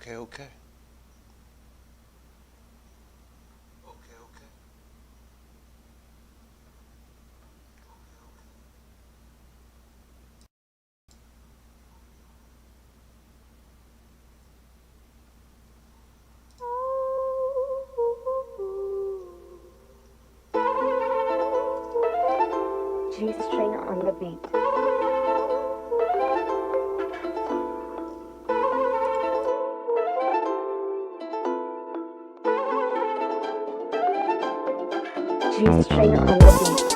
Okay. G-string on the beat. G-string on the beat.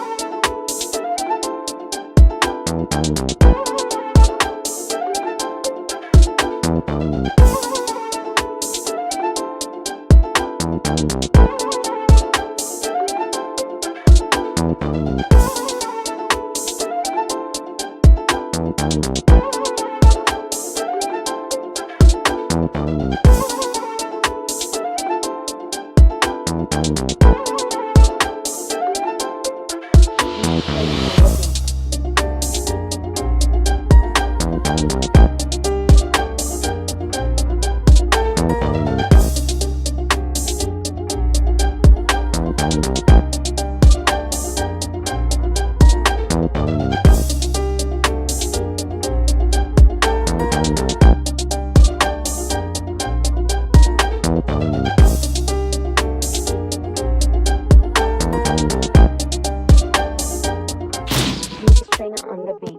G-string on the beat.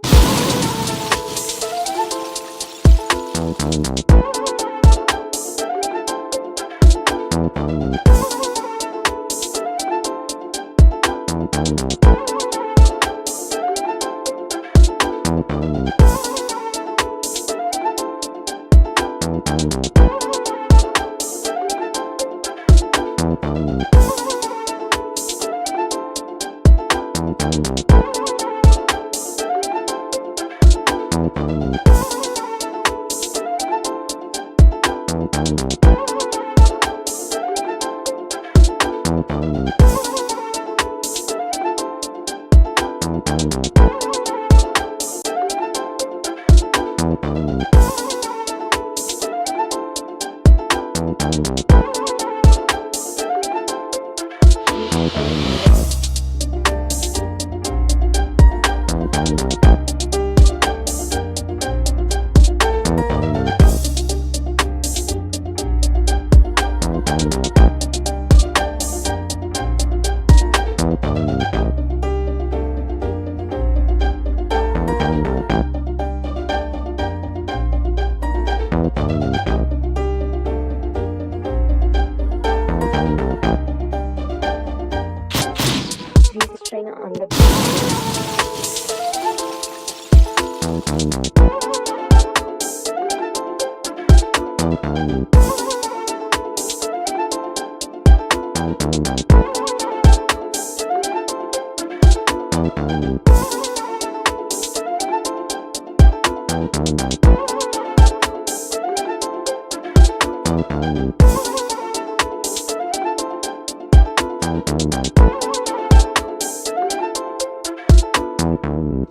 G-string on the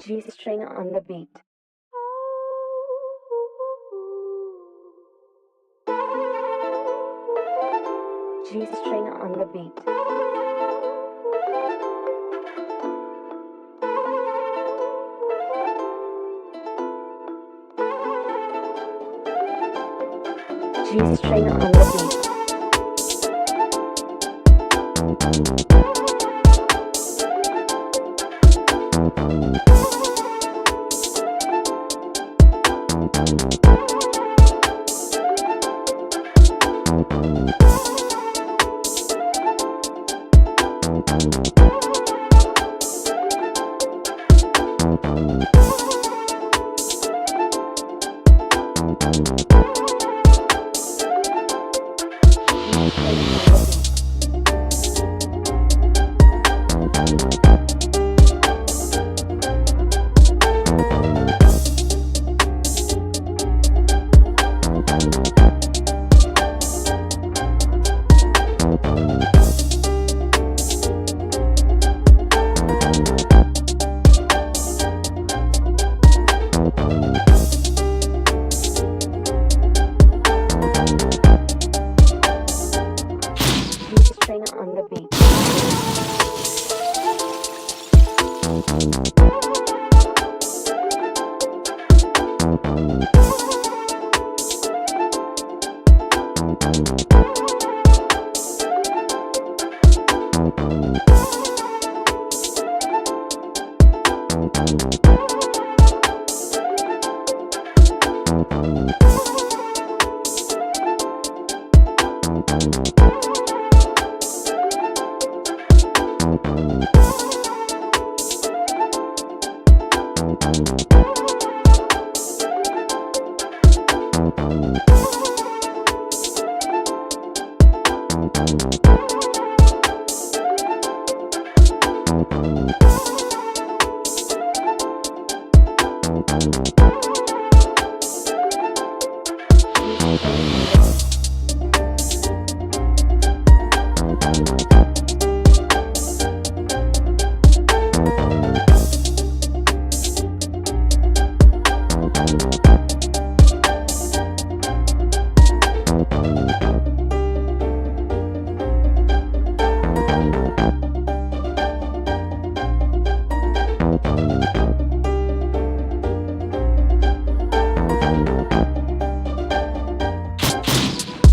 G-string on the beat. G-string on the beat. G-string on the beat.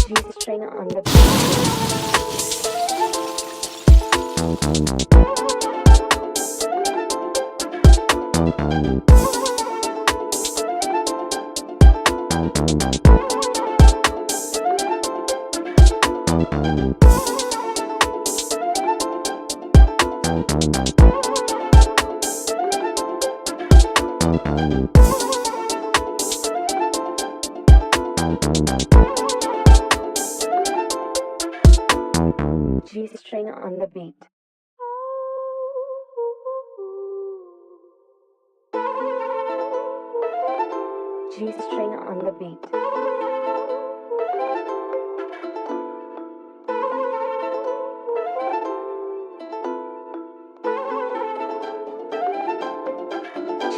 Jesus trainer on the beat. Jesus trainer on the beat. Jesus trainer on the beat.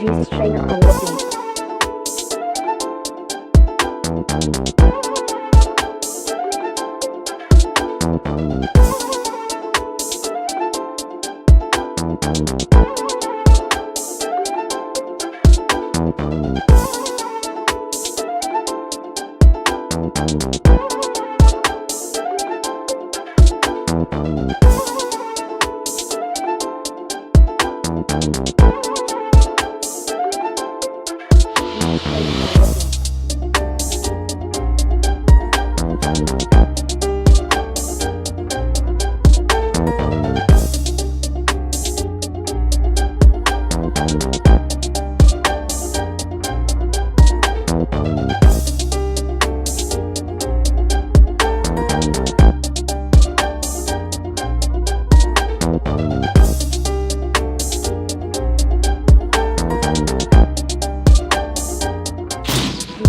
Jesus trainer on the beat.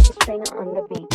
Jesus trainer on the beat.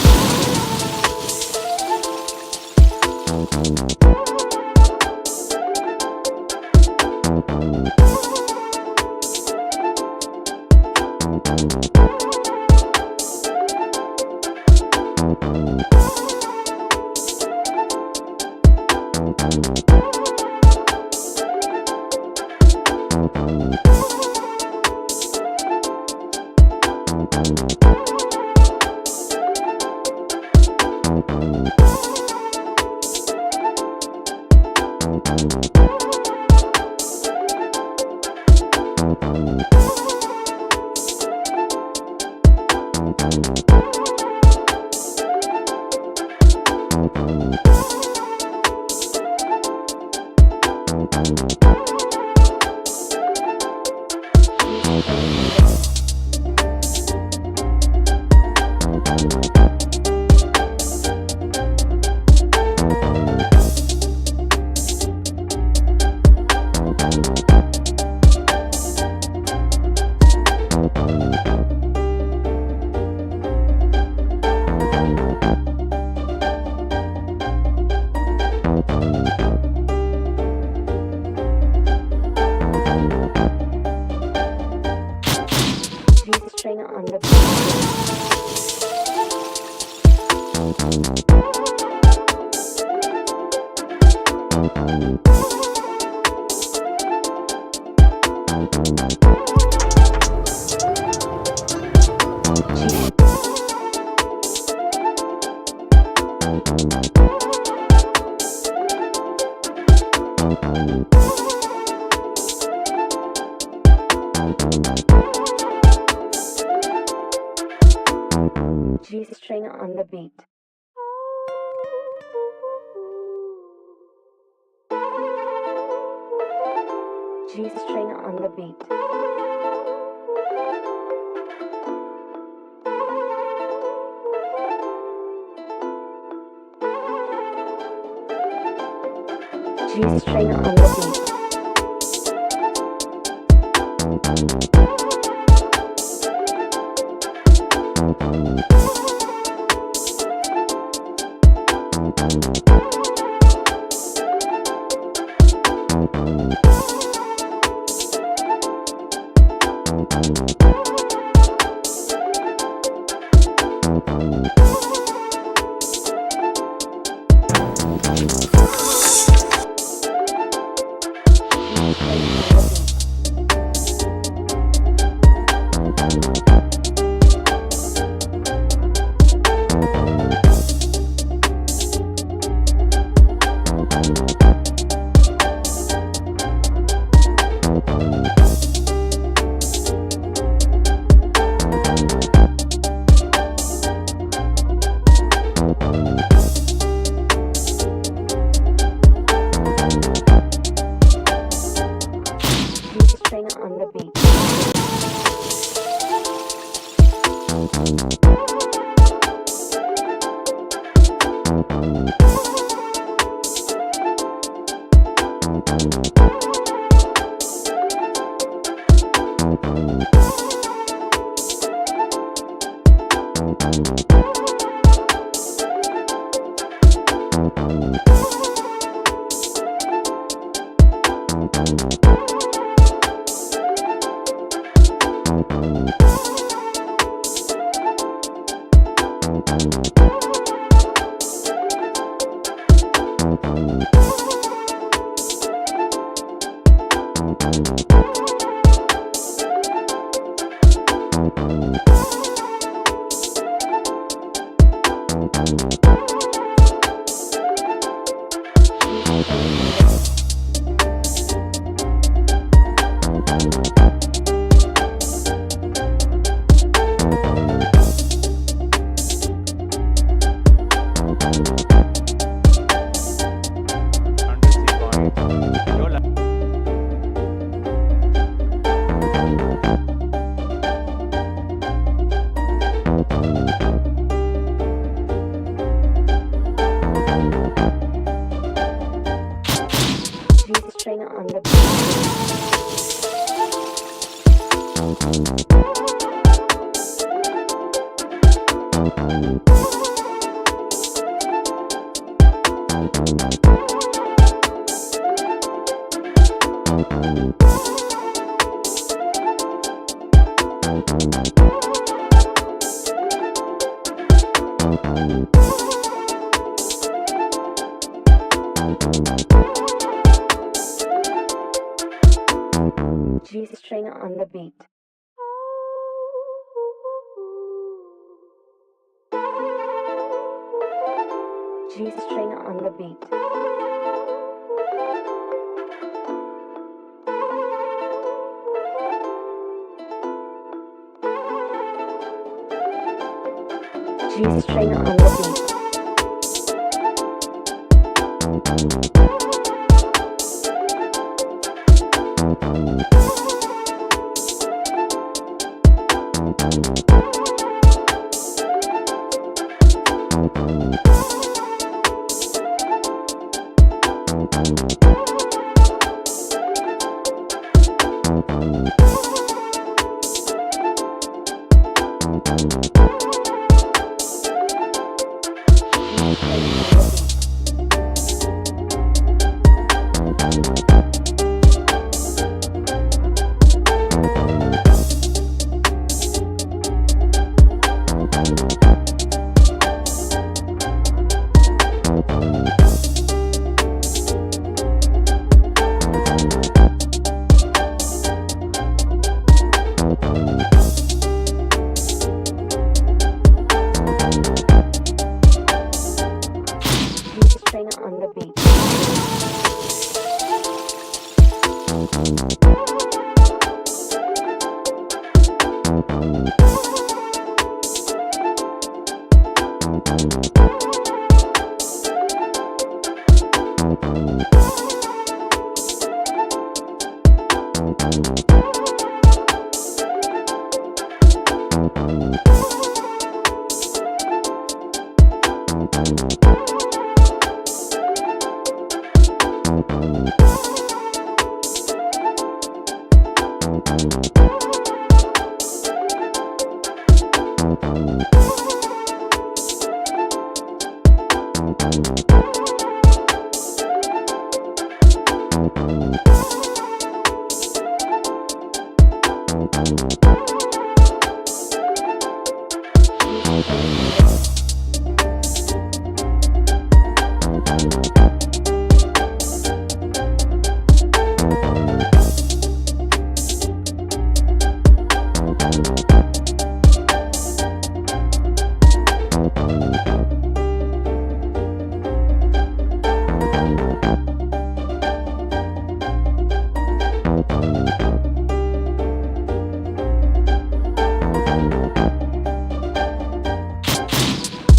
G string on the beat. G string on the beat. G string on the beat. String on the beat. String on the beat. G string on the beat. G string on the beat. G string on the beat.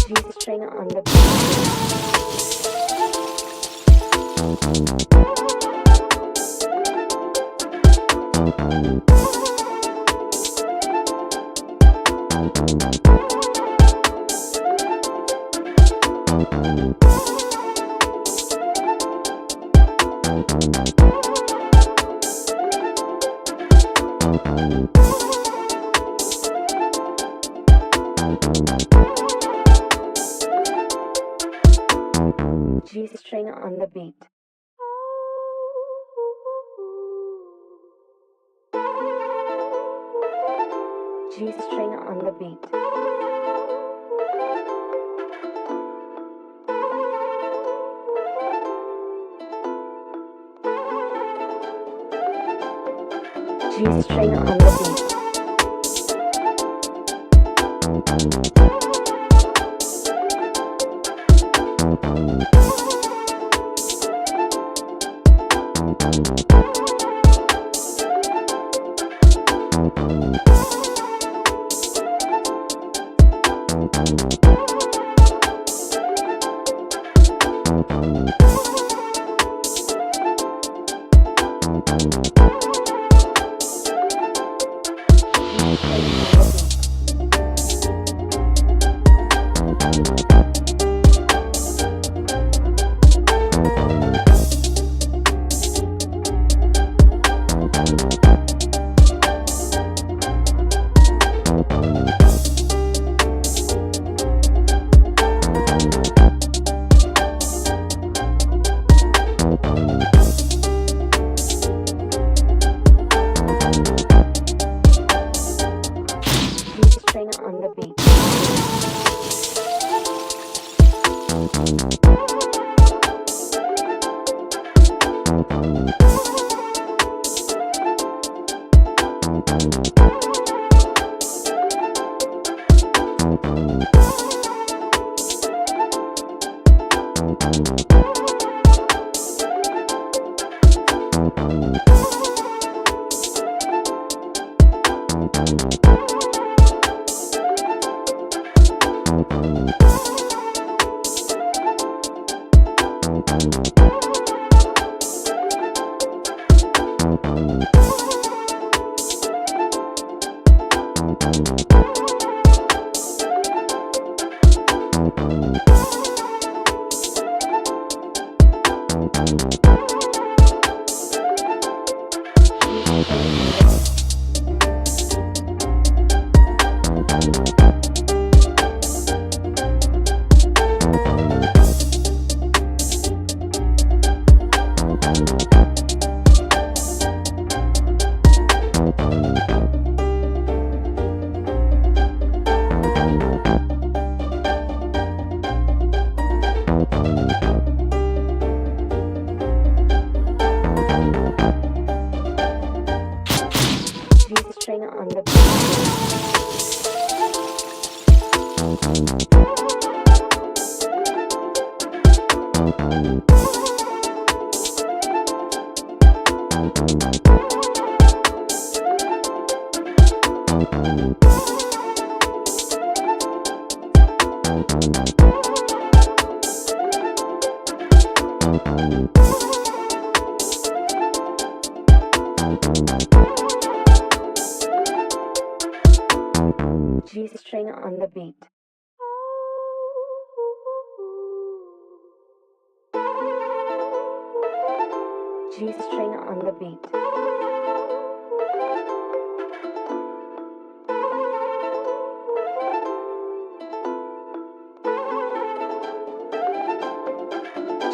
Jesus trainer on the beat. Jesus trainer on the beat. Jesus trainer on the beat. Jesus trainer on the beat. Jesus trainer on the beat. Jesus trainer on the beat. G string on the beat. G string on the beat.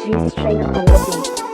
G string on the beat.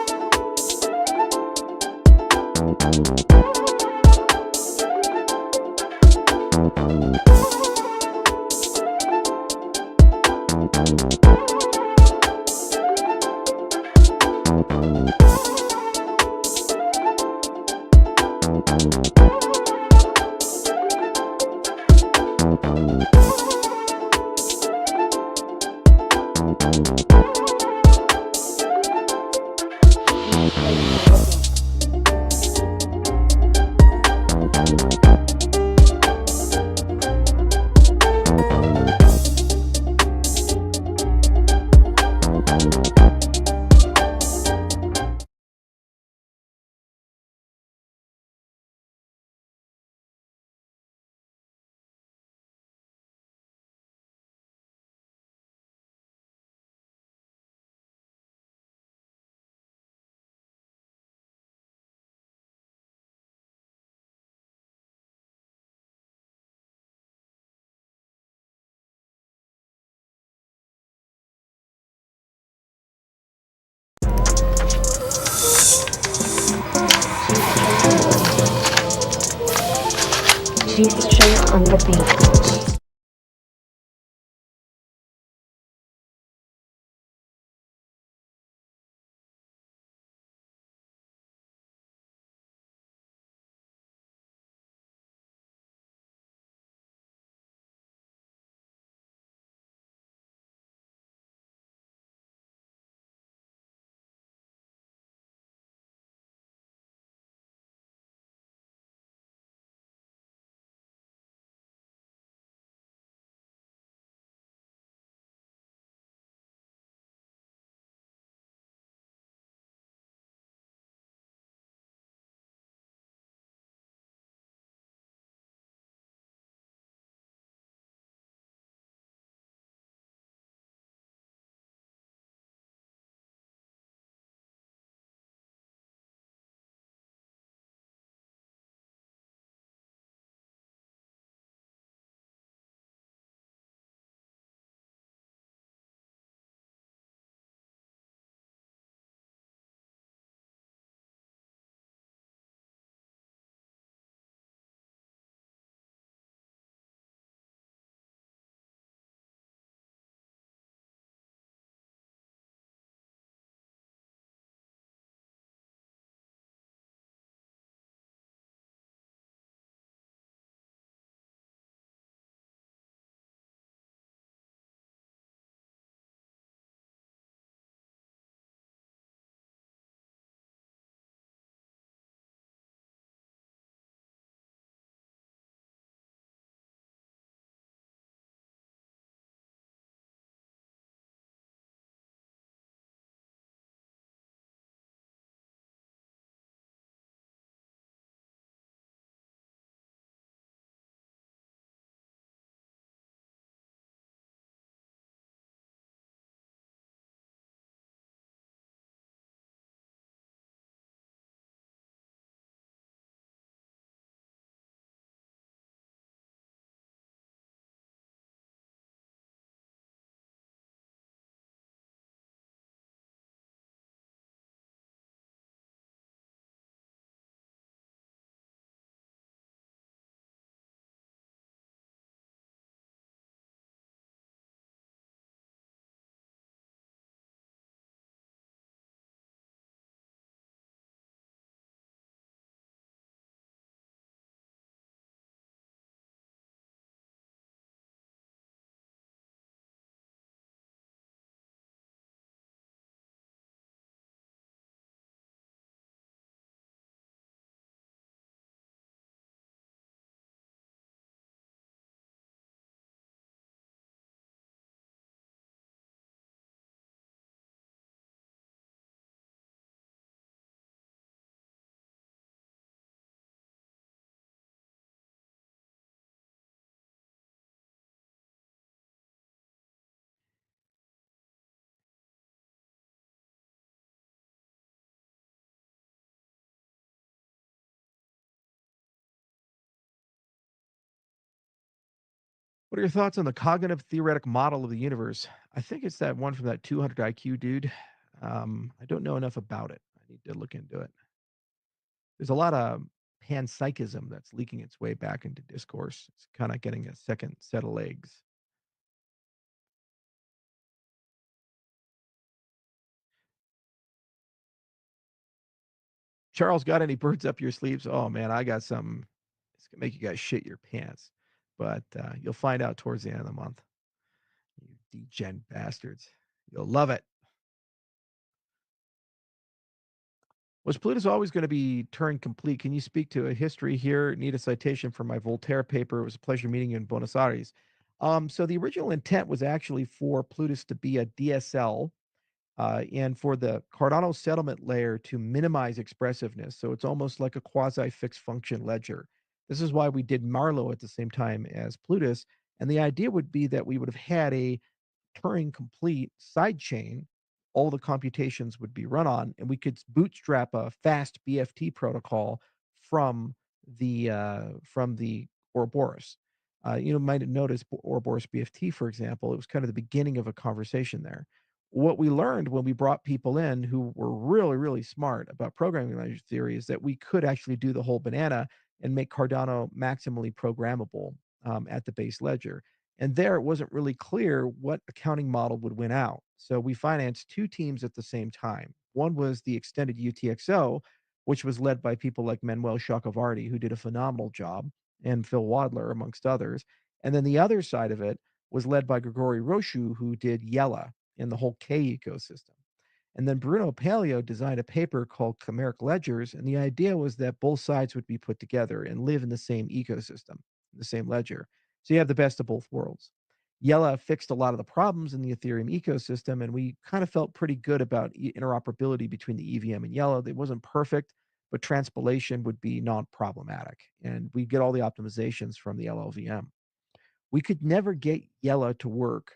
G string on the beat. What are your thoughts on the cognitive theoretic model of the universe? I think it's that one from that 200 IQ dude. I don't know enough about it. I need to look into it. There's a lot of panpsychism that's leaking its way back into discourse. It's kind of getting a second set of legs. Charles, got any birds up your sleeves? Oh man, I got some. It's gonna make you guys shit your pants, but you'll find out towards the end of the month. You degen bastards, you'll love it. Was Plutus always going to be Turing complete? Can you speak to a history here? Need a citation for my Voltaire paper. It was a pleasure meeting you in Buenos Aires. So the original intent was actually for Plutus to be a DSL, and for the Cardano settlement layer to minimize expressiveness. So it's almost like a quasi fixed function ledger. This is why we did Marlow at the same time as Plutus. And the idea would be that we would have had a Turing complete sidechain, all the computations would be run on, and we could bootstrap a fast BFT protocol from the Ouroboros. You might have noticed Ouroboros BFT, for example, it was kind of the beginning of a conversation there. What we learned when we brought people in who were really, really smart about programming language theory is that we could actually do the whole banana and make Cardano maximally programmable at the base ledger. And there it wasn't really clear what accounting model would win out. So we financed two teams at the same time. One was the extended UTXO, which was led by people like Manuel Chakravarty, who did a phenomenal job, and Phil Wadler, amongst others. And then the other side of it was led by Grigory Roshu, who did Yella in the whole K ecosystem. And then Bruno Paleo designed a paper called Chimeric Ledgers. And the idea was that both sides would be put together and live in the same ecosystem, the same ledger. So you have the best of both worlds. Yella fixed a lot of the problems in the Ethereum ecosystem, and we kind of felt pretty good about interoperability between the EVM and Yella. It wasn't perfect, but transpilation would be non-problematic, and we get all the optimizations from the LLVM. We could never get Yella to work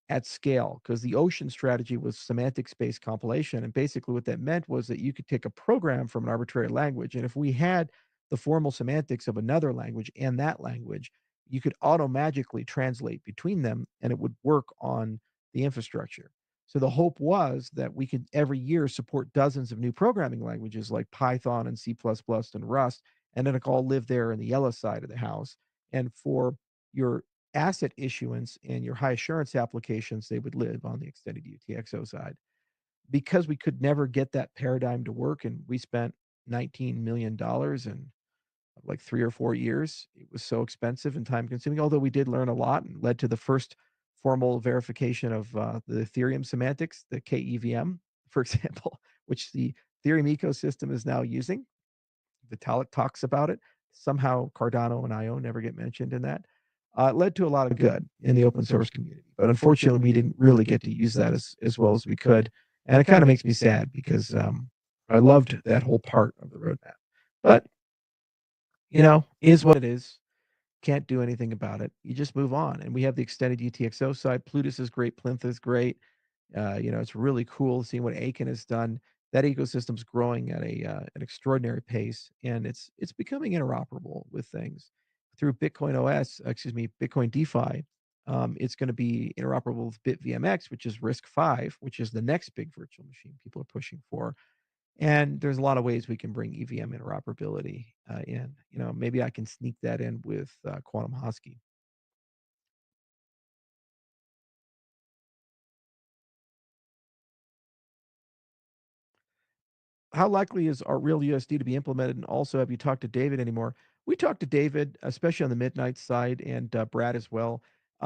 at scale because the ocean strategy was semantic space compilation. And basically, what that meant was that you could take a program from an arbitrary language, and if we had the formal semantics of another language and that language, you could auto-magically translate between them and it would work on the infrastructure. So the hope was that we could every year support dozens of new programming languages like Python and C++ and Rust, and then it all live there in the yellow side of the house. And for your asset issuance and your high assurance applications, they would live on the extended UTXO side. Because we could never get that paradigm to work, and we spent $19 million in like 3 or 4 years. It was so expensive and time consuming, although we did learn a lot and led to the first formal verification of the Ethereum semantics, the KEVM, for example, which the Ethereum ecosystem is now using. Vitalik talks about it. Somehow Cardano and IO never get mentioned in that. It led to a lot of good in the open source community, but unfortunately, we didn't really get to use that as well as we could, and it kind of makes me sad because I loved that whole part of the roadmap. But is what it is. Can't do anything about it. You just move on, and we have the extended UTXO side. Plutus is great. Plinth is great. It's really cool seeing what Aiken has done. That ecosystem's growing at an extraordinary pace, and it's becoming interoperable with things through Bitcoin OS. Excuse me, Bitcoin DeFi. It's going to be interoperable with BitVMX, which is RISC-V, which is the next big virtual machine people are pushing for. And there's a lot of ways we can bring EVM interoperability in. Maybe I can sneak that in with Quantum Husky. How likely is our real USD to be implemented? And also, have you talked to David anymore? We talked to David, especially on the midnight side, and Brad as well.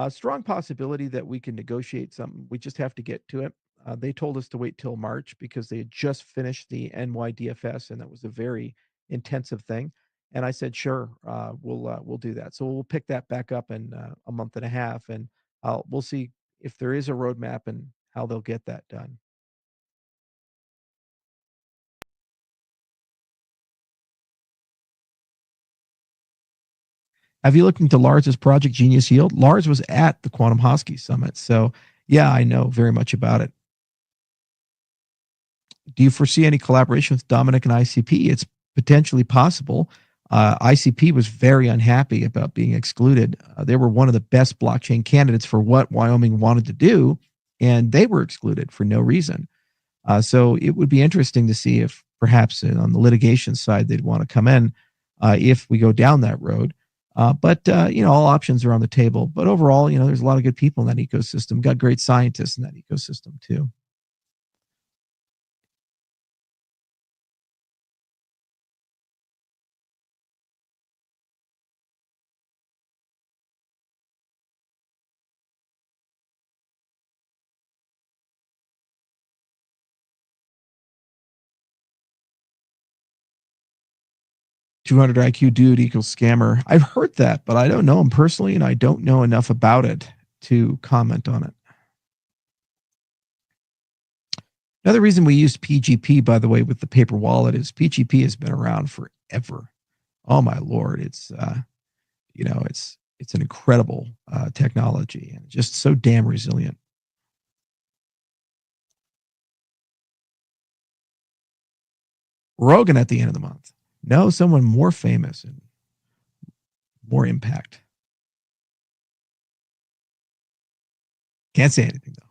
Strong possibility that we can negotiate something. We just have to get to it. They told us to wait till March because they had just finished the NYDFS, and that was a very intensive thing. And I said, sure, we'll do that. So we'll pick that back up in a month and a half, and we'll see if there is a roadmap and how they'll get that done. Have you looked into Lars's project Genius Yield? Lars was at the Quantum Husky Summit. So, yeah, I know very much about it. Do you foresee any collaboration with Dominic and ICP? It's potentially possible. ICP was very unhappy about being excluded. They were one of the best blockchain candidates for what Wyoming wanted to do, and they were excluded for no reason. So it would be interesting to see if perhaps on the litigation side they'd want to come in if we go down that road. But all options are on the table. But overall, there's a lot of good people in that ecosystem. Got great scientists in that ecosystem too. $200 IQ dude equals scammer. I've heard that, but I don't know him personally, and I don't know enough about it to comment on it. Another reason we used PGP, by the way, with the paper wallet is PGP has been around forever. Oh my Lord, it's an incredible technology and just so damn resilient. Rogan at the end of the month. No, someone more famous and more impact. Can't say anything though.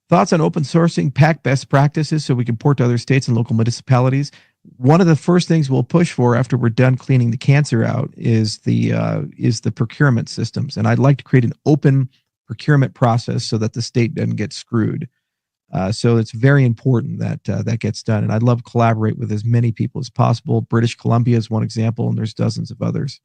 Thoughts on open sourcing PAC best practices so we can port to other states and local municipalities? One of the first things we'll push for after we're done cleaning the cancer out is the procurement systems, and I'd like to create an open procurement process so that the state doesn't get screwed. So it's very important that that gets done, and I'd love to collaborate with as many people as possible. British Columbia is one example, and there's dozens of others.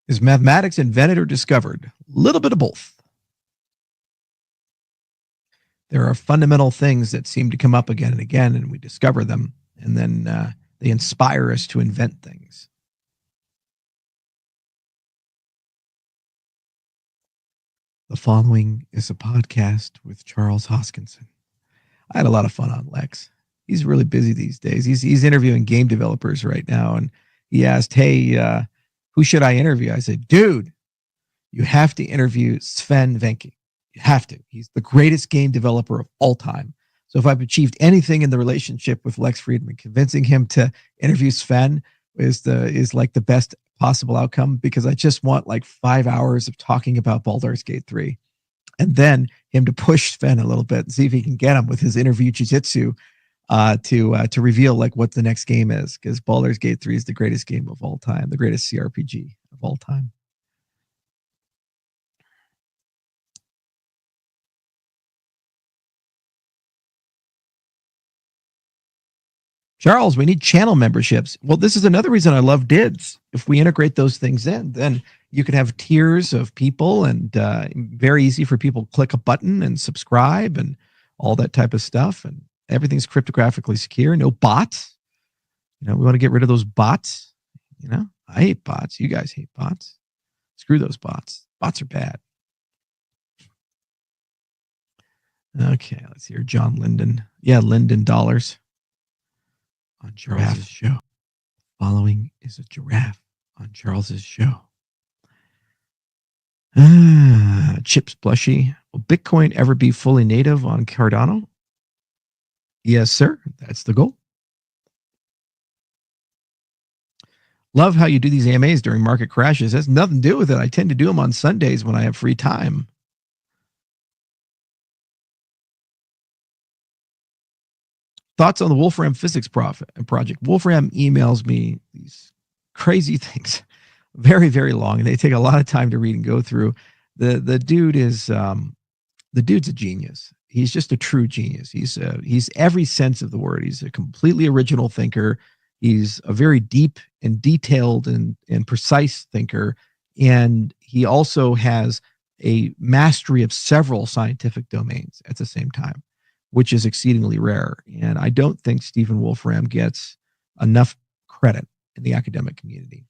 Is mathematics invented or discovered? A little bit of both. There are fundamental things that seem to come up again and again, and we discover them, and then they inspire us to invent things. The following is a podcast with Charles Hoskinson. I had a lot of fun on Lex. He's really busy these days. He's interviewing game developers right now, and he asked, "Hey, who should I interview?" I said, "Dude, you have to interview Sven Venke. You have to. He's the greatest game developer of all time. So if I've achieved anything in the relationship with Lex Friedman, convincing him to interview Sven is like the best possible outcome, because I just want like 5 hours of talking about Baldur's Gate 3, and then him to push Sven a little bit and see if he can get him with his interview jiu-jitsu to reveal like what the next game is, because Baldur's Gate 3 is the greatest game of all time, the greatest CRPG of all time." Charles, we need channel memberships. Well, this is another reason I love DIDs. If we integrate those things in, then you can have tiers of people, and very easy for people to click a button and subscribe and all that type of stuff. And everything's cryptographically secure. No bots. We want to get rid of those bots. I hate bots. You guys hate bots. Screw those bots. Bots are bad. Okay, let's hear John Linden. Yeah, Linden dollars. On Charles's show. Following is a giraffe on Charles's show. Chips Blushy. Will Bitcoin ever be fully native on Cardano? Yes, sir. That's the goal. Love how you do these AMAs during market crashes. It has nothing to do with it. I tend to do them on Sundays when I have free time. Thoughts on the Wolfram Physics project? Wolfram emails me these crazy things, very, very long, and they take a lot of time to read and go through. The dude is the dude's a genius. He's just a true genius. He's every sense of the word. He's a completely original thinker. He's a very deep and detailed and precise thinker, and he also has a mastery of several scientific domains at the same time. which is exceedingly rare. And I don't think Stephen Wolfram gets enough credit in the academic community.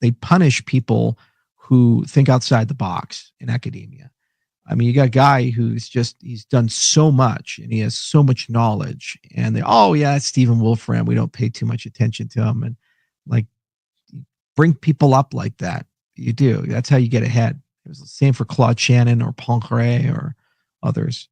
They punish people who think outside the box in academia. I mean, you got a guy he's done so much and he has so much knowledge, and oh yeah, it's Stephen Wolfram. We don't pay too much attention to him. And like, bring people up like that. You do. That's how you get ahead. It was the same for Claude Shannon or Poincare or others.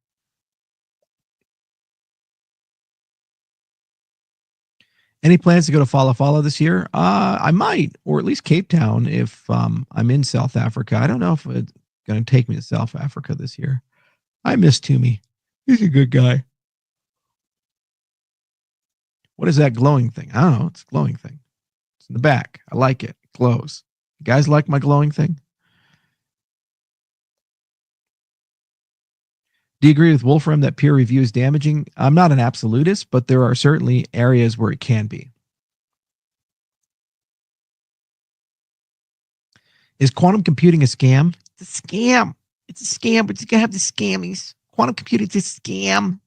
Any plans to go to Fala Fala this year? I might, or at least Cape Town if I'm in South Africa. I don't know if it's going to take me to South Africa this year. I miss Toomey. He's a good guy. What is that glowing thing? I don't know. It's a glowing thing. It's in the back. I like it. It glows. You guys like my glowing thing? Do you agree with Wolfram that peer review is damaging? I'm not an absolutist, but there are certainly areas where it can be. Is quantum computing a scam? It's a scam. It's a scam, but you gotta have the scammies. Quantum computing is a scam.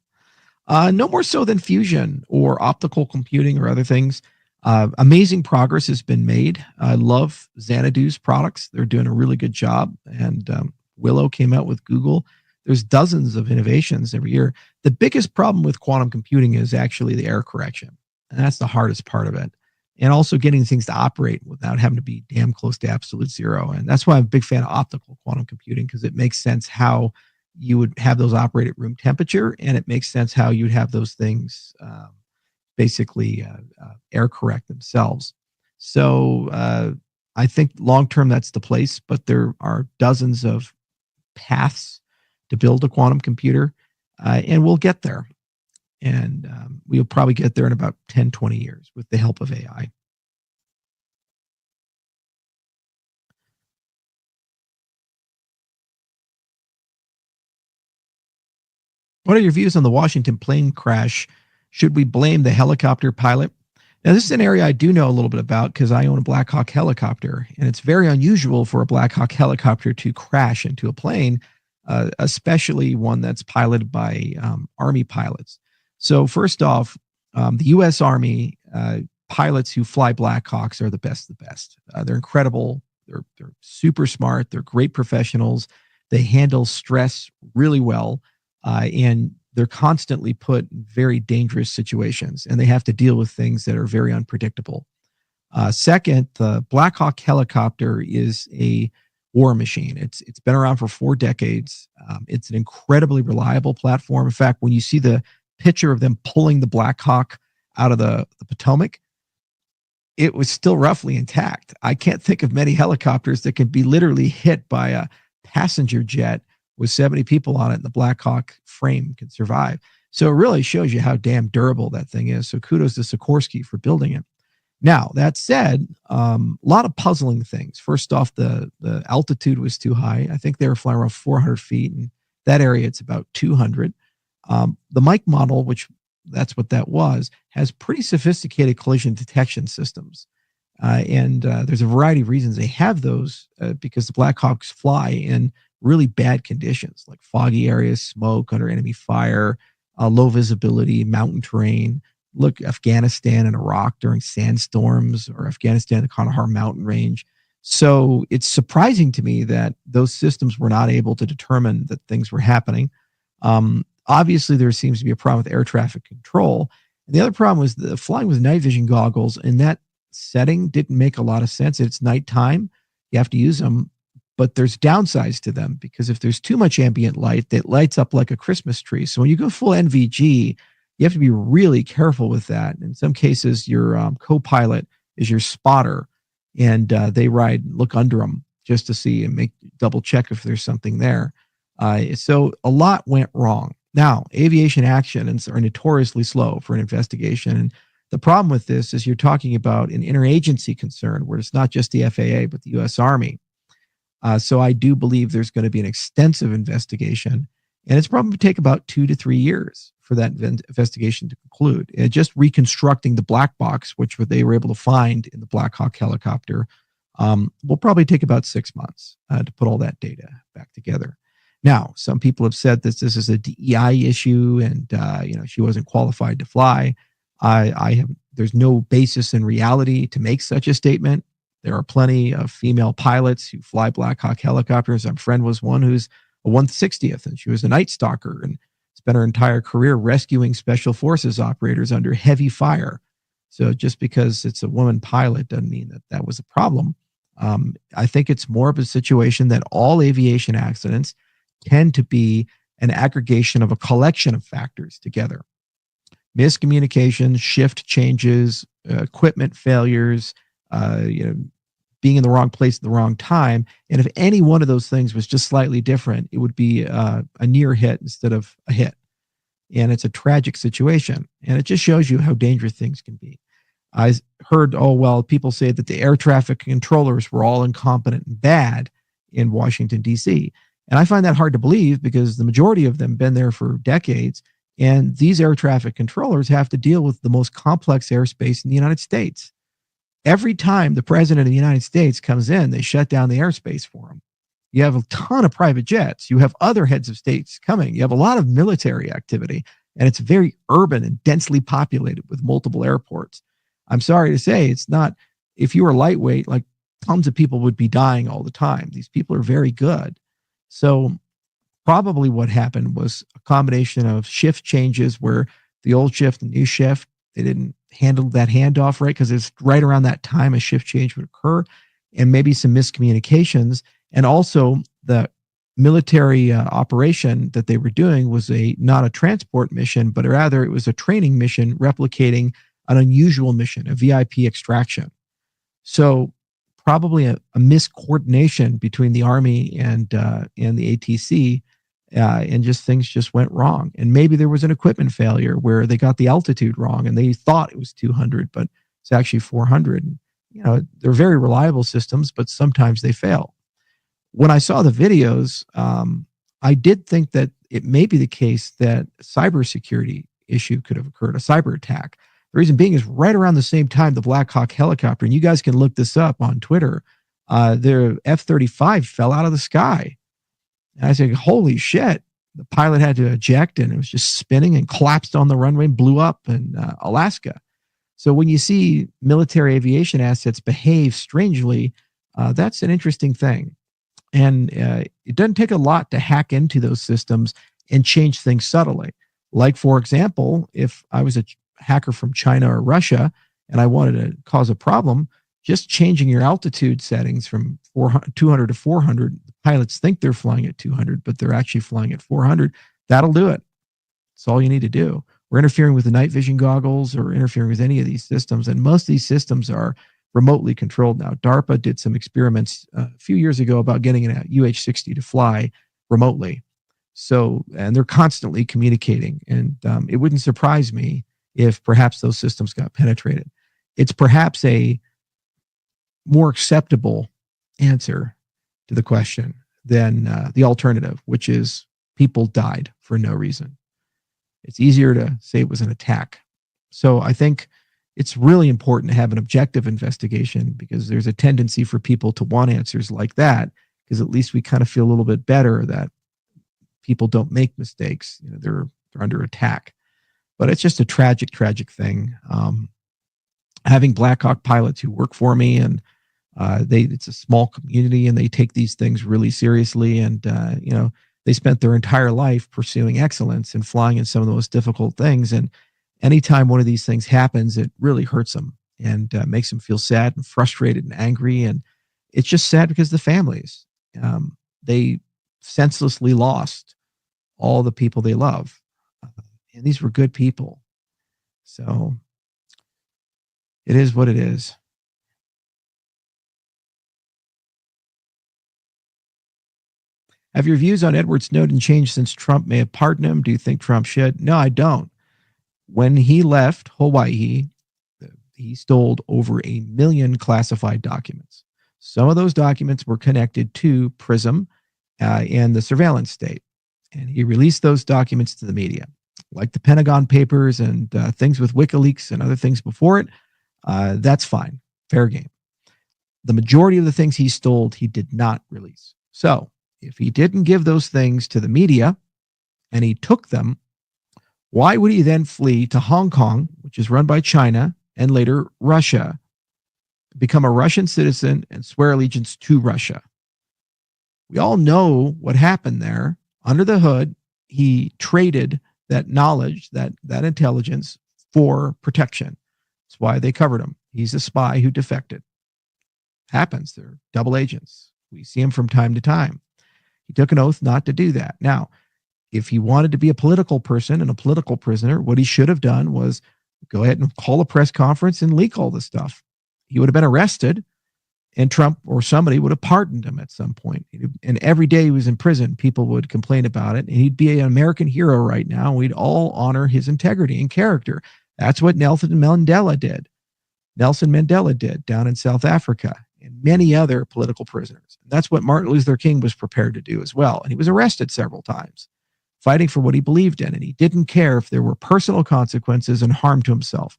No more so than fusion or optical computing or other things. Amazing progress has been made. I love Xanadu's products. They're doing a really good job. And Willow came out with Google. There's dozens of innovations every year. The biggest problem with quantum computing is actually the error correction. And that's the hardest part of it. And also getting things to operate without having to be damn close to absolute zero. And that's why I'm a big fan of optical quantum computing, because it makes sense how you would have those operate at room temperature, and it makes sense how you'd have those things basically error correct themselves. So I think long-term that's the place, but there are dozens of paths to build a quantum computer, and we'll get there. And we'll probably get there in about 10, 20 years with the help of AI. What are your views on the Washington plane crash? Should we blame the helicopter pilot? Now, this is an area I do know a little bit about because I own a Black Hawk helicopter, and it's very unusual for a Black Hawk helicopter to crash into a plane, especially one that's piloted by Army pilots. So first off, the U.S. Army pilots who fly Black Hawks are the best of the best. They're incredible. They're super smart. They're great professionals. They handle stress really well, and they're constantly put in very dangerous situations, and they have to deal with things that are very unpredictable. Second, the Black Hawk helicopter is a war machine. It's been around for 4 decades. It's an incredibly reliable platform. In fact, when you see the picture of them pulling the Black Hawk out of the Potomac, it was still roughly intact. I can't think of many helicopters that can be literally hit by a passenger jet with 70 people on it, and the Black Hawk frame can survive. So it really shows you how damn durable that thing is. So kudos to Sikorsky for building it. Now, that said, a lot of puzzling things. First off, the altitude was too high. I think they were flying around 400 feet. In that area, it's about 200. The Mike model, which that's what that was, has pretty sophisticated collision detection systems. And there's a variety of reasons they have those because the Black Hawks fly in really bad conditions, like foggy areas, smoke, under enemy fire, low visibility, mountain terrain. Look, Afghanistan and Iraq during sandstorms, or Afghanistan, the Kandahar mountain range. So it's surprising to me that those systems were not able to determine that things were happening. Obviously, there seems to be a problem with air traffic control. And the other problem was the flying with night vision goggles in that setting didn't make a lot of sense. It's nighttime. You have to use them. But there's downsides to them, because if there's too much ambient light, it lights up like a Christmas tree. So when you go full NVG, you have to be really careful with that. In some cases, your co-pilot is your spotter, and they look under them just to see and double check if there's something there. So a lot went wrong. Now, aviation accidents are notoriously slow for an investigation. And the problem with this is you're talking about an interagency concern where it's not just the FAA, but the U.S. Army. So I do believe there's going to be an extensive investigation, and it's probably going to take about 2 to 3 years for that investigation to conclude. And just reconstructing the black box, which they were able to find in the Black Hawk helicopter, will probably take about 6 months to put all that data back together. Now, some people have said that this is a DEI issue and, she wasn't qualified to fly. There's no basis in reality to make such a statement. There are plenty of female pilots who fly Black Hawk helicopters. My friend was one who's a 160th, and she was a night stalker and spent her entire career rescuing special forces operators under heavy fire. So just because it's a woman pilot doesn't mean that that was a problem. I think it's more of a situation that all aviation accidents tend to be an aggregation of a collection of factors together. Miscommunication, shift changes, equipment failures, being in the wrong place at the wrong time. And if any one of those things was just slightly different, it would be a near hit instead of a hit. And it's a tragic situation. And it just shows you how dangerous things can be. I heard, people say that the air traffic controllers were all incompetent and bad in Washington, D.C. And I find that hard to believe because the majority of them have been there for decades. And these air traffic controllers have to deal with the most complex airspace in the United States. Every time the president of the United States comes in, they shut down the airspace for him. You have a ton of private jets. You have other heads of states coming. You have a lot of military activity, and it's very urban and densely populated with multiple airports. I'm sorry to say, it's not, if you were lightweight, like tons of people would be dying all the time. These people are very good. So probably what happened was a combination of shift changes where the old shift and new shift, they didn't handle that handoff right because it's right around that time a shift change would occur, and maybe some miscommunications. And also the military operation that they were doing was not a transport mission, but rather it was a training mission replicating an unusual mission, a VIP extraction. So probably a miscoordination between the Army and the ATC, and just things just went wrong. And maybe there was an equipment failure where they got the altitude wrong and they thought it was 200, but it's actually 400. They're very reliable systems, but sometimes they fail. When I saw the videos, I did think that it may be the case that a cybersecurity issue could have occurred, a cyber attack. The reason being is right around the same time the Black Hawk helicopter, and you guys can look this up on Twitter, their F-35 fell out of the sky. And I said, holy shit. The pilot had to eject and it was just spinning and collapsed on the runway and blew up in Alaska. So when you see military aviation assets behave strangely, that's an interesting thing. And it doesn't take a lot to hack into those systems and change things subtly. Like, for example, if I was a hacker from China or Russia and I wanted to cause a problem, just changing your altitude settings from 200 to 400, the pilots think they're flying at 200, but they're actually flying at 400. That'll do it. That's all you need to do. We're interfering with the night vision goggles or interfering with any of these systems. And most of these systems are remotely controlled now. DARPA did some experiments a few years ago about getting an UH-60 to fly remotely. So, and they're constantly communicating. And it wouldn't surprise me if perhaps those systems got penetrated. It's perhaps a more acceptable answer to the question than the alternative, which is people died for no reason. It's easier to say it was an attack. So I think it's really important to have an objective investigation because there's a tendency for people to want answers like that, because at least we kind of feel a little bit better that people don't make mistakes. They're under attack. But it's just a tragic, tragic thing. Having Black Hawk pilots who work for me, and it's a small community, and they take these things really seriously. And they spent their entire life pursuing excellence and flying in some of the most difficult things. And anytime one of these things happens, it really hurts them and makes them feel sad and frustrated and angry. And it's just sad because the families, they senselessly lost all the people they love. And these were good people. So it is what it is. Have your views on Edward Snowden changed since Trump may have pardoned him? Do you think Trump should? No, I don't. When he left Hawaii, he stole over 1 million classified documents. Some of those documents were connected to PRISM and the surveillance state. And he released those documents to the media, like the Pentagon Papers and things with WikiLeaks and other things before it. That's fine. Fair game. The majority of the things he stole, he did not release. So If he didn't give those things to the media and he took them, why would he then flee to Hong Kong, which is run by China, and later Russia, become a Russian citizen and swear allegiance to Russia? We all know what happened there. Under the hood, he traded that knowledge, that intelligence for protection. That's why they covered him. He's a spy who defected. Happens. They're double agents. We see him from time to time. He took an oath not to do that. Now, if he wanted to be a political person and a political prisoner, what he should have done was go ahead and call a press conference and leak all this stuff. He would have been arrested, and Trump or somebody would have pardoned him at some point. And every day he was in prison, people would complain about it, and he'd be an American hero right now. We'd all honor his integrity and character. That's what Nelson Mandela did. Nelson Mandela did down in South Africa, and many other political prisoners. And that's what Martin Luther King was prepared to do as well. And he was arrested several times, fighting for what he believed in. And he didn't care if there were personal consequences and harm to himself.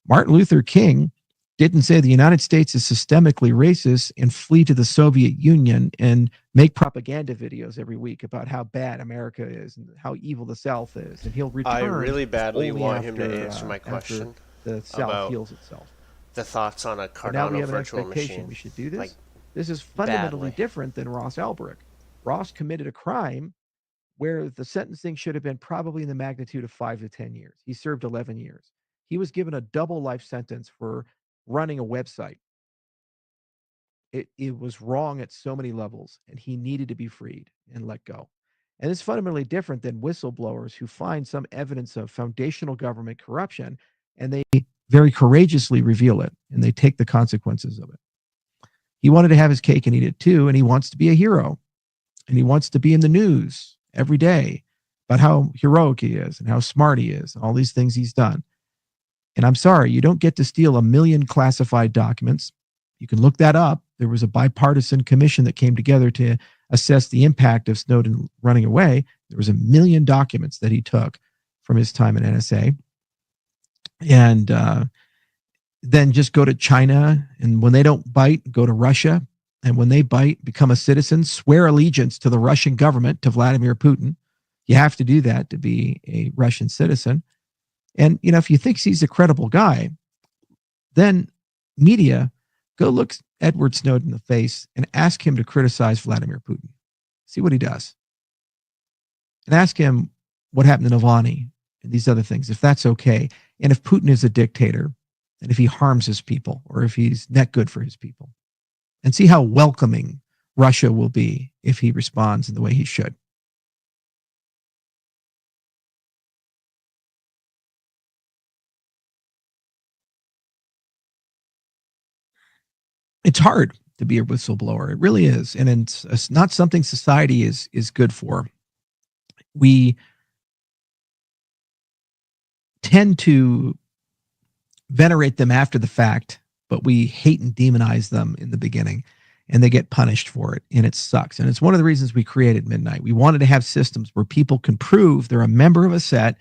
Martin Luther King didn't say the United States is systemically racist and flee to the Soviet Union and make propaganda videos every week about how bad America is and how evil the South is. And he'll return. I really badly want him after, to answer my question the South about heals itself. the thoughts on a But now we Cardano have an virtual expectation machine. we should do this. Like, this is fundamentally badly. different than Ross Ulbricht. Ross committed a crime where the sentencing should have been probably in the magnitude of 5 to 10 years. He served 11 years. He was given a double life sentence for running a website. It was wrong at so many levels, and he needed to be freed and let go. And it's fundamentally different than whistleblowers who find some evidence of foundational government corruption, and they very courageously reveal it, and they take the consequences of it. He wanted to have his cake and eat it too, and he wants to be a hero, and he wants to be in the news every day about how heroic he is and how smart he is and all these things he's done. And I'm sorry, you don't get to steal 1 million classified documents. You can look that up. There was a bipartisan commission that came together to assess the impact of Snowden running away. There was 1 million documents that he took from his time at NSA. And then just go to China. And when they don't bite, go to Russia. And when they bite, become a citizen, swear allegiance to the Russian government, to Vladimir Putin. You have to do that to be a Russian citizen. And, you know, if you think he's a credible guy, then media, go look Edward Snowden in the face and ask him to criticize Vladimir Putin. See what he does. And ask him what happened to Navalny and these other things, if that's okay. And if Putin is a dictator, and if he harms his people, or if he's not good for his people. And see how welcoming Russia will be if he responds in the way he should. It's hard to be a whistleblower. It really is. And it's not something society is good for. We tend to venerate them after the fact, but we hate and demonize them in the beginning, and they get punished for it, and it sucks. And it's one of the reasons we created Midnight. We wanted to have systems where people can prove they're a member of a set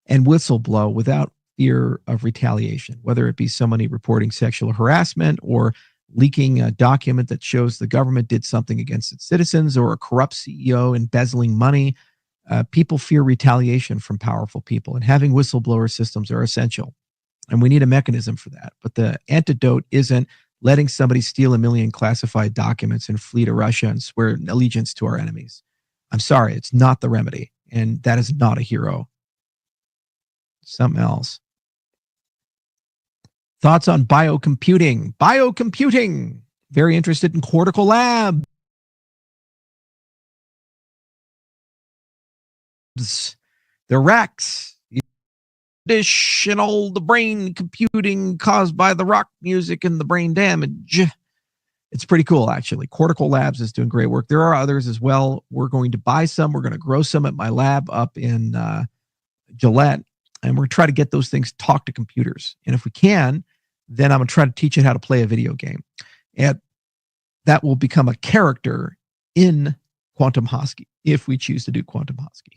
and whistleblow without fear of retaliation, whether it be somebody reporting sexual harassment or leaking a document that shows the government did something against its citizens, or a corrupt CEO embezzling money. People fear retaliation from powerful people, and having whistleblower systems are essential. And we need a mechanism for that. But the antidote isn't letting somebody steal 1 million classified documents and flee to Russia and swear allegiance to our enemies. I'm sorry, it's not the remedy. And that is not a hero. Something else. Thoughts on biocomputing? Biocomputing. Very interested in cortical labs. The racks. Dish and all the brain computing caused by the rock music and the brain damage. It's pretty cool, actually. Cortical Labs is doing great work. There are others as well. We're going to buy some. We're going to grow some at my lab up in Gillette. And we're going to try to get those things talk to computers. And if we can, then I'm going to try to teach it how to play a video game. And that will become a character in Quantum Husky, if we choose to do Quantum Husky.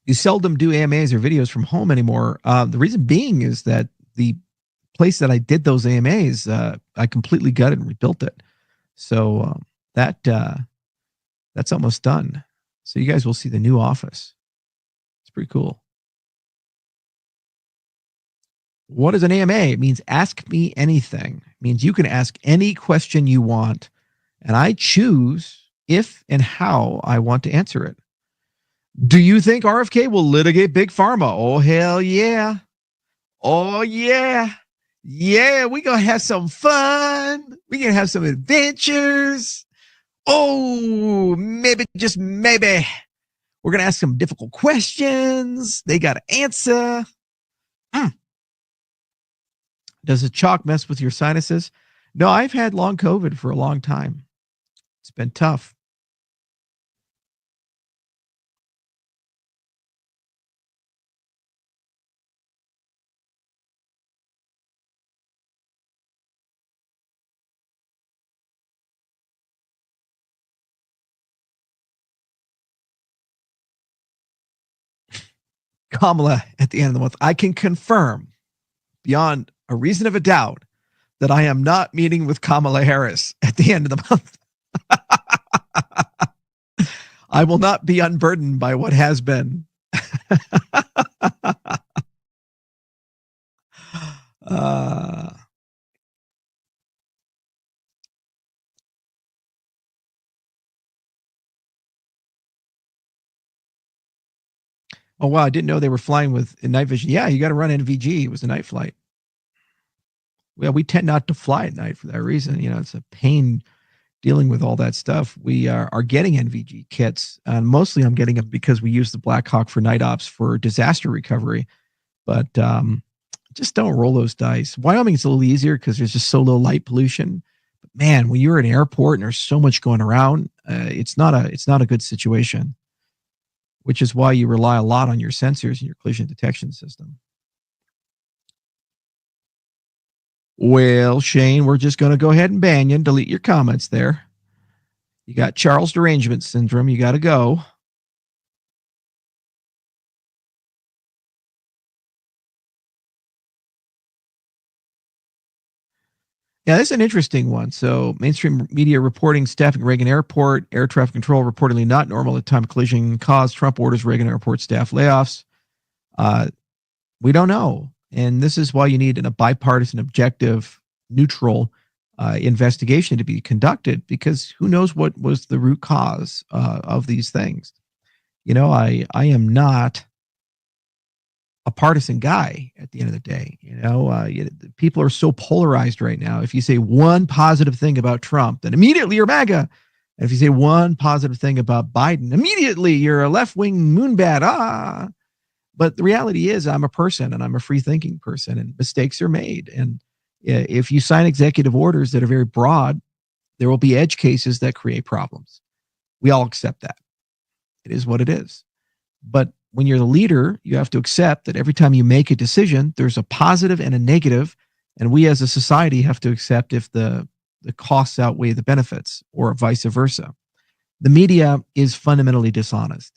You seldom do AMAs or videos from home anymore. The reason being is that the place that I did those AMAs, I completely gutted and rebuilt it. So that's almost done. So you guys will see the new office. It's pretty cool. What is an AMA? It means ask me anything. It means you can ask any question you want, and I choose if and how I want to answer it. Do you think RFK will litigate Big Pharma? Oh, hell yeah. Oh, yeah. Yeah, we're going to have some fun. We're going to have some adventures. Oh, maybe, just maybe. We're going to ask some difficult questions. They got to answer. Does a chalk mess with your sinuses? No, I've had long COVID for a long time. It's been tough. Kamala at the end of the month. I can confirm beyond a reason of a doubt that I am not meeting with Kamala Harris at the end of the month. I will not be unburdened by what has been. Oh, wow. I didn't know they were flying with night vision. Yeah, you got to run NVG. It was a night flight. Well, we tend not to fly at night for that reason. You know, it's a pain dealing with all that stuff. We are getting NVG kits. And mostly I'm getting them because we use the Black Hawk for night ops for disaster recovery. But just don't roll those dice. Wyoming is a little easier because there's just so low light pollution. But man, when you're at an airport and there's so much going around, it's not a good situation. Which is why you rely a lot on your sensors and your collision detection system. Well, Shane, we're just going to go ahead and ban you and delete your comments there. You got Charles derangement syndrome. You got to go. Yeah, this is an interesting one. So mainstream media reporting staffing Reagan Airport, air traffic control reportedly not normal at time of collision caused Trump orders Reagan Airport staff layoffs. We don't know. And this is why you need a bipartisan, objective, neutral investigation to be conducted, because who knows what was the root cause of these things. You know, I am not a partisan guy at the end of the day. You know, people are so polarized right now. If you say one positive thing about Trump, then immediately you're MAGA. And if you say one positive thing about Biden, immediately you're a left-wing moonbat. But the reality is I'm a person and I'm a free-thinking person, and mistakes are made. And if you sign executive orders that are very broad, there will be edge cases that create problems. We all accept that. It is what it is. But when you're the leader, you have to accept that every time you make a decision, there's a positive and a negative, and we as a society have to accept if the costs outweigh the benefits or vice versa. The media is fundamentally dishonest.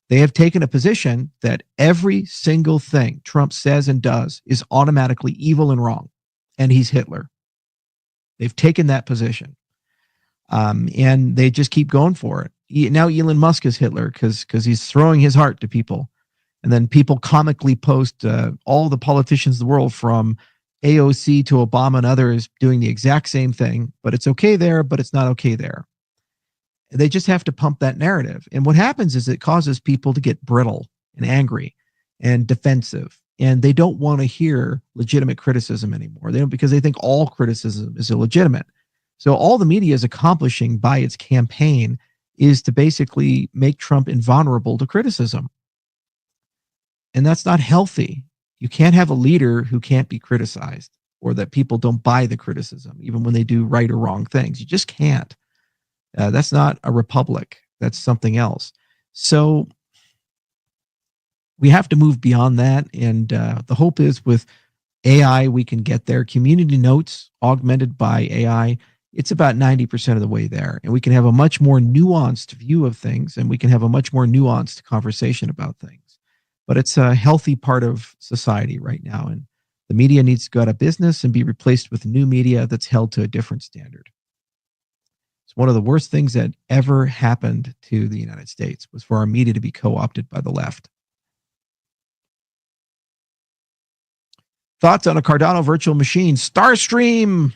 They have taken a position that every single thing Trump says and does is automatically evil and wrong, and he's Hitler. They've taken that position, and they just keep going for it. Now Elon Musk is Hitler because he's throwing his heart to people. And then people comically post all the politicians in the world from AOC to Obama and others doing the exact same thing, but it's okay there, but it's not okay there. They just have to pump that narrative. And what happens is it causes people to get brittle and angry and defensive. And they don't want to hear legitimate criticism anymore. They don't, because they think all criticism is illegitimate. So all the media is accomplishing by its campaign is to basically make Trump invulnerable to criticism. And that's not healthy. You can't have a leader who can't be criticized, or that people don't buy the criticism, even when they do right or wrong things. You just can't. That's not a republic. That's something else. So we have to move beyond that. And the hope is with AI, we can get there. Community notes augmented by AI, it's about 90% of the way there. And we can have a much more nuanced view of things, and we can have a much more nuanced conversation about things. But it's a healthy part of society right now. And The media needs to go out of business and be replaced with new media that's held to a different standard. It's one of the worst things that ever happened to the United States was for our media to be co-opted by the left. Thoughts on a Cardano virtual machine? Starstream.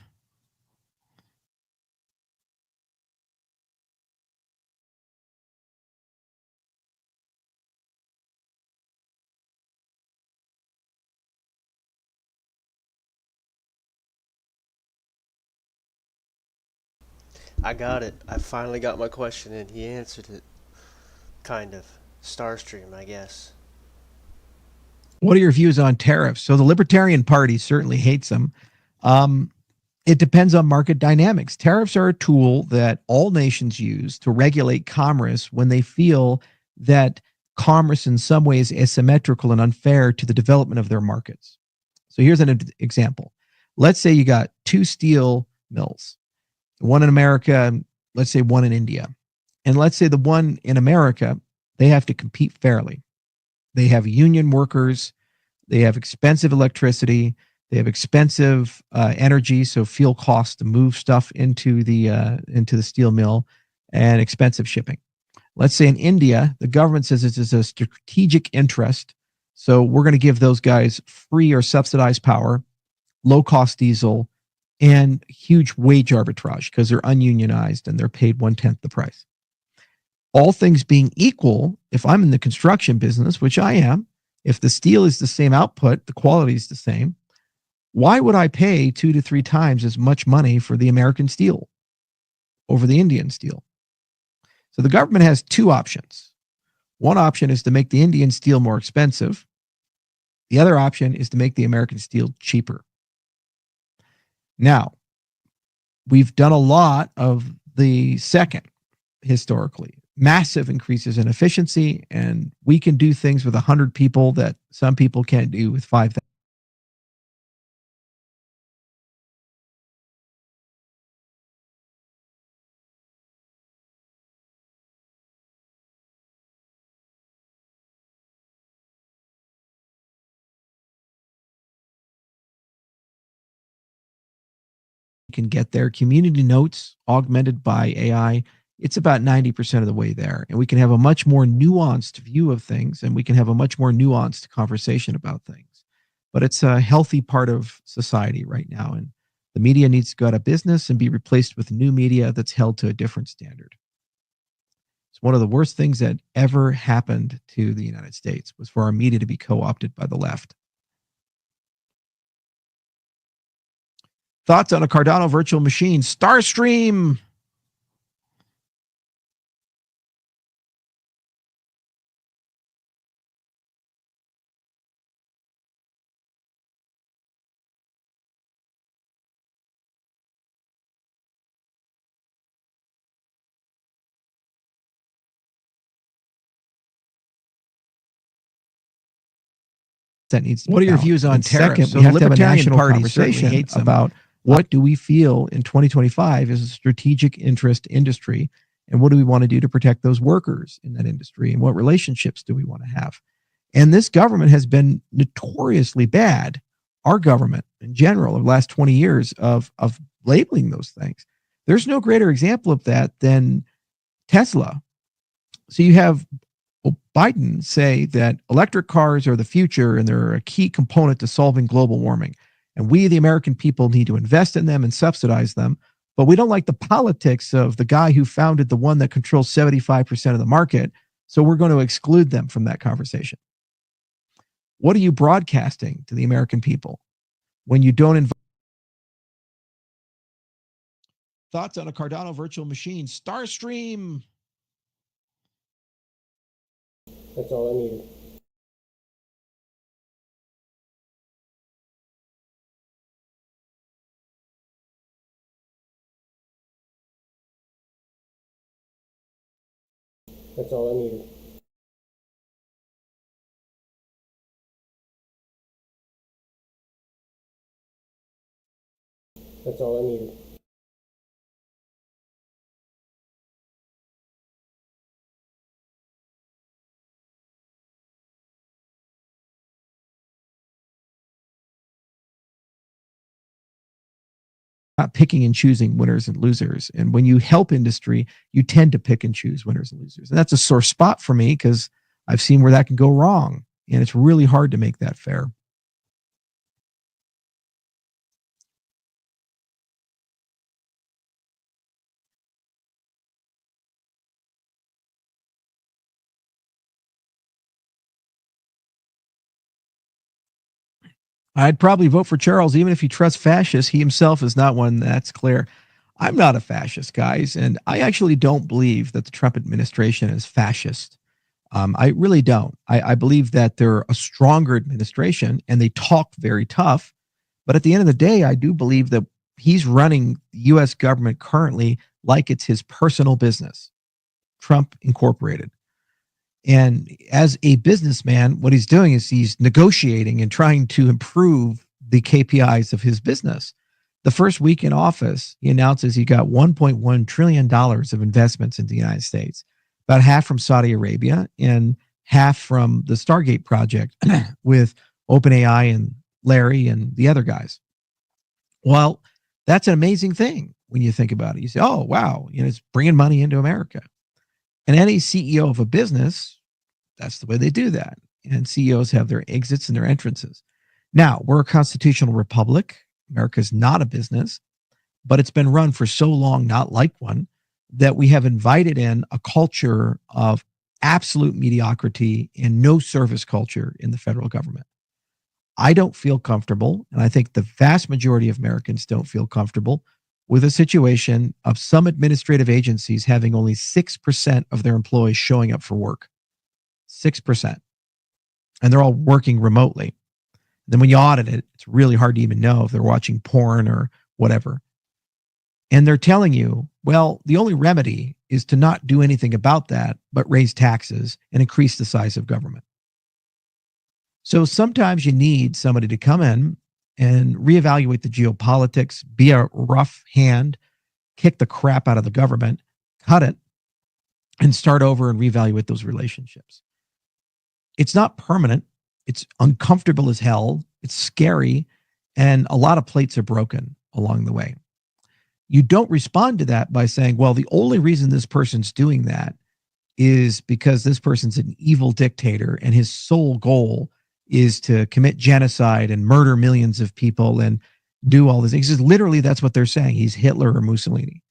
I got it. I finally got my question and he answered it. Kind of. Starstream, I guess. What are your views on tariffs? So the Libertarian Party certainly hates them. It depends on market dynamics. Tariffs are a tool that all nations use to regulate commerce when they feel that commerce in some ways is asymmetrical and unfair to the development of their markets. So here's an example. Let's say you got two steel mills, one in America, and let's say one in India. And let's say the one in America, they have to compete fairly. They have union workers, they have expensive electricity, they have expensive energy, so fuel costs to move stuff into the steel mill, and expensive shipping. Let's say in India, the government says this is a strategic interest, so we're going to give those guys free or subsidized power, low cost diesel, and huge wage arbitrage because they're ununionized and they're paid 1/10 the price. All things being equal, if I'm in the construction business, which I am, if the steel is the same output, the quality is the same, why would I pay 2 to 3 times as much money for the American steel over the Indian steel? So the government has two options. One option is to make the Indian steel more expensive. The other option is to make the American steel cheaper. Now, we've done a lot of the second historically. Massive increases in efficiency, and we can do things with 100 people that some people can't do with 5,000. Can get there. Community notes augmented by AI, it's about 90% of the way there. And we can have a much more nuanced view of things, and we can have a much more nuanced conversation about things. But it's a healthy part of society right now. And the media needs to go out of business and be replaced with new media that's held to a different standard. It's one of the worst things that ever happened to the United States was for our media to be co-opted by the left. Thoughts on a Cardano virtual machine? Starstream. That needs to be. What are your views on tariffs? Second, we have to have a national conversation about what do we feel in 2025 is a strategic interest industry, and what do we want to do to protect those workers in that industry, and what relationships do we want to have? And this government has been notoriously bad, our government in general, of the last 20 years of labeling those things. There's no greater example of that than Tesla. So you have Biden say that electric cars are the future and they're a key component to solving global warming. And we, the American people, need to invest in them and subsidize them. But we don't like the politics of the guy who founded the one that controls 75% of the market. So we're going to exclude them from that conversation. What are you broadcasting to the American people when you don't invite? Thoughts on a Cardano virtual machine? Starstream. That's all I needed. That's all I needed. That's all I needed. not picking and choosing winners and losers. And when you help industry, you tend to pick and choose winners and losers. And that's a sore spot for me because I've seen where that can go wrong. And it's really hard to make that fair. I'd probably vote for Charles, even if he trusts fascists. He himself is not one, that's clear. I'm not a fascist, guys, and I actually don't believe that the Trump administration is fascist. I really don't. I believe that they're a stronger administration and they talk very tough. But at the end of the day, I do believe that he's running the U.S. government currently like it's his personal business, Trump Incorporated. And as a businessman, what he's doing is he's negotiating and trying to improve the KPIs of his business. The first week in office, he announces he got $1.1 trillion of investments in the United States, about half from Saudi Arabia and half from the Stargate project with OpenAI and Larry and the other guys. Well, that's an amazing thing when you think about it. You say, oh, wow, it's bringing money into America. And any CEO of a business, that's the way they do that. And CEOs have their exits and their entrances. Now, we're a constitutional republic. America's not a business, but it's been run for so long, not like one, that we have invited in a culture of absolute mediocrity and no service culture in the federal government. I don't feel comfortable, and I think the vast majority of Americans don't feel comfortable with a situation of some administrative agencies having only 6% of their employees showing up for work. 6%. And they're all working remotely. Then when you audit it, it's really hard to even know if they're watching porn or whatever. And they're telling you, well, the only remedy is to not do anything about that, but raise taxes and increase the size of government. So sometimes you need somebody to come in and reevaluate the geopolitics, be a rough hand, kick the crap out of the government, cut it, and start over and reevaluate those relationships. It's not permanent. It's uncomfortable as hell. It's scary. And a lot of plates are broken along the way. You don't respond to that by saying, well, the only reason this person's doing that is because this person's an evil dictator and his sole goal is to commit genocide and murder millions of people and do all these things. Just literally, that's what they're saying. He's Hitler or Mussolini.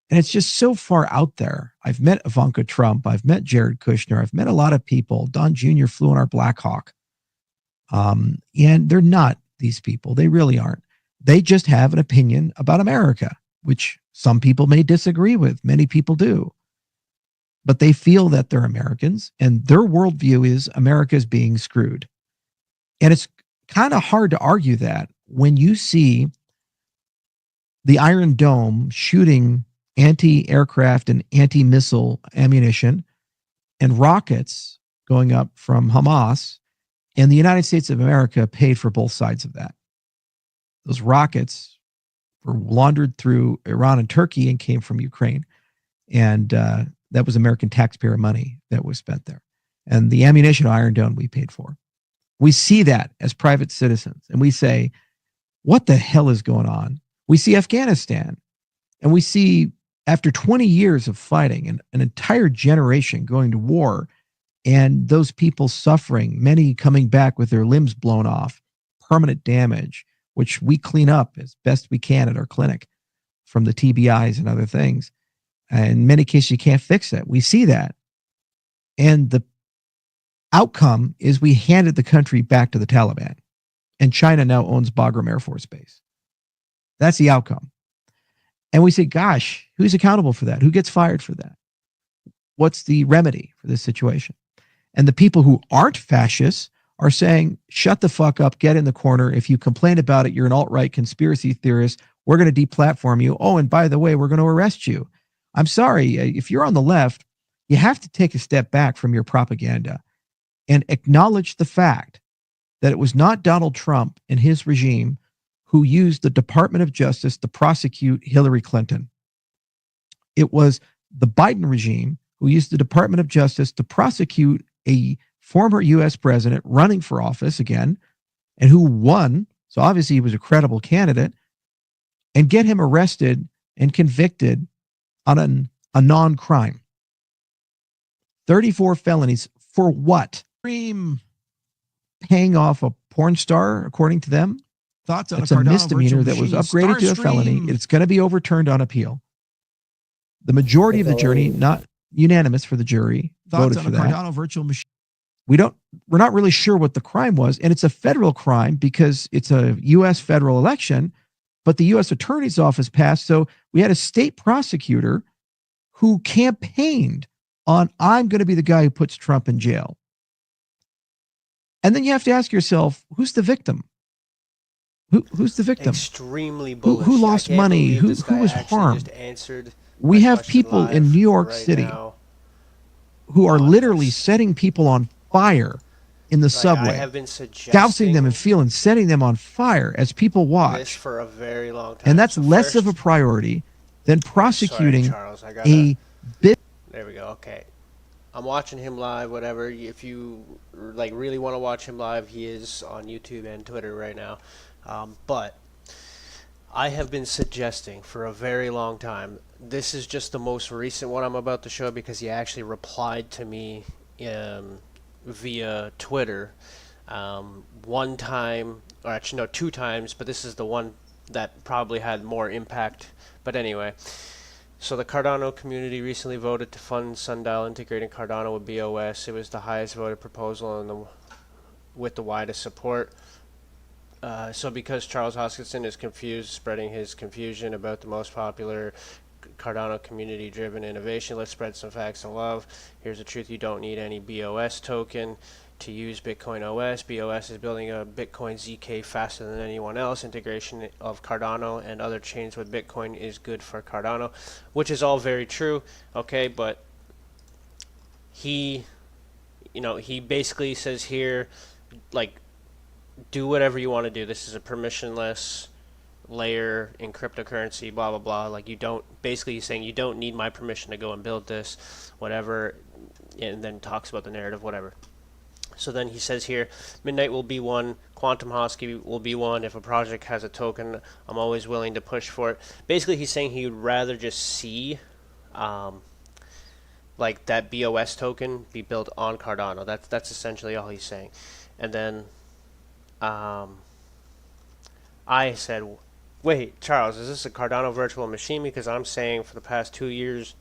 And it's just so far out there. I've met Ivanka Trump. I've met Jared Kushner. I've met a lot of people. Don Jr. flew on our Black Hawk. And they're not these people. They really aren't. They just have an opinion about America, which some people may disagree with. Many people do. But they feel that they're Americans, and their worldview is America is being screwed. And it's kind of hard to argue that when you see the Iron Dome shooting anti-aircraft and anti-missile ammunition and rockets going up from Hamas, and the United States of America paid for both sides of that. Those rockets were laundered through Iran and Turkey and came from Ukraine. And that was American taxpayer money that was spent there. And the ammunition Iron Dome we paid for. We see that as private citizens. And we say, what the hell is going on? We see Afghanistan. And we see, after 20 years of fighting, an entire generation going to war, and those people suffering, many coming back with their limbs blown off, permanent damage, which we clean up as best we can at our clinic from the TBIs and other things. And in many cases, you can't fix it. We see that. And the outcome is we handed the country back to the Taliban. And China now owns Bagram Air Force Base. That's the outcome. And we say, gosh, who's accountable for that? Who gets fired for that? What's the remedy for this situation? And the people who aren't fascists are saying, shut the fuck up, get in the corner. If you complain about it, you're an alt-right conspiracy theorist. We're going to deplatform you. Oh, and by the way, we're going to arrest you. I'm sorry, if you're on the left, you have to take a step back from your propaganda and acknowledge the fact that it was not Donald Trump and his regime who used the Department of Justice to prosecute Hillary Clinton. It was the Biden regime who used the Department of Justice to prosecute a former U.S. president running for office again, and who won. So obviously he was a credible candidate. and get him arrested and convicted on a non-crime. 34 felonies for what? Paying off a porn star, according to them. Thoughts on It's a a Cardano misdemeanor that was upgraded to a felony. It's going to be overturned on appeal. The majority of the jury, not unanimous for the jury, voted for that. Cardano virtual machine. We're not really sure what the crime was, and it's a federal crime because it's a U.S. federal election, but the U.S. Attorney's Office passed. So we had a state prosecutor who campaigned on, I'm going to be the guy who puts Trump in jail. And then you have to ask yourself, who's the victim? Who's the victim? Extremely bullish. Who lost money? Who was harmed? We have people in New York City who are literally setting people on fire in the subway, I have been dousing them in fuel and setting them on fire as people watch. This for a very long time. And that's less of a priority than prosecuting Charles, a bit. There we go. Okay. I'm watching him live, whatever. If you like really want to watch him live, he is on YouTube and Twitter right now. But I have been suggesting for a very long time, this is just the most recent one I'm about to show because he actually replied to me via Twitter one time, or actually no, 2 times, but this is the one that probably had more impact. But anyway, so the Cardano community recently voted to fund Sundial integrating Cardano with BOS. It was the highest voted proposal with the widest support. So because Charles Hoskinson is confused, spreading his confusion about the most popular Cardano community-driven innovation, let's spread some facts and love. Here's the truth: you don't need any BOS token to use Bitcoin OS. BOS is building a Bitcoin ZK faster than anyone else. Integration of Cardano and other chains with Bitcoin is good for Cardano, which is all very true. Okay, but he basically says here, like, do whatever you want to do. This is a permissionless layer in cryptocurrency, blah blah blah. Like, you don't, basically he's saying you don't need my permission to go and build this, whatever, and then talks about the narrative, whatever. So then he says here, Midnight will be one, Quantum Hosky will be one. If a project has a token, I'm always willing to push for it. Basically he's saying he would rather just see like that BOS token be built on Cardano. That's essentially all he's saying. And then I said, wait, Charles, is this a Cardano virtual machine? Because I'm saying for the past 2 years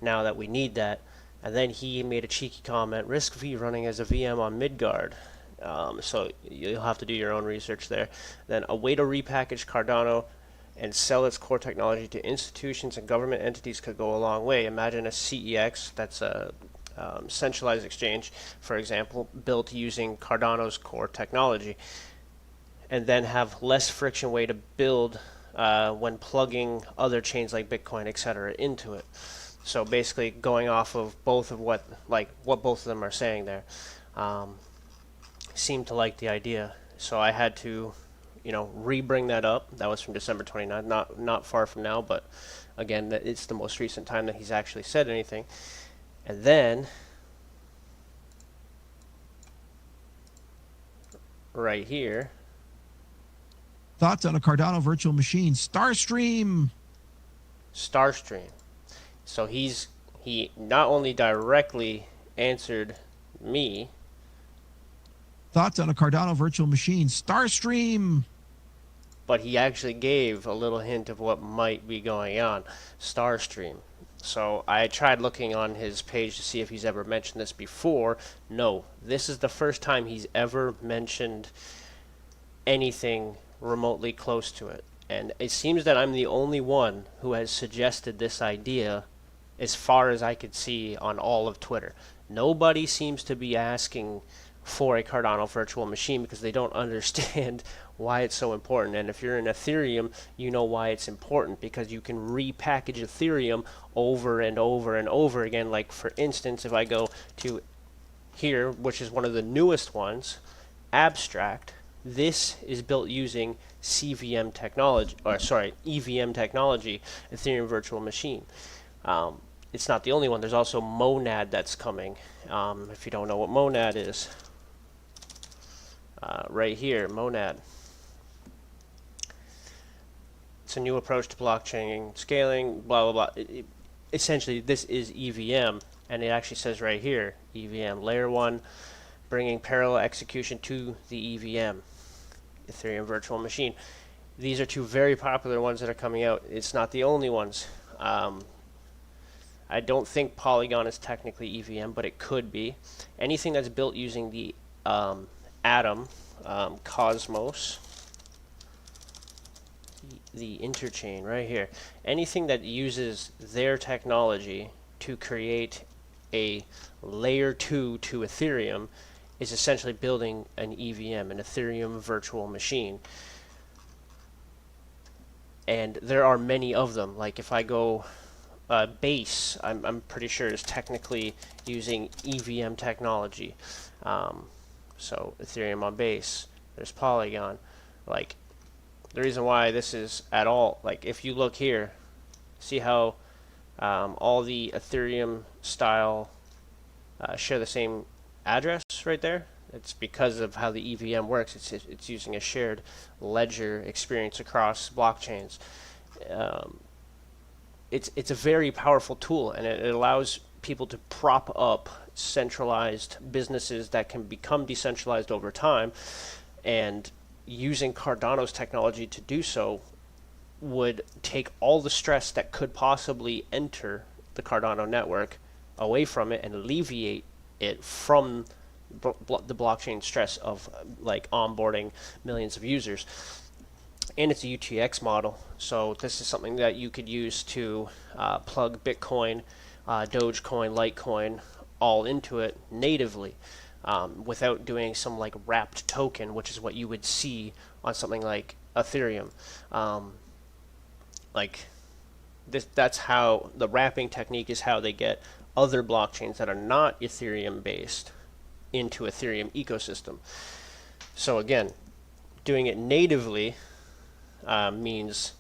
now that we need that. And then he made a cheeky comment, Risk V running as a VM on Midgard. So you'll have to do your own research there. Then a way to repackage Cardano and sell its core technology to institutions and government entities could go a long way. Imagine a CEX, that's a centralized exchange, for example, built using Cardano's core technology, and then have less friction way to build when plugging other chains like Bitcoin, etc., into it. So basically, going off of both of what both of them are saying there, seemed to like the idea. So I had to, re-bring that up. That was from December 29th, not far from now, but again, it's the most recent time that he's actually said anything. And then, right here, Thoughts on a Cardano virtual machine. Starstream. So he not only directly answered me. Thoughts on a Cardano virtual machine. Starstream. But he actually gave a little hint of what might be going on. Starstream. So I tried looking on his page to see if he's ever mentioned this before. No, this is the first time he's ever mentioned anything remotely close to it. And it seems that I'm the only one who has suggested this idea as far as I could see on all of Twitter. Nobody seems to be asking for a Cardano virtual machine because they don't understand why it's so important. And if you're in Ethereum, you know why it's important, because you can repackage Ethereum over and over and over again. Like, for instance, if I go to here, which is one of the newest ones, Abstract, this is built using EVM technology, Ethereum Virtual Machine. It's not the only one. There's also Monad that's coming. If you don't know what Monad is, right here, Monad. It's a new approach to blockchain scaling, blah, blah, blah. Essentially, this is EVM, and it actually says right here, EVM, layer 1, bringing parallel execution to the EVM, Ethereum Virtual Machine. These are two very popular ones that are coming out. It's not the only ones. I don't think Polygon is technically EVM, but it could be. Anything that's built using the Atom, Cosmos, the interchain right here, anything that uses their technology to create a layer 2 to Ethereum is essentially building an EVM, an Ethereum virtual machine. And there are many of them. Like if I go Base, I'm pretty sure is technically using EVM technology. So Ethereum on Base, there's Polygon. Like the reason why this is at all, like if you look here, see how all the Ethereum style share the same address right there? It's because of how the EVM works. It's using a shared ledger experience across blockchains. It's a very powerful tool, and it allows people to prop up centralized businesses that can become decentralized over time, and using Cardano's technology to do so would take all the stress that could possibly enter the Cardano network away from it and alleviate it from the blockchain stress of like onboarding millions of users. And it's a UTX model, so this is something that you could use to plug Bitcoin, Dogecoin, Litecoin all into it natively, without doing some like wrapped token, which is what you would see on something like Ethereum. That's how the wrapping technique is how they get other blockchains that are not Ethereum based into Ethereum ecosystem. So again, doing it natively means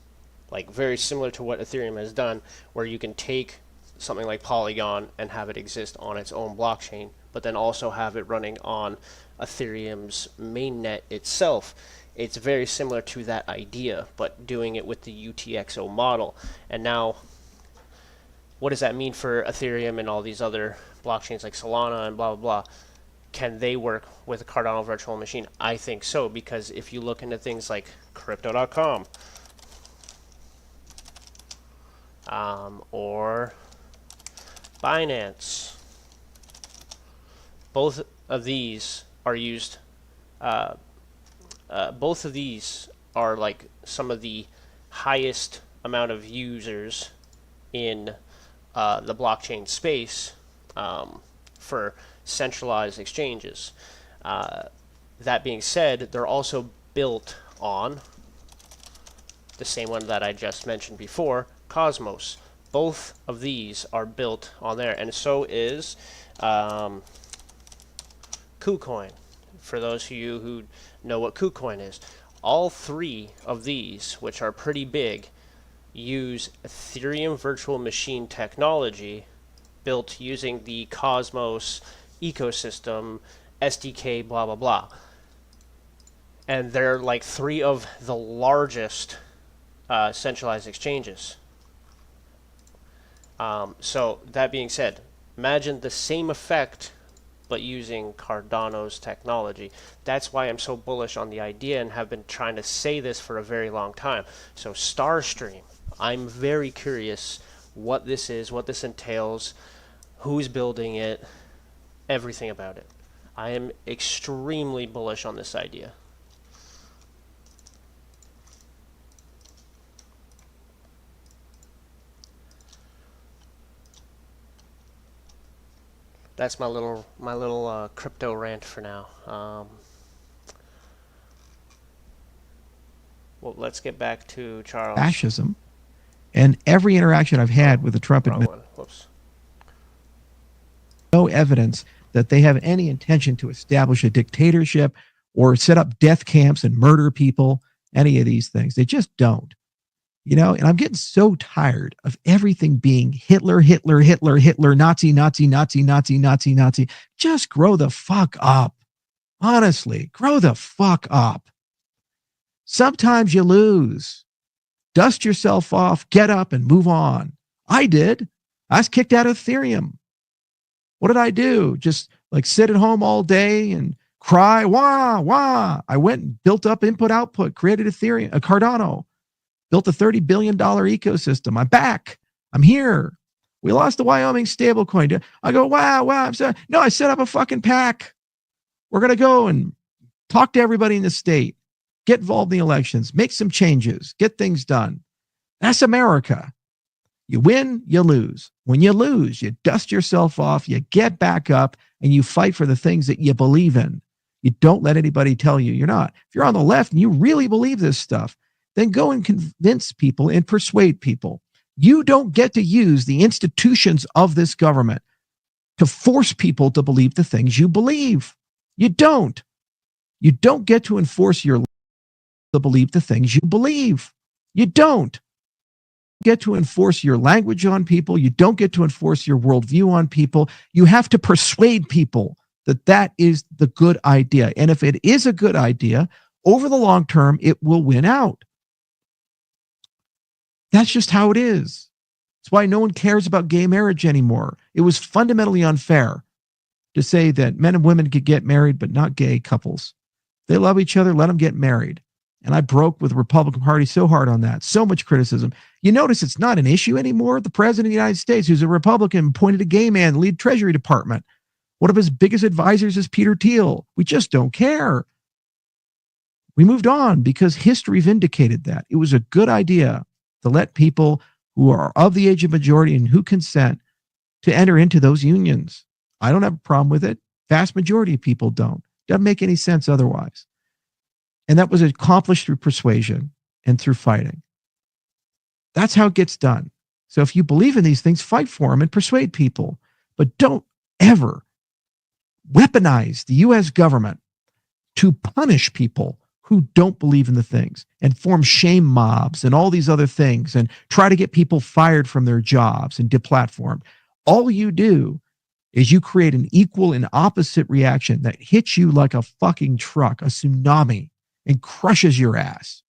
like very similar to what Ethereum has done, where you can take something like Polygon and have it exist on its own blockchain, but then also have it running on Ethereum's mainnet itself. It's very similar to that idea, but doing it with the UTXO model. And now, what does that mean for Ethereum and all these other blockchains like Solana and blah, blah, blah? Can they work with a Cardano virtual machine? I think so, because if you look into things like Crypto.com or Binance, both of these are used. Both of these are like some of the highest amount of users in the blockchain space for centralized exchanges. That being said, they're also built on the same one that I just mentioned before, Cosmos. Both of these are built on there, and so is KuCoin. For those of you who know what KuCoin is, all three of these, which are pretty big, use Ethereum virtual machine technology built using the Cosmos ecosystem, SDK, blah, blah, blah. And they're like three of the largest centralized exchanges. So that being said, imagine the same effect but using Cardano's technology. That's why I'm so bullish on the idea and have been trying to say this for a very long time. So Starstream, I'm very curious what this is, what this entails, who's building it, everything about it. I am extremely bullish on this idea. That's my little crypto rant for now. Well, let's get back to Charles. Fascism. And every interaction I've had with the Trump administration, Whoops. no evidence that they have any intention to establish a dictatorship or set up death camps and murder people, any of these things. They just don't. You know, and I'm getting so tired of everything being Hitler, Hitler, Hitler, Hitler, Nazi, Nazi, Nazi, Nazi, Nazi, Nazi. Just grow the fuck up. Honestly, grow the fuck up. Sometimes you lose. Dust yourself off, get up, and move on. I did. I was kicked out of Ethereum. What did I do? Just like sit at home all day and cry, wah, wah. I went and built up input output, created Ethereum, a Cardano, built a $30 billion ecosystem. I'm back. I'm here. We lost the Wyoming stablecoin. I go, wow, I'm sorry. No, I set up a fucking pack. We're going to go and talk to everybody in the state, get involved in the elections, make some changes, get things done. That's America. You win, you lose. When you lose, you dust yourself off, you get back up, and you fight for the things that you believe in. You don't let anybody tell you you're not. If you're on the left and you really believe this stuff, then go and convince people and persuade people. You don't get to use the institutions of this government to force people to believe the things you believe. You don't. You don't get to enforce your to believe the things you believe. You don't get to enforce your language on people. You don't get to enforce your worldview on people. You have to persuade people that that is the good idea. And if it is a good idea, over the long term, it will win out. That's just how it is. That's why no one cares about gay marriage anymore. It was fundamentally unfair to say that men and women could get married, but not gay couples. They love each other, let them get married. And I broke with the Republican Party so hard on that. So much criticism. You notice it's not an issue anymore. The president of the United States, who's a Republican, appointed a gay man to lead Treasury Department. One of his biggest advisors is Peter Thiel. We just don't care. We moved on because history vindicated that. It was a good idea to let people who are of the age of majority and who consent to enter into those unions. I don't have a problem with it. Vast majority of people don't. Doesn't make any sense otherwise. And that was accomplished through persuasion and through fighting. That's how it gets done. So if you believe in these things, fight for them and persuade people. But don't ever weaponize the U.S. government to punish people who don't believe in the things and form shame mobs and all these other things and try to get people fired from their jobs and deplatformed. All you do is you create an equal and opposite reaction that hits you like a fucking truck, a tsunami, and crushes your ass.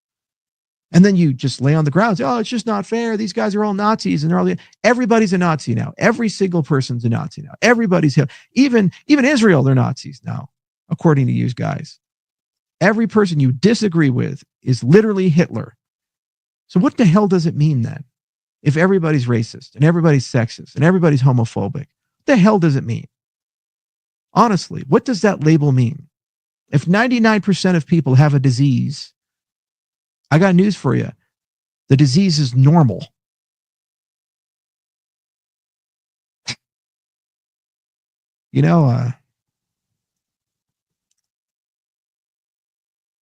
And then you just lay on the ground and say, oh, it's just not fair. These guys are all Nazis. And they're all, everybody's a Nazi now. Every single person's a Nazi now. Everybody's, even Israel, they're Nazis now, according to you guys. Every person you disagree with is literally Hitler. So what the hell does it mean then? If everybody's racist and everybody's sexist and everybody's homophobic, what the hell does it mean? Honestly, what does that label mean? If 99% of people have a disease, I got news for you. The disease is normal.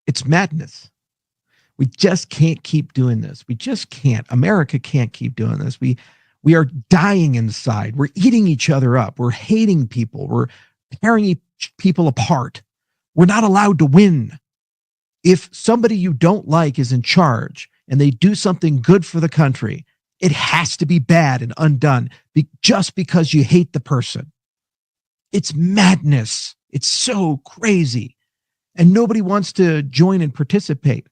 It's madness. We just can't keep doing this. We just can't. America can't keep doing this. We are dying inside. We're eating each other up. We're hating people. We're tearing people apart. We're not allowed to win. If somebody you don't like is in charge and they do something good for the country, it has to be bad and undone just because you hate the person. It's madness. It's so crazy. And nobody wants to join and participate.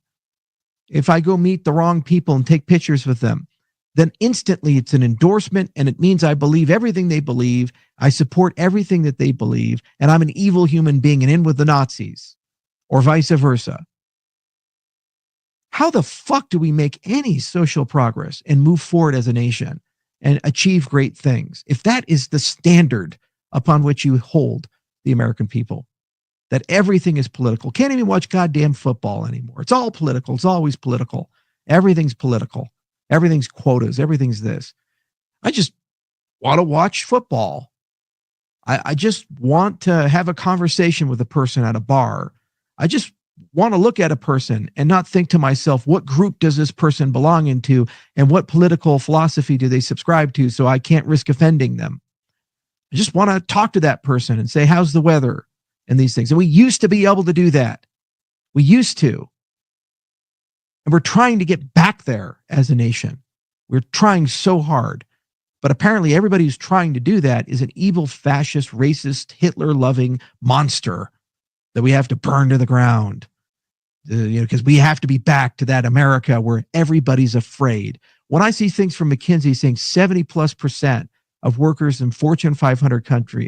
If I go meet the wrong people and take pictures with them, then instantly it's an endorsement and it means I believe everything they believe. I support everything that they believe, and I'm an evil human being and in with the Nazis, or vice versa. How the fuck do we make any social progress and move forward as a nation and achieve great things if that is the standard upon which you hold the American people? That everything is political. Can't even watch goddamn football anymore. It's all political. It's always political. Everything's political. Everything's quotas. Everything's this. I just want to watch football. I just want to have a conversation with a person at a bar. I just want to look at a person and not think to myself, what group does this person belong into and what political philosophy do they subscribe to so I can't risk offending them. I just want to talk to that person and say, how's the weather and these things. And we used to be able to do that. We used to. And we're trying to get back there as a nation. We're trying so hard. But apparently everybody who's trying to do that is an evil, fascist, racist, Hitler-loving monster that we have to burn to the ground. because we have to be back to that America where everybody's afraid. When I see things from McKinsey saying 70+% of workers in Fortune 500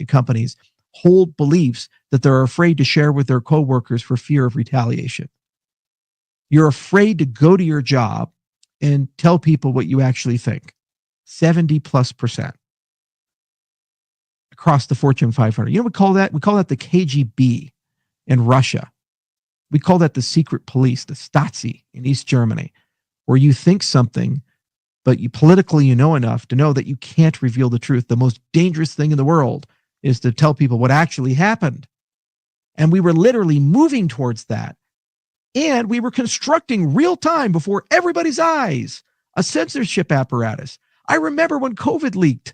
companies hold beliefs that they're afraid to share with their coworkers for fear of retaliation. You're afraid to go to your job and tell people what you actually think. 70+% across the Fortune 500. You know what we call that? We call that the KGB in Russia. We call that the secret police, the Stasi in East Germany, where you think something, but you politically you know enough to know that you can't reveal the truth. The most dangerous thing in the world is to tell people what actually happened. And we were literally moving towards that. And we were constructing real time before everybody's eyes a censorship apparatus. I remember when COVID leaked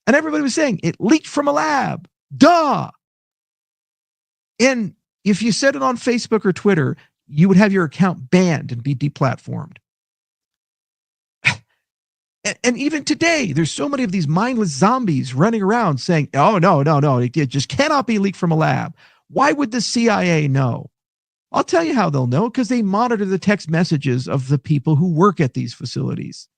and everybody was saying it leaked from a lab. Duh. And if you said it on Facebook or Twitter, you would have your account banned and be deplatformed. And even today, there's so many of these mindless zombies running around saying, oh, no, it just cannot be leaked from a lab. Why would the CIA know? I'll tell you how they'll know, because they monitor the text messages of the people who work at these facilities.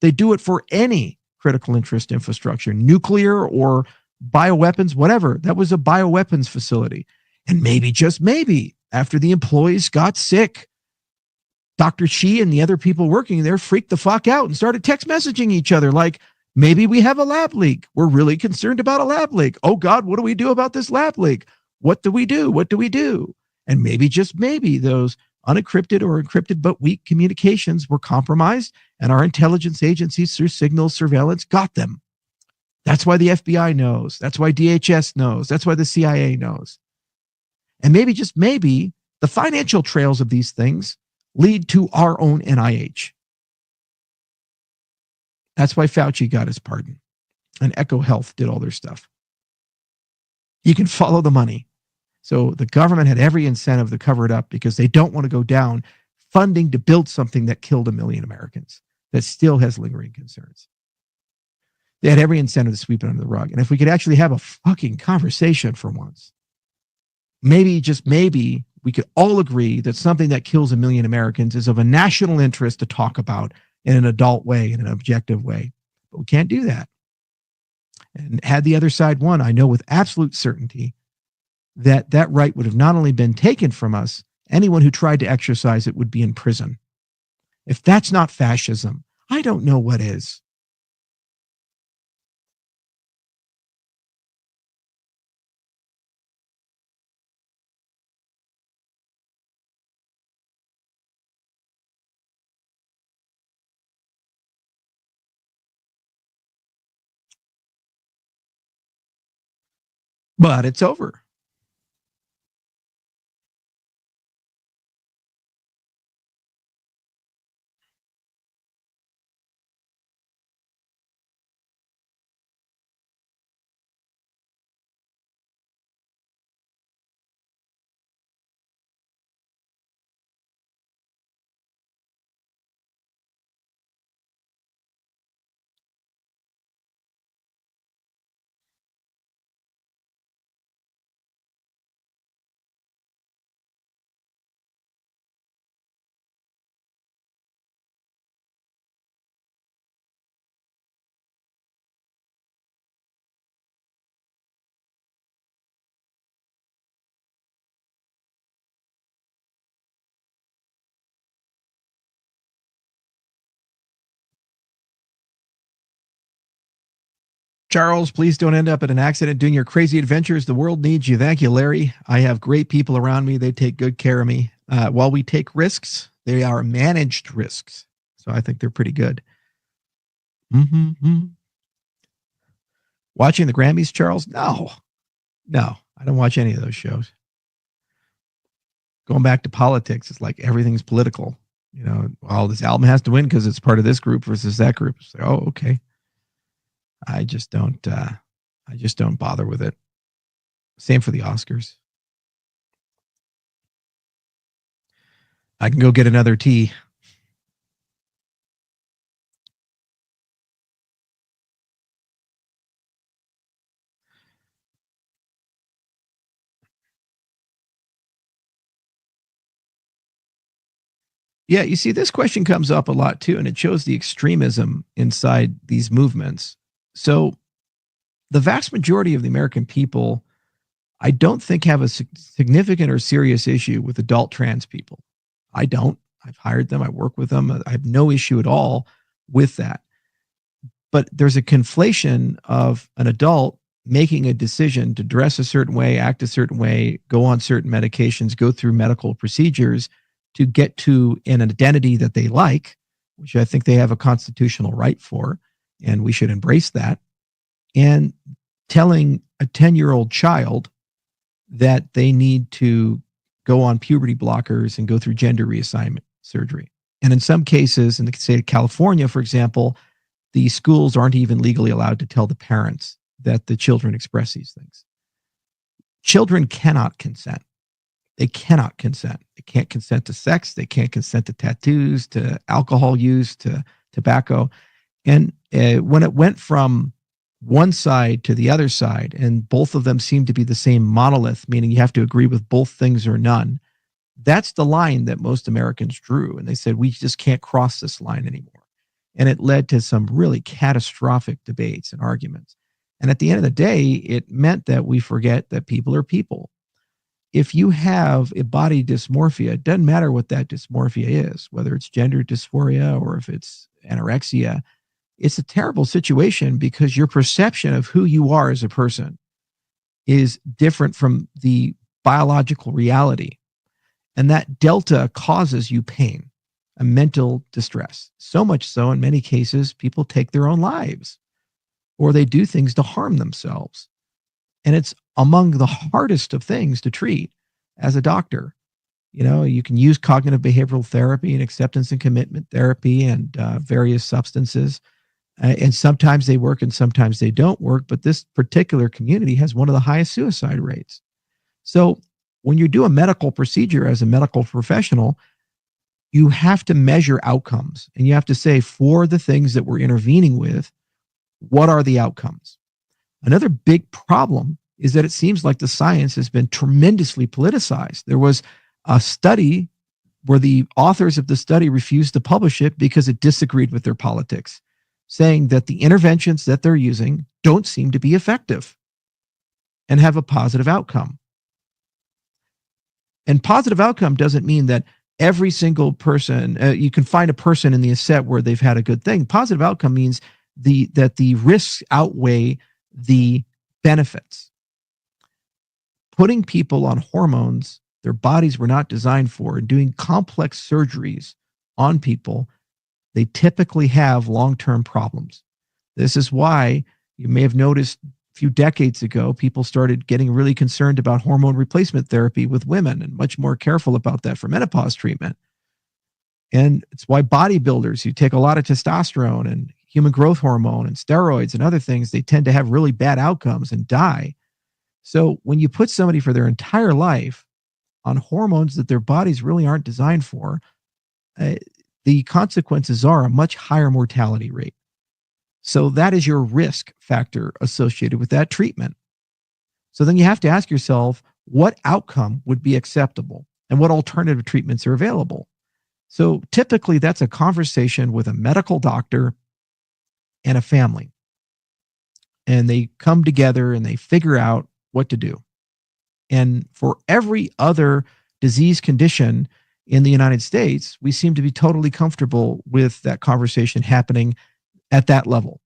They do it for any critical interest infrastructure, nuclear or bioweapons, whatever. That was a bioweapons facility. And maybe, just maybe, after the employees got sick, Dr. Shi and the other people working there freaked the fuck out and started text messaging each other like, maybe we have a lab leak. We're really concerned about a lab leak. Oh God, what do we do about this lab leak? What do we do? What do we do? And maybe, just maybe, those unencrypted or encrypted but weak communications were compromised, and our intelligence agencies through signals surveillance got them. That's why the FBI knows. That's why DHS knows. That's why the CIA knows. And maybe, just maybe, the financial trails of these things lead to our own NIH. That's why Fauci got his pardon and Echo Health did all their stuff. You can follow the money. So the government had every incentive to cover it up because they don't want to go down funding to build something that killed 1 million Americans that still has lingering concerns. They had every incentive to sweep it under the rug. And if we could actually have a fucking conversation for once, maybe, just maybe, we could all agree that something that kills 1 million Americans is of a national interest to talk about in an adult way, in an objective way. But we can't do that. And had the other side won, I know with absolute certainty that that right would have not only been taken from us, anyone who tried to exercise it would be in prison. If that's not fascism, I don't know what is. But it's over. Charles, please don't end up in an accident doing your crazy adventures. The world needs you. Thank you, Larry. I have great people around me. They take good care of me. While we take risks, they are managed risks. So I think they're pretty good. Watching the Grammys, Charles? No, I don't watch any of those shows. Going back to politics, it's like everything's political. You know, well, this album has to win because it's part of this group versus that group. It's like, oh, okay. I just don't bother with it. Same for the Oscars. I can go get another tea. Yeah, you see, this question comes up a lot too, and it shows the extremism inside these movements. So, the vast majority of the American people, I don't think have a significant or serious issue with adult trans people. I don't. I've hired them, I work with them. I have no issue at all with that. But there's a conflation of an adult making a decision to dress a certain way, act a certain way, go on certain medications, go through medical procedures to get to an identity that they like, which I think they have a constitutional right for, and we should embrace that. And telling a 10-year-old child that they need to go on puberty blockers and go through gender reassignment surgery. And in some cases, in the state of California, for example, the schools aren't even legally allowed to tell the parents that the children express these things. Children cannot consent. They cannot consent. They can't consent to sex. They can't consent to tattoos, to alcohol use, to tobacco. And when it went from one side to the other side, and both of them seem to be the same monolith, meaning you have to agree with both things or none, that's the line that most Americans drew. And they said, we just can't cross this line anymore. And it led to some really catastrophic debates and arguments. And at the end of the day, it meant that we forget that people are people. If you have a body dysmorphia, it doesn't matter what that dysmorphia is, whether it's gender dysphoria or if it's anorexia. It's a terrible situation because your perception of who you are as a person is different from the biological reality. And that delta causes you pain, a mental distress. So much so, in many cases, people take their own lives or they do things to harm themselves. And it's among the hardest of things to treat as a doctor. You know, you can use cognitive behavioral therapy and acceptance and commitment therapy and various substances. And sometimes they work and sometimes they don't work. But this particular community has one of the highest suicide rates. So when you do a medical procedure as a medical professional, you have to measure outcomes. And you have to say, for the things that we're intervening with, what are the outcomes? Another big problem is that it seems like the science has been tremendously politicized. There was a study where the authors of the study refused to publish it because it disagreed with their politics, saying that the interventions that they're using don't seem to be effective and have a positive outcome. And positive outcome doesn't mean that every single person, you can find a person in the asset where they've had a good thing. Positive outcome means that the risks outweigh the benefits. Putting people on hormones their bodies were not designed for and doing complex surgeries on people, they typically have long-term problems. This is why you may have noticed a few decades ago, people started getting really concerned about hormone replacement therapy with women and much more careful about that for menopause treatment. And it's why bodybuilders who take a lot of testosterone and human growth hormone and steroids and other things, they tend to have really bad outcomes and die. So when you put somebody for their entire life on hormones that their bodies really aren't designed for, the consequences are a much higher mortality rate. So that is your risk factor associated with that treatment. So then you have to ask yourself, what outcome would be acceptable and what alternative treatments are available? So typically that's a conversation with a medical doctor and a family. And they come together and they figure out what to do. And for every other disease condition in the United States, we seem to be totally comfortable with that conversation happening at that level.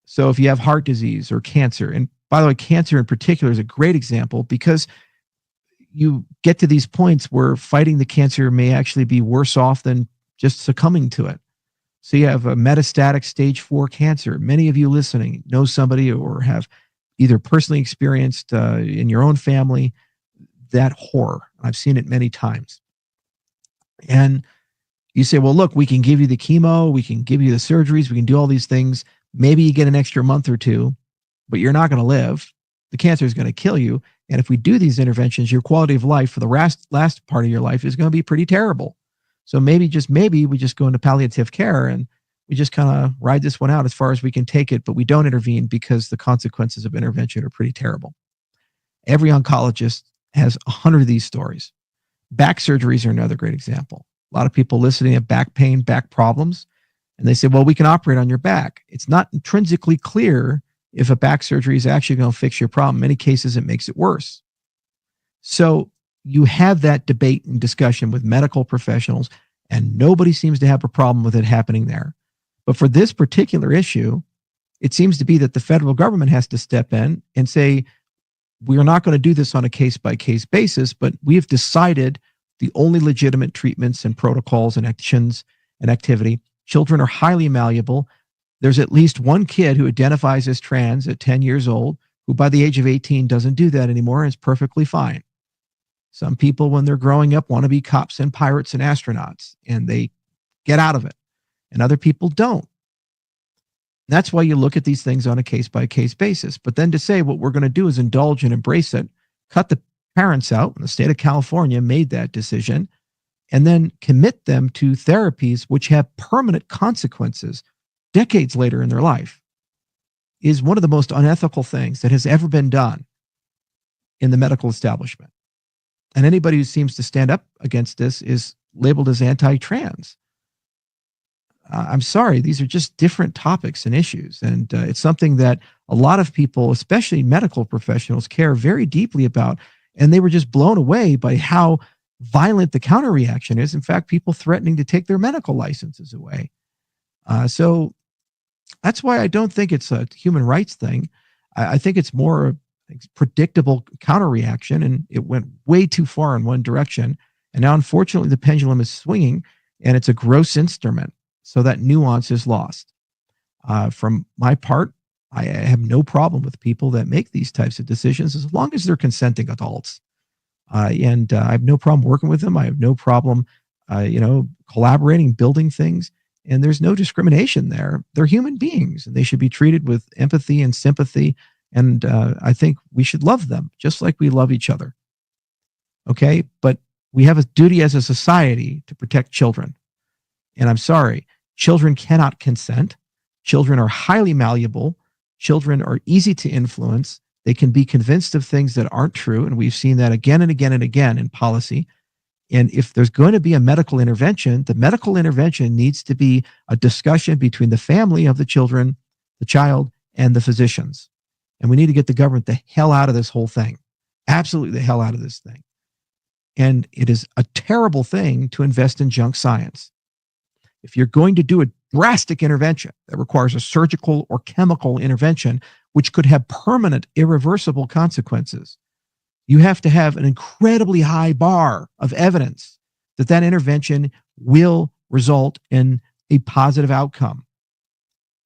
So if you have heart disease or cancer, and by the way, cancer in particular is a great example because you get to these points where fighting the cancer may actually be worse off than just succumbing to it. So you have a metastatic stage 4 cancer. Many of you listening know somebody or have either personally experienced in your own family that horror. I've seen it many times. And you say, well, look, we can give you the chemo, we can give you the surgeries, we can do all these things. Maybe you get an extra month or two, but you're not going to live. The cancer is going to kill you. And if we do these interventions, your quality of life for the last part of your life is going to be pretty terrible. So maybe we just go into palliative care and we just kind of ride this one out as far as we can take it, but we don't intervene because the consequences of intervention are pretty terrible. Every oncologist has 100 of these stories. Back surgeries are another great example. A lot of people listening have back pain, back problems, and they say, well, we can operate on your back. It's not intrinsically clear if a back surgery is actually going to fix your problem. In many cases, it makes it worse. So you have that debate and discussion with medical professionals, and nobody seems to have a problem with it happening there. But for this particular issue, it seems to be that the federal government has to step in and say, we're not going to do this on a case-by-case basis, but we have decided the only legitimate treatments and protocols and actions and activity. Children are highly malleable. There's at least one kid who identifies as trans at 10 years old, who by the age of 18 doesn't do that anymore and is perfectly fine. Some people, when they're growing up, want to be cops and pirates and astronauts, and they get out of it. And other people don't. That's why you look at these things on a case-by-case basis. But then to say what we're going to do is indulge and embrace it, cut the parents out, and the state of California made that decision, and then commit them to therapies which have permanent consequences decades later in their life, is one of the most unethical things that has ever been done in the medical establishment. And anybody who seems to stand up against this is labeled as anti-trans. I'm sorry, these are just different topics and issues. And it's something that a lot of people, especially medical professionals, care very deeply about. And they were just blown away by how violent the counter reaction is. In fact, people threatening to take their medical licenses away. So that's why I don't think it's a human rights thing. I think it's more a predictable counter reaction, and it went way too far in one direction. And now, unfortunately, the pendulum is swinging, and it's a gross instrument. So that nuance is lost. From my part, I have no problem with people that make these types of decisions as long as they're consenting adults. And I have no problem working with them. I have no problem, collaborating, building things. And there's no discrimination there. They're human beings, and they should be treated with empathy and sympathy. And I think we should love them just like we love each other. Okay? But we have a duty as a society to protect children. And I'm sorry, children cannot consent. Children are highly malleable. Children are easy to influence. They can be convinced of things that aren't true. And we've seen that again and again and again in policy. And if there's going to be a medical intervention, the medical intervention needs to be a discussion between the family of the children, the child, and the physicians. And we need to get the government the hell out of this whole thing. Absolutely the hell out of this thing. And it is a terrible thing to invest in junk science. If you're going to do a drastic intervention that requires a surgical or chemical intervention, which could have permanent, irreversible consequences, you have to have an incredibly high bar of evidence that that intervention will result in a positive outcome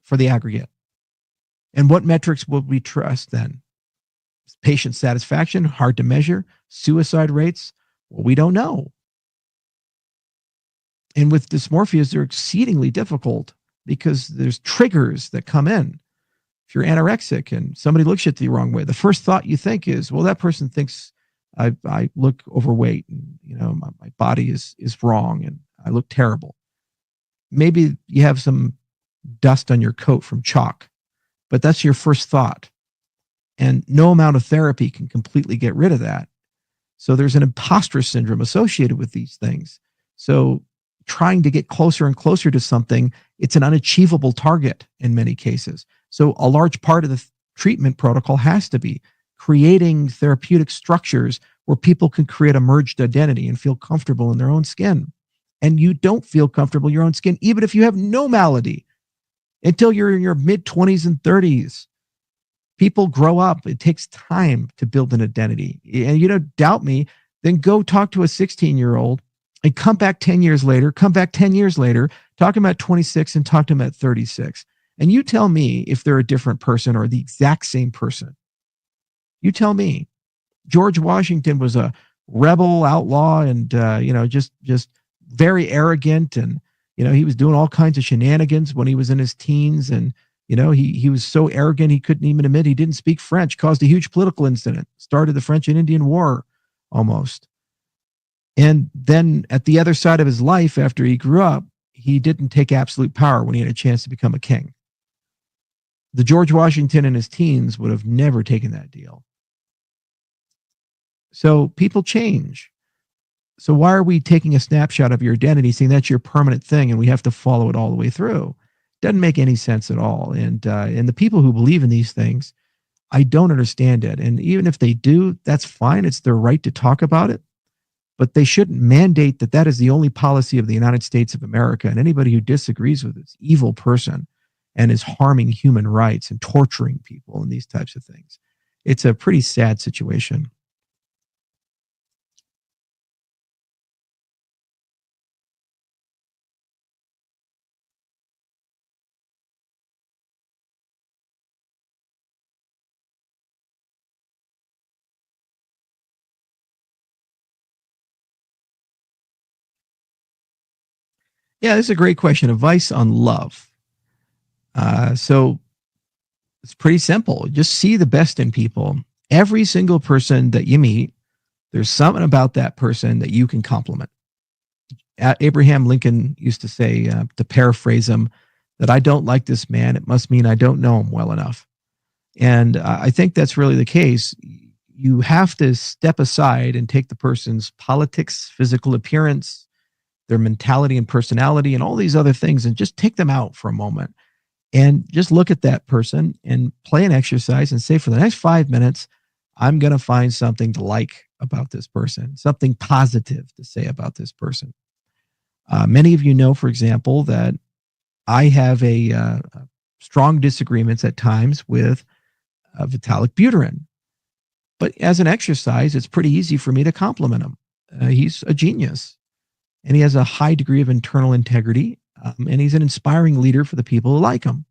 for the aggregate. And what metrics will we trust then? Patient satisfaction, hard to measure. Suicide rates, well, we don't know. And with dysmorphias, they're exceedingly difficult because there's triggers that come in. If you're anorexic and somebody looks at you the wrong way, the first thought you think is, well, that person thinks I look overweight, and my body is wrong, and I look terrible. Maybe you have some dust on your coat from chalk, but that's your first thought. And no amount of therapy can completely get rid of that. So there's an imposter syndrome associated with these things. So trying to get closer and closer to something, it's an unachievable target in many cases. So a large part of the treatment protocol has to be creating therapeutic structures where people can create a merged identity and feel comfortable in their own skin. And you don't feel comfortable in your own skin, even if you have no malady, until you're in your mid-20s and 30s. People grow up. It takes time to build an identity. And you don't doubt me, then go talk to a 16-year-old and come back 10 years later, talk about 26 and talk to them at 36. And you tell me if they're a different person or the exact same person. You tell me. George Washington was a rebel outlaw and, just very arrogant. And, he was doing all kinds of shenanigans when he was in his teens. And, he was so arrogant he couldn't even admit he didn't speak French, caused a huge political incident, started the French and Indian War almost. And then at the other side of his life, after he grew up, he didn't take absolute power when he had a chance to become a king. The George Washington in his teens would have never taken that deal. So people change. So why are we taking a snapshot of your identity, saying that's your permanent thing, and we have to follow it all the way through? Doesn't make any sense at all. And the people who believe in these things, I don't understand it. And even if they do, that's fine. It's their right to talk about it. But they shouldn't mandate that that is the only policy of the United States of America. And anybody who disagrees with this evil person and is harming human rights and torturing people and these types of things. It's a pretty sad situation. Yeah, this is a great question. Advice on love. So it's pretty simple. Just see the best in people. Every single person that you meet, there's something about that person that you can compliment. Abraham Lincoln used to say, to paraphrase him, that I don't like this man. It must mean I don't know him well enough. And I think that's really the case. You have to step aside and take the person's politics, physical appearance, their mentality and personality, and all these other things, and just take them out for a moment and just look at that person and play an exercise and say, for the next 5 minutes, I'm going to find something to like about this person, something positive to say about this person. Many of you know, for example, that I have a strong disagreements at times with Vitalik Buterin. But as an exercise, it's pretty easy for me to compliment him. He's a genius, and he has a high degree of internal integrity, and he's an inspiring leader for the people who like him.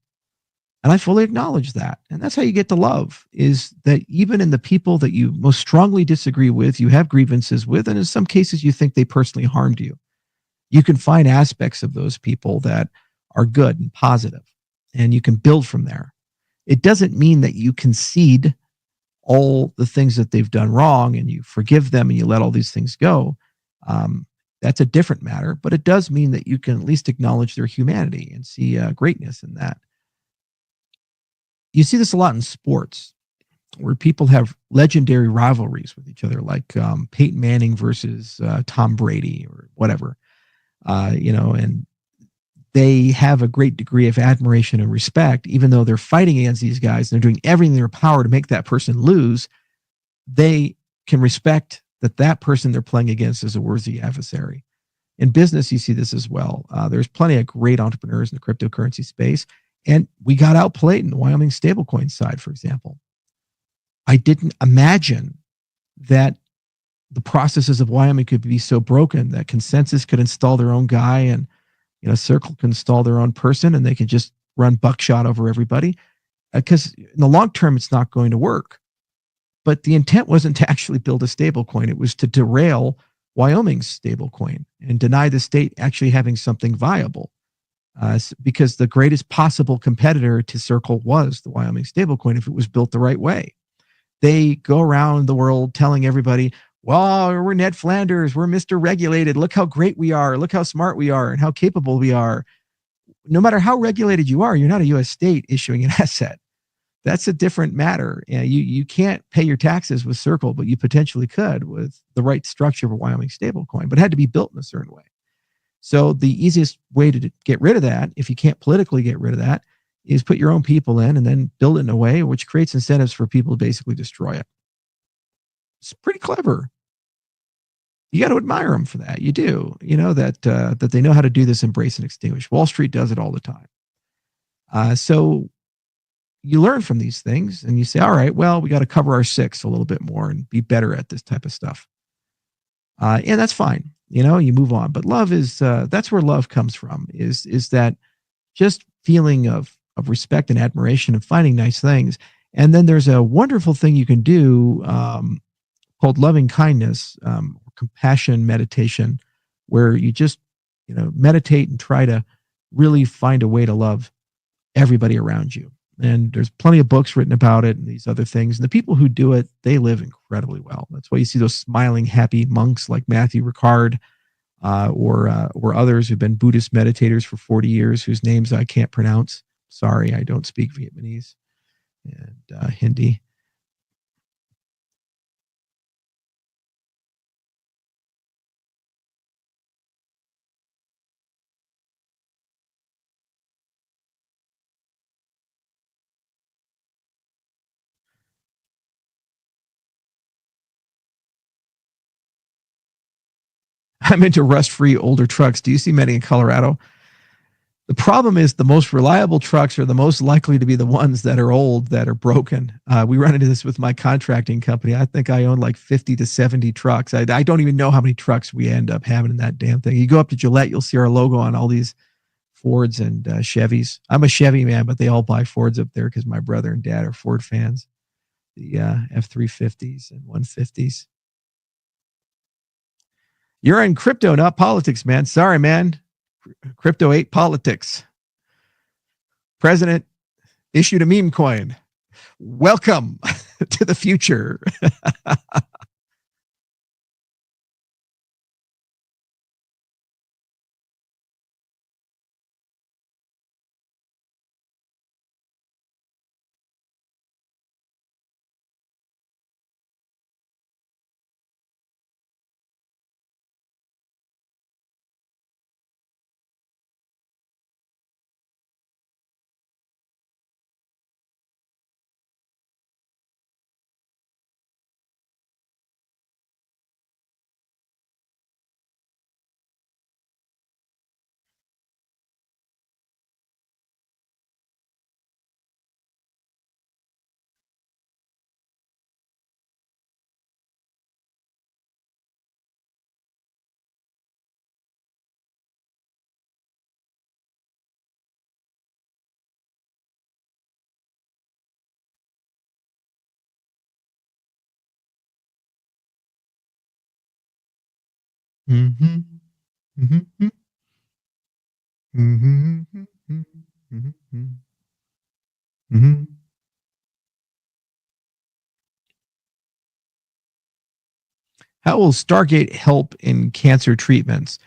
And I fully acknowledge that. And that's how you get to love, is that even in the people that you most strongly disagree with, you have grievances with, and in some cases you think they personally harmed you, you can find aspects of those people that are good and positive, and you can build from there. It doesn't mean that you concede all the things that they've done wrong and you forgive them and you let all these things go. That's a different matter, but it does mean that you can at least acknowledge their humanity and see greatness in that. You see this a lot in sports, where people have legendary rivalries with each other, like Peyton Manning versus Tom Brady or whatever, and they have a great degree of admiration and respect, even though they're fighting against these guys and they're doing everything in their power to make that person lose. They can respect that that person they're playing against is a worthy adversary. In business, you see this as well. There's plenty of great entrepreneurs in the cryptocurrency space, and we got outplayed in the Wyoming stablecoin side, for example. I didn't imagine that the processes of Wyoming could be so broken that Consensus could install their own guy, and Circle can install their own person, and they can just run buckshot over everybody. Because in the long term, it's not going to work. But the intent wasn't to actually build a stable coin. It was to derail Wyoming's stable coin and deny the state actually having something viable. Because the greatest possible competitor to Circle was the Wyoming stable coin if it was built the right way. They go around the world telling everybody, well, we're Ned Flanders, we're Mr. Regulated, look how great we are, look how smart we are, and how capable we are. No matter how regulated you are, you're not a U.S. state issuing an asset. That's a different matter. You can't pay your taxes with Circle, but you potentially could with the right structure of a Wyoming stablecoin, but it had to be built in a certain way. So the easiest way to get rid of that, if you can't politically get rid of that, is put your own people in and then build it in a way which creates incentives for people to basically destroy it. It's pretty clever. You got to admire them for that. You do. That they know how to do this, embrace and extinguish. Wall Street does it all the time. So you learn from these things and you say, all right, well, we got to cover our six a little bit more and be better at this type of stuff. And that's fine. You move on. But love is, that's where love comes from, is that just feeling of respect and admiration and finding nice things. And then there's a wonderful thing you can do called loving kindness, compassion meditation, where you just, meditate and try to really find a way to love everybody around you. And there's plenty of books written about it and these other things. And the people who do it, they live incredibly well. That's why you see those smiling, happy monks like Matthew Ricard, or others who've been Buddhist meditators for 40 years, whose names I can't pronounce. Sorry, I don't speak Vietnamese and Hindi. I'm into rust-free older trucks. Do you see many in Colorado? The problem is the most reliable trucks are the most likely to be the ones that are old, that are broken. We run into this with my contracting company. I think I own like 50 to 70 trucks. I don't even know how many trucks we end up having in that damn thing. You go up to Gillette, you'll see our logo on all these Fords and Chevys. I'm a Chevy man, but they all buy Fords up there because my brother and dad are Ford fans. The F-350s and 150s. You're in crypto, not politics, man. Sorry, man. Crypto ate politics. President issued a meme coin. Welcome to the future. Mm-hmm. Mm-hmm. Mm-hmm. Mm-hmm. Mm-hmm. How will Stargate help in cancer treatments?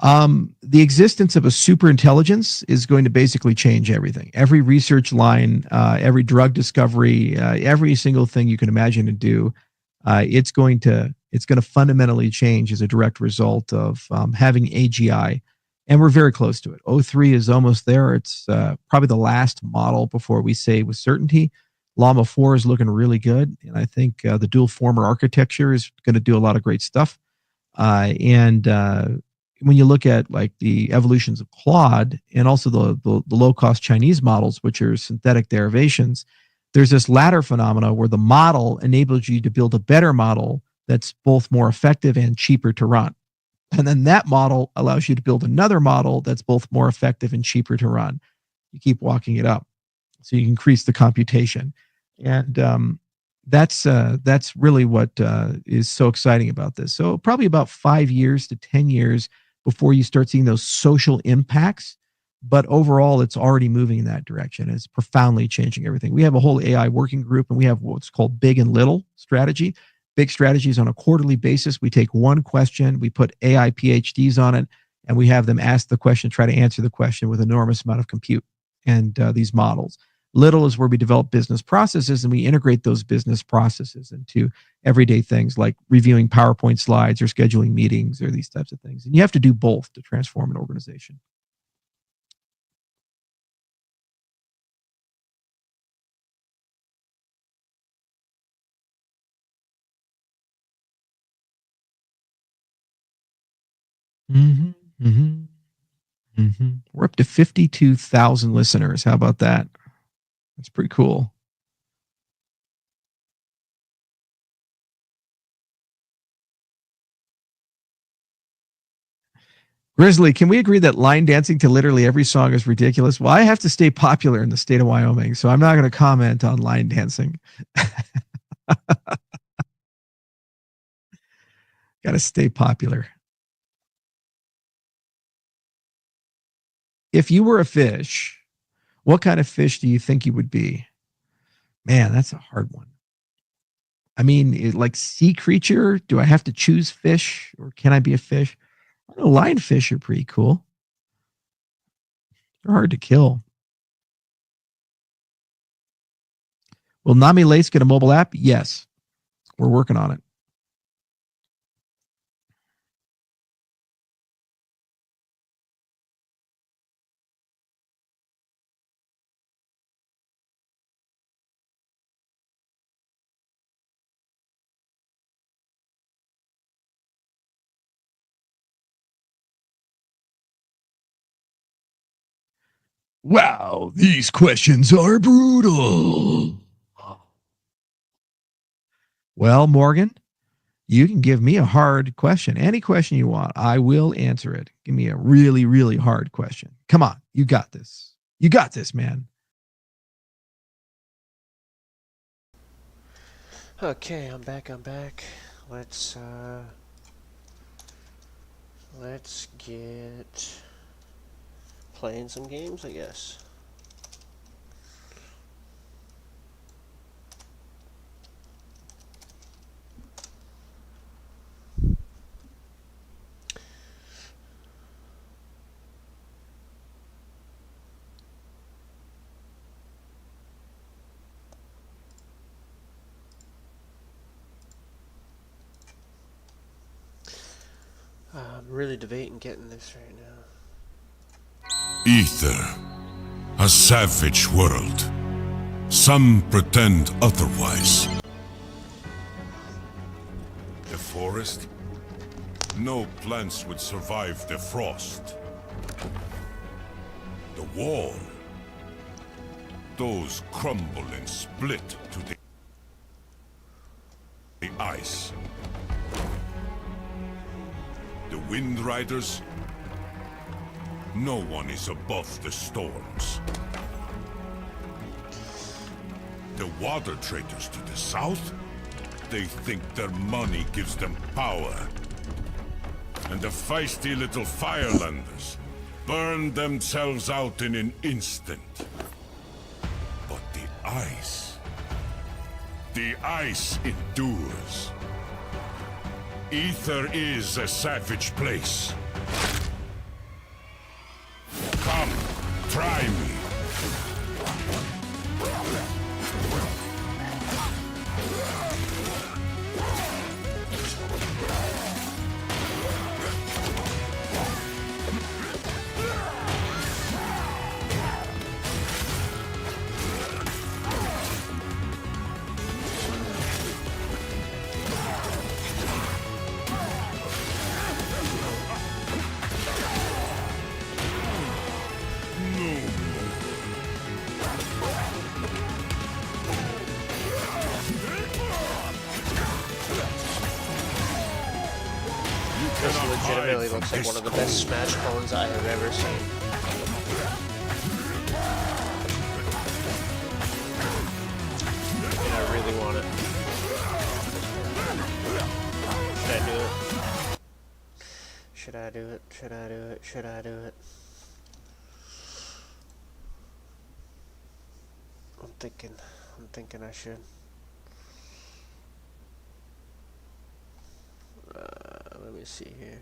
The existence of a super intelligence is going to basically change everything. Every research line, every drug discovery, every single thing you can imagine to do, it's going to fundamentally change as a direct result of having AGI, and we're very close to it. O3 is almost there. It's probably the last model before we say with certainty. Llama 4 is looking really good, and I think the dual former architecture is going to do a lot of great stuff. And when you look at like the evolutions of Claude and also the low cost Chinese models, which are synthetic derivations, there's this latter phenomena where the model enables you to build a better model that's both more effective and cheaper to run. And then that model allows you to build another model that's both more effective and cheaper to run. You keep walking it up, so you increase the computation, and that's really what is so exciting about this. So probably about 5 years to 10 years before you start seeing those social impacts. But overall, it's already moving in that direction. It's profoundly changing everything. We have a whole AI working group, and we have what's called big and little strategy. Big strategies on a quarterly basis. We take one question, we put AI PhDs on it, and we have them ask the question, try to answer the question with enormous amount of compute and these models. Little is where we develop business processes, and we integrate those business processes into everyday things like reviewing PowerPoint slides or scheduling meetings or these types of things. And you have to do both to transform an organization. Mm-hmm, mm-hmm, mm-hmm. We're up to 52,000 listeners. How about that? That's pretty cool. Grizzly, can we agree that line dancing to literally every song is ridiculous? Well, I have to stay popular in the state of Wyoming, so I'm not going to comment on line dancing. Got to stay popular. If you were a fish, what kind of fish do you think you would be? Man, that's a hard one. I mean, like sea creature, do I have to choose fish or can I be a fish? I don't know, lionfish are pretty cool. They're hard to kill. Will Nami Lace get a mobile app? Yes. We're working on it. Wow, these questions are brutal. Well, Morgan, you can give me a hard question. Any question you want, I will answer it. Give me a really, really hard question. Come on, you got this. You got this, man. Okay, I'm back. Let's get playing some games, I guess. I'm really debating getting this right now. Ether, a savage world. Some pretend otherwise. The forest? No plants would survive the frost. The wall? Those crumble and split to the ice. The Wind Riders? No one is above the storms. The water traders to the south? They think their money gives them power. And the feisty little Firelanders burn themselves out in an instant. But the ice endures. Ether is a savage place. Come, try me. This legitimately looks like one of the best Smash clones I have ever seen. And I really want it. Should I do it? Should I do it? Should I do it? I'm thinking I should. Let me see here.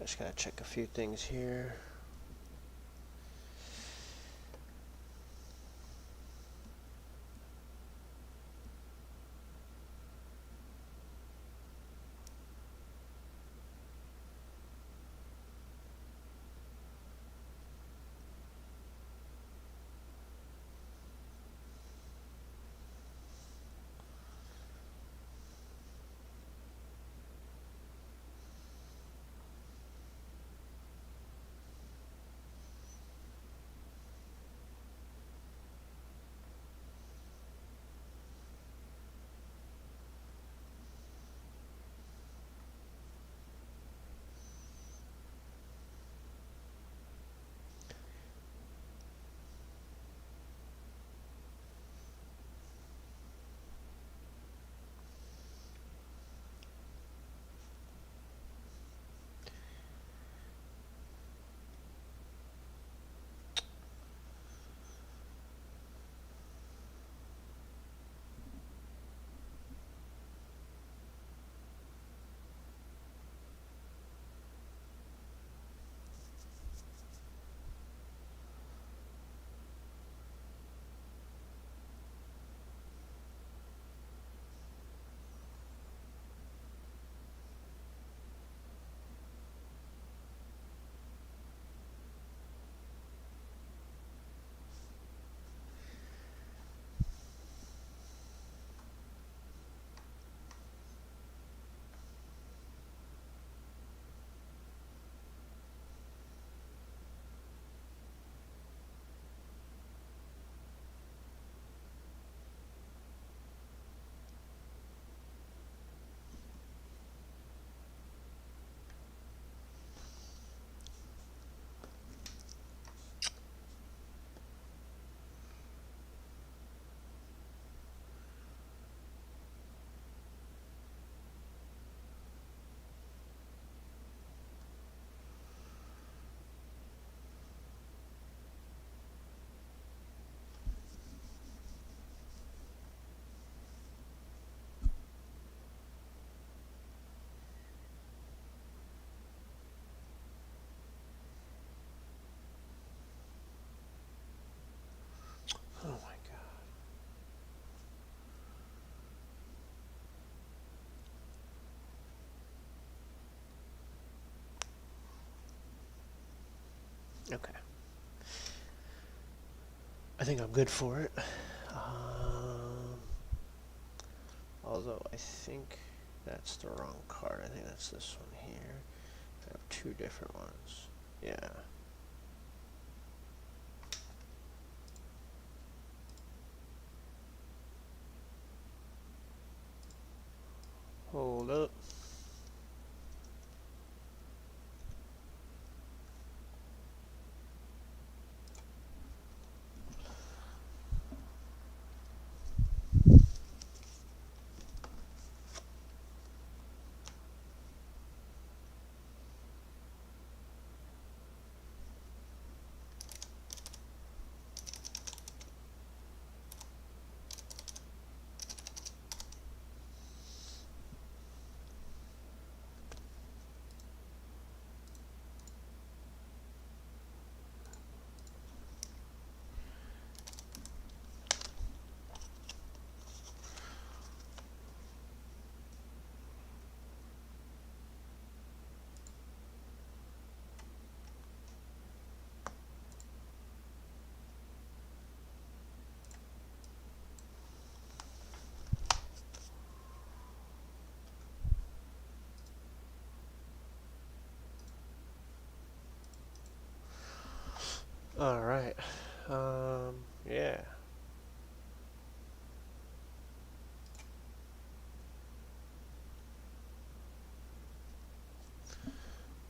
I just gotta check a few things here. Okay. I think I'm good for it. Um, Although I think that's the wrong card. I think that's this one here. I have two different ones. Yeah. Hold up. All right. Yeah.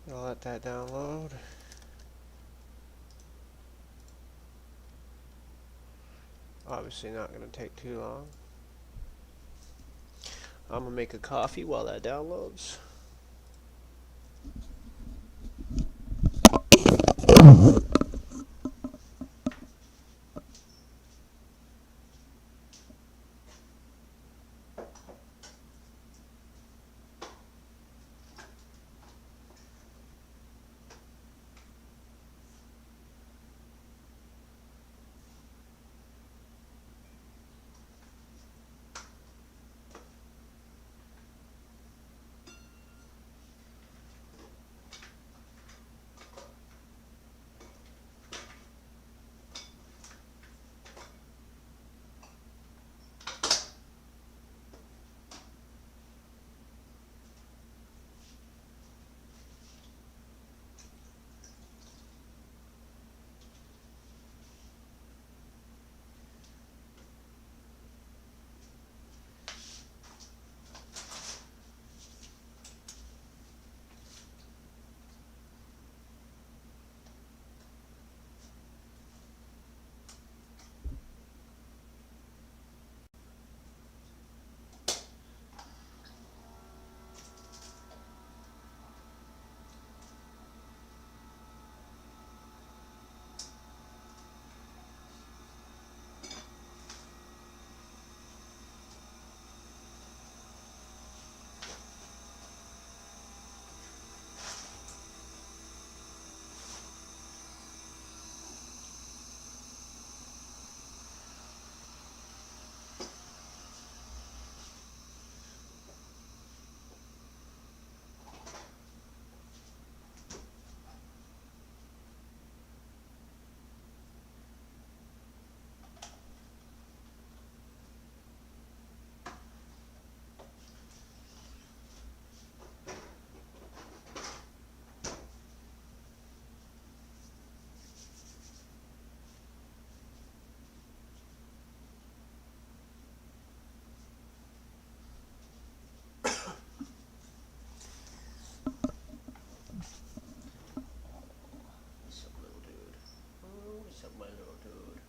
I'll let that download. Obviously not going to take too long. I'm going to make a coffee while that downloads. What's up, little dude? Oh, what's up, my little dude?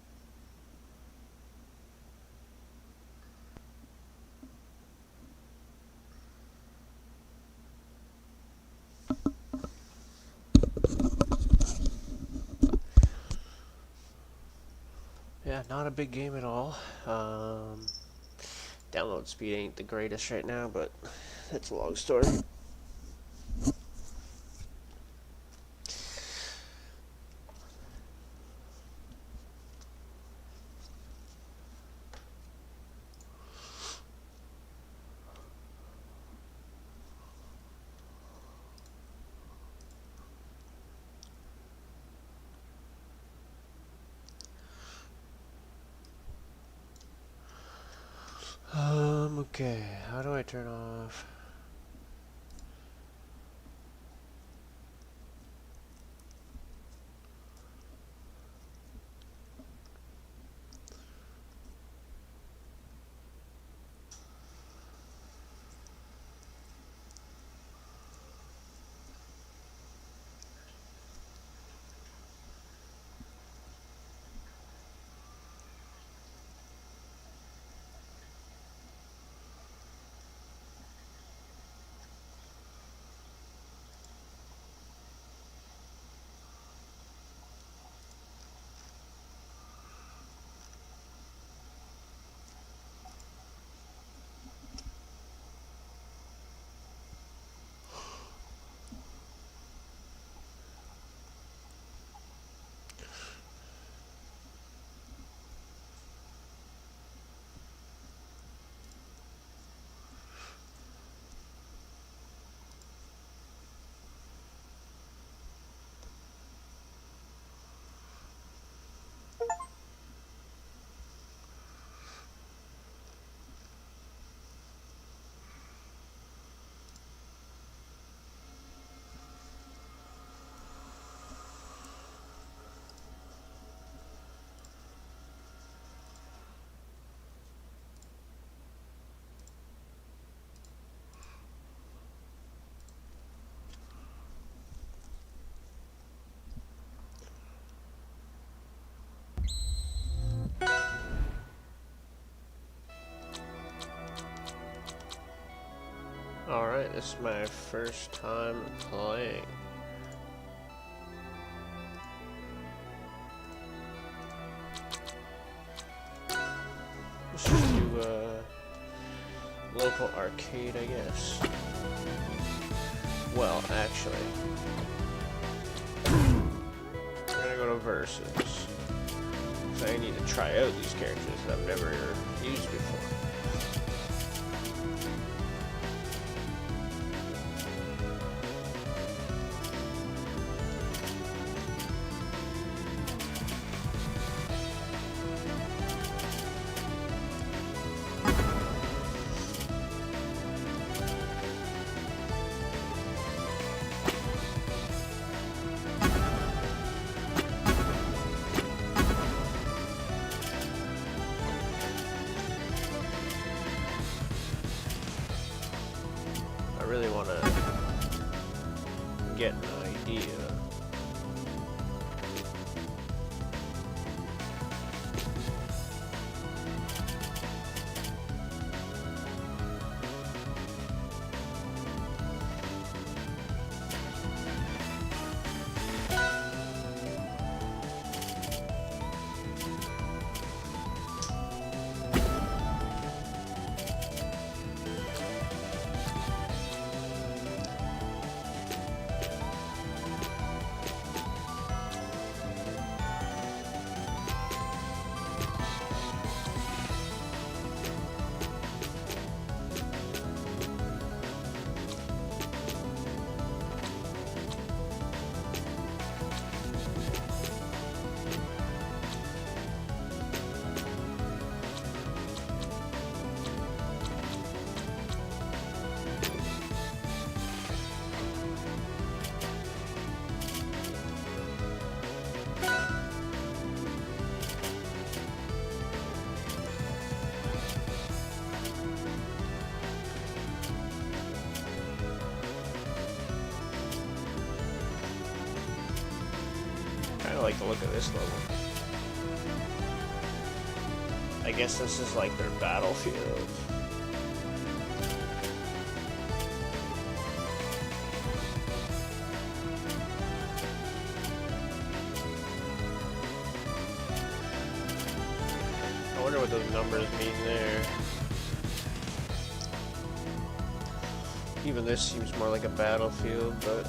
Yeah, not a big game at all. Download speed ain't the greatest right now, but that's a long story. Okay, how do I turn off? Alright, this is my first time playing. Let's just do local arcade, I guess. Well, actually, we're gonna go to Versus. So I need to try out these characters that I've never used before. I really want to get an idea. I like the look of this level. I guess this is like their battlefield. I wonder what those numbers mean there. Even this seems more like a battlefield, but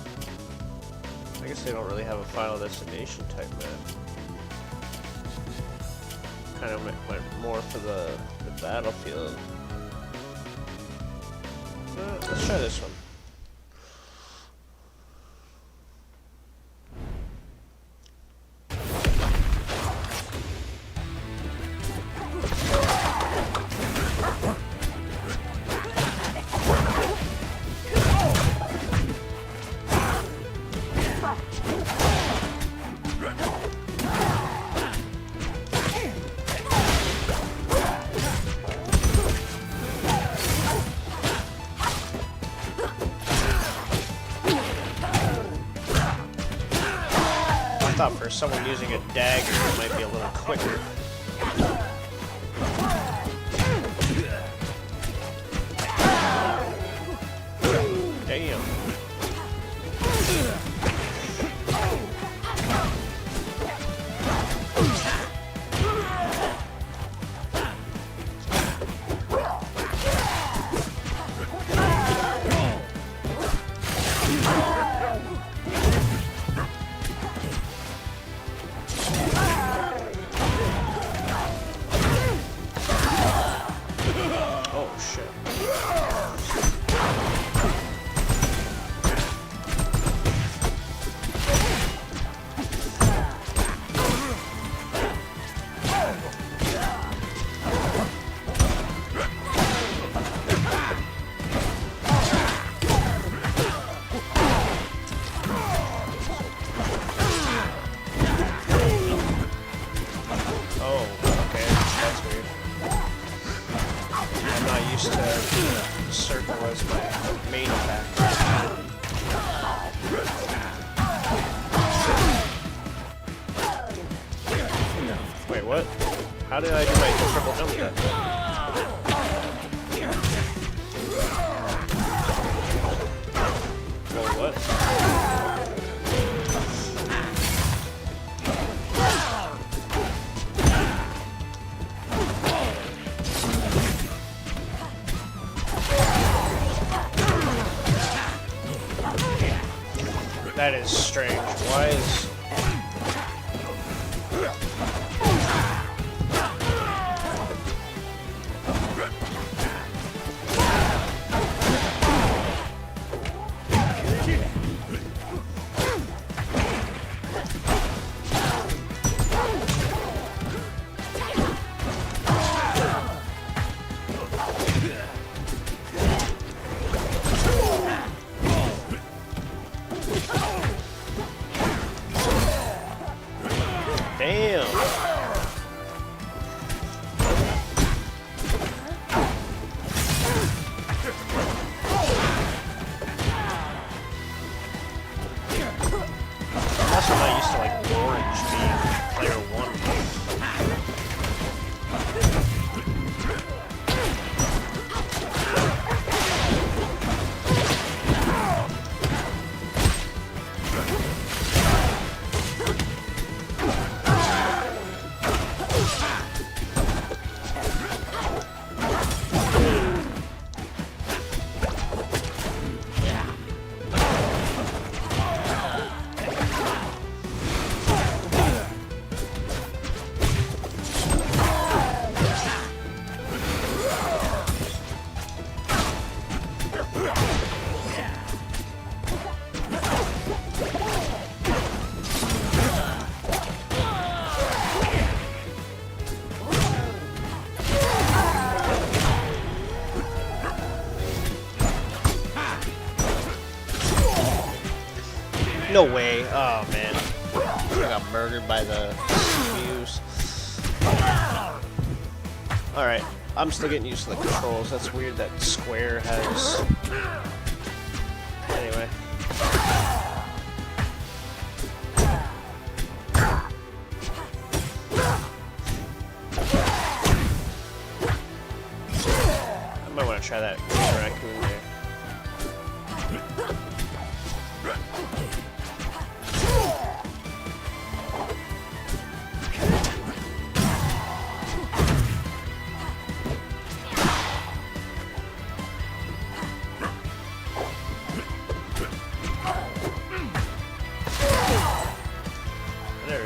I guess they don't really have a final destination type map. Kind of went more for the battlefield. Let's try this one. thought for someone using a dagger, it might be a little quicker. Damn. Oh shit. Oh, okay, that's weird. I'm not used to circle as my main attack. Wait, what? How did I do my triple jump cut? Whoa, what? That is strange. Why is... Damn. I'm also not used to like orange being player one. No way. Oh, man. I got murdered by the fuse. Alright. I'm still getting used to the controls. That's weird that square has... Anyway. I might want to try that raccoon there.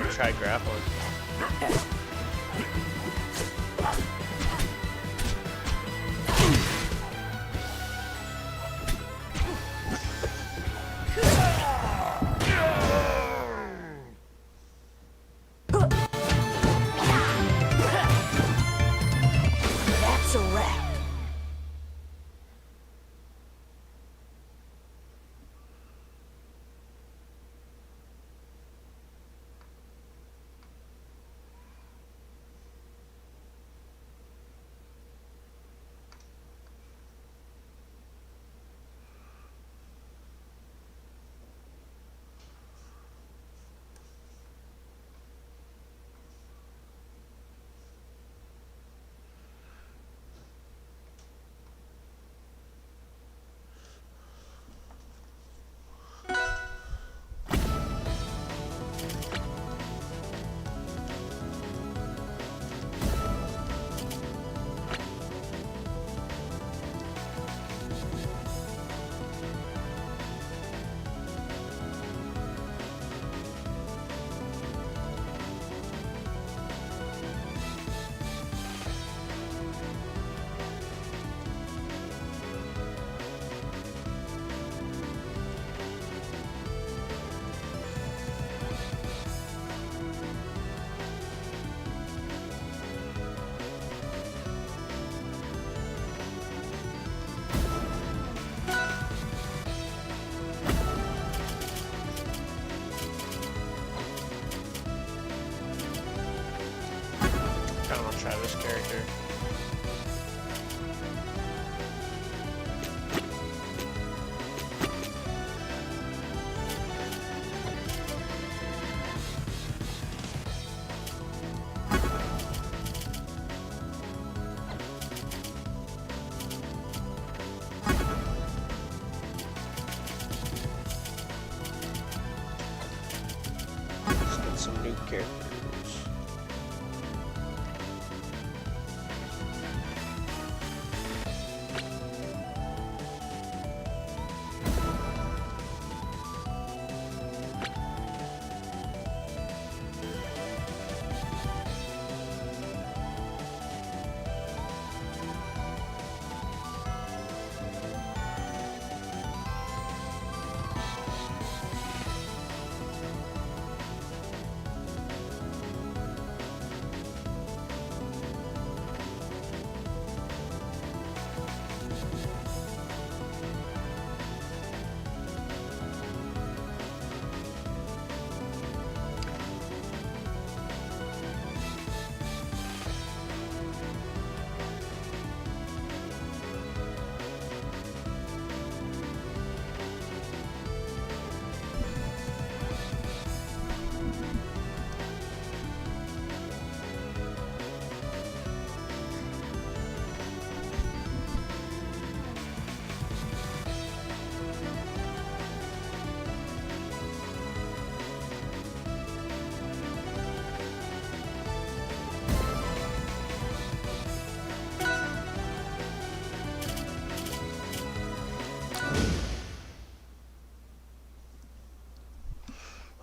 Try grappling. That's a wrap. characters.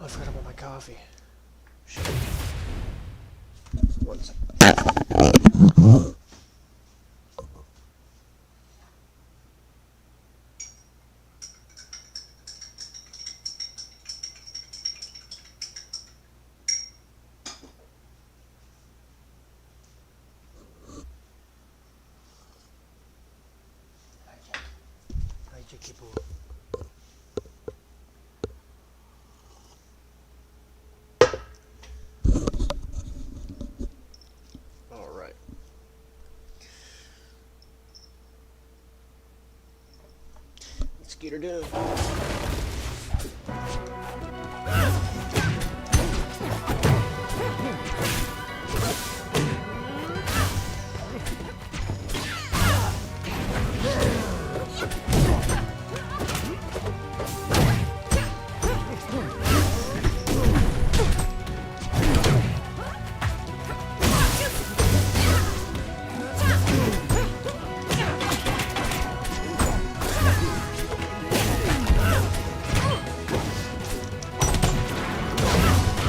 I forgot about my coffee. Shit. One second. All right. Let's get her done.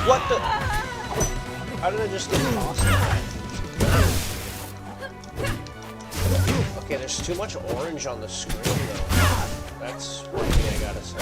What the? How did I just get lost? Okay, there's too much orange on the screen though. That's one thing I gotta say.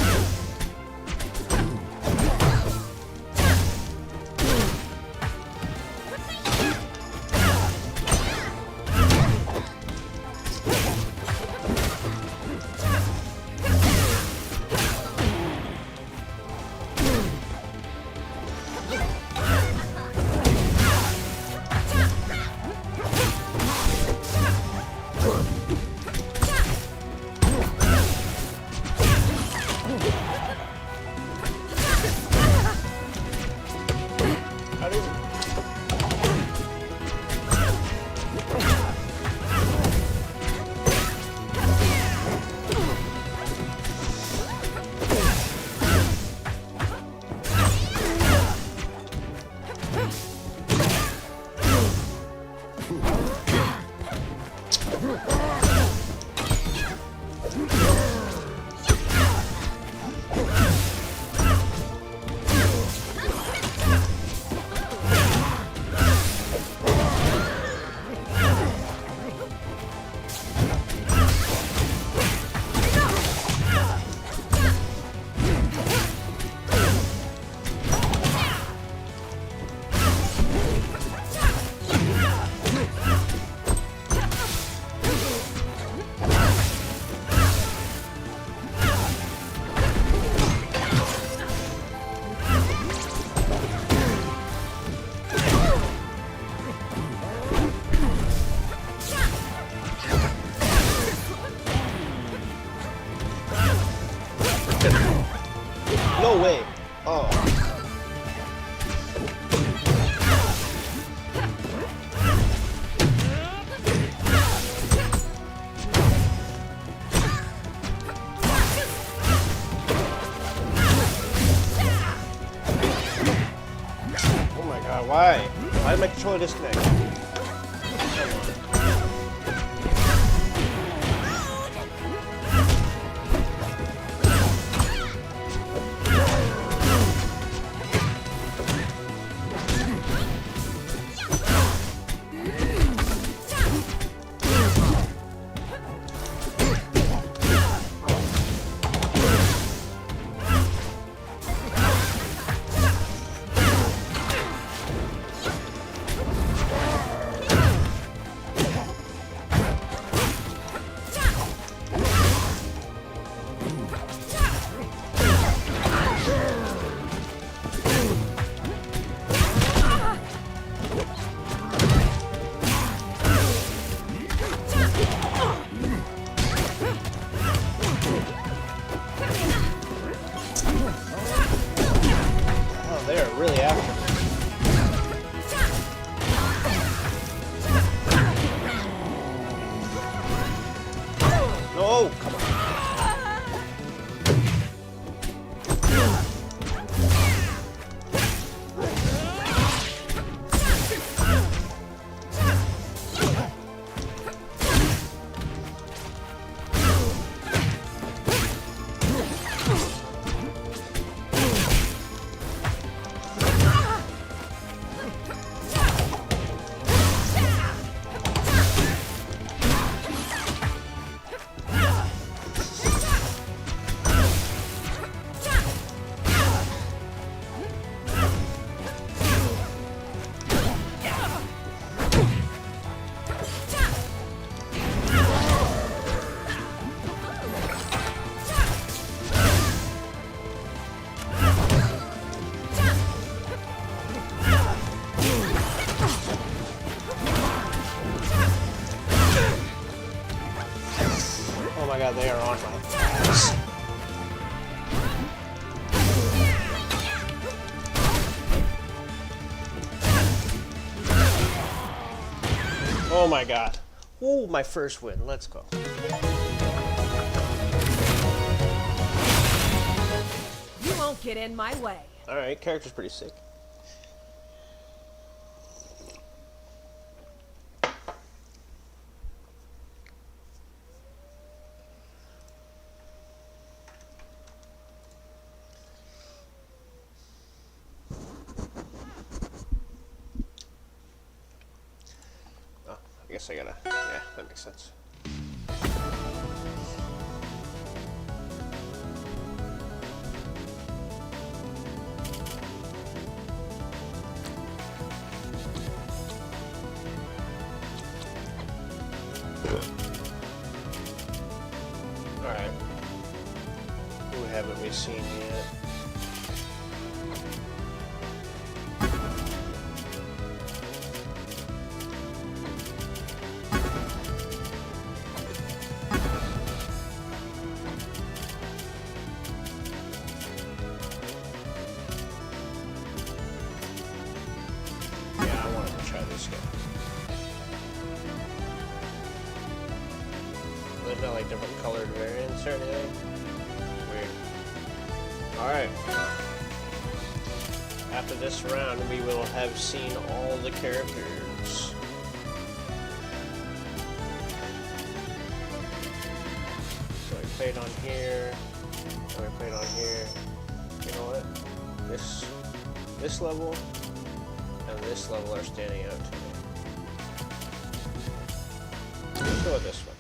No way. Oh. Oh controller disconnect. God, they are on my ass. Oh my God. Ooh, my first win. Let's go. You won't get in my way. Alright, character's pretty sick. I guess I gotta, yeah, that makes sense. Alright. Who haven't we seen yet? There's not like different colored variants or anything. Weird. Alright. After this round, we will have seen all the characters. So I played on here. And I played on here. You know what? This level and this level are standing out to me. Let's go with this one.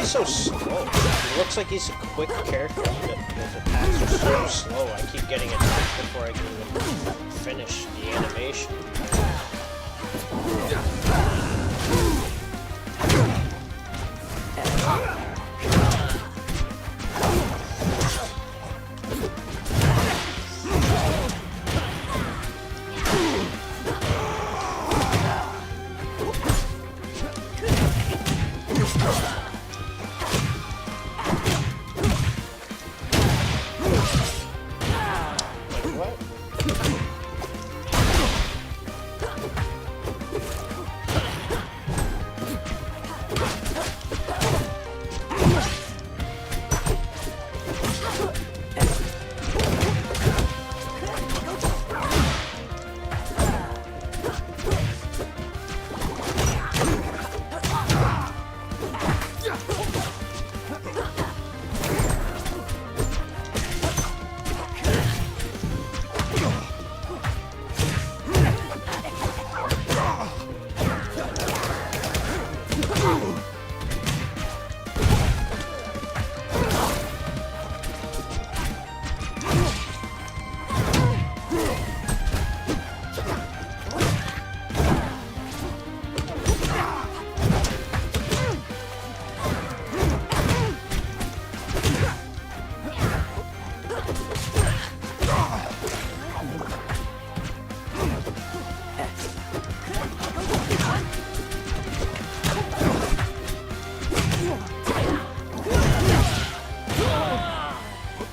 So slow. He looks like he's a quick character, but his attacks are so slow. I keep getting attacked before I can even finish the animation.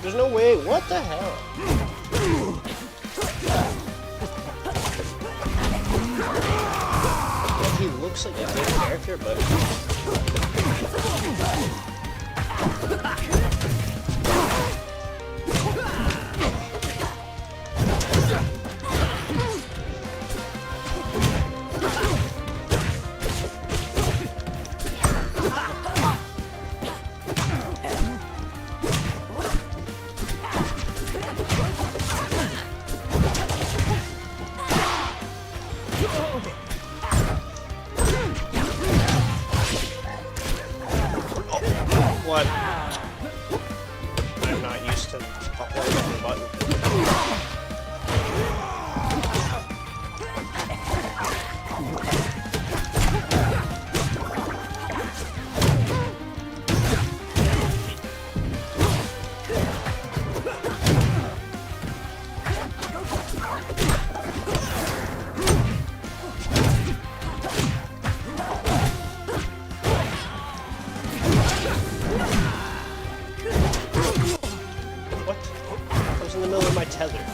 There's no way. What the hell? He looks like a good character, but what? I'm not used to holding the button. What? I was in the middle of my tether.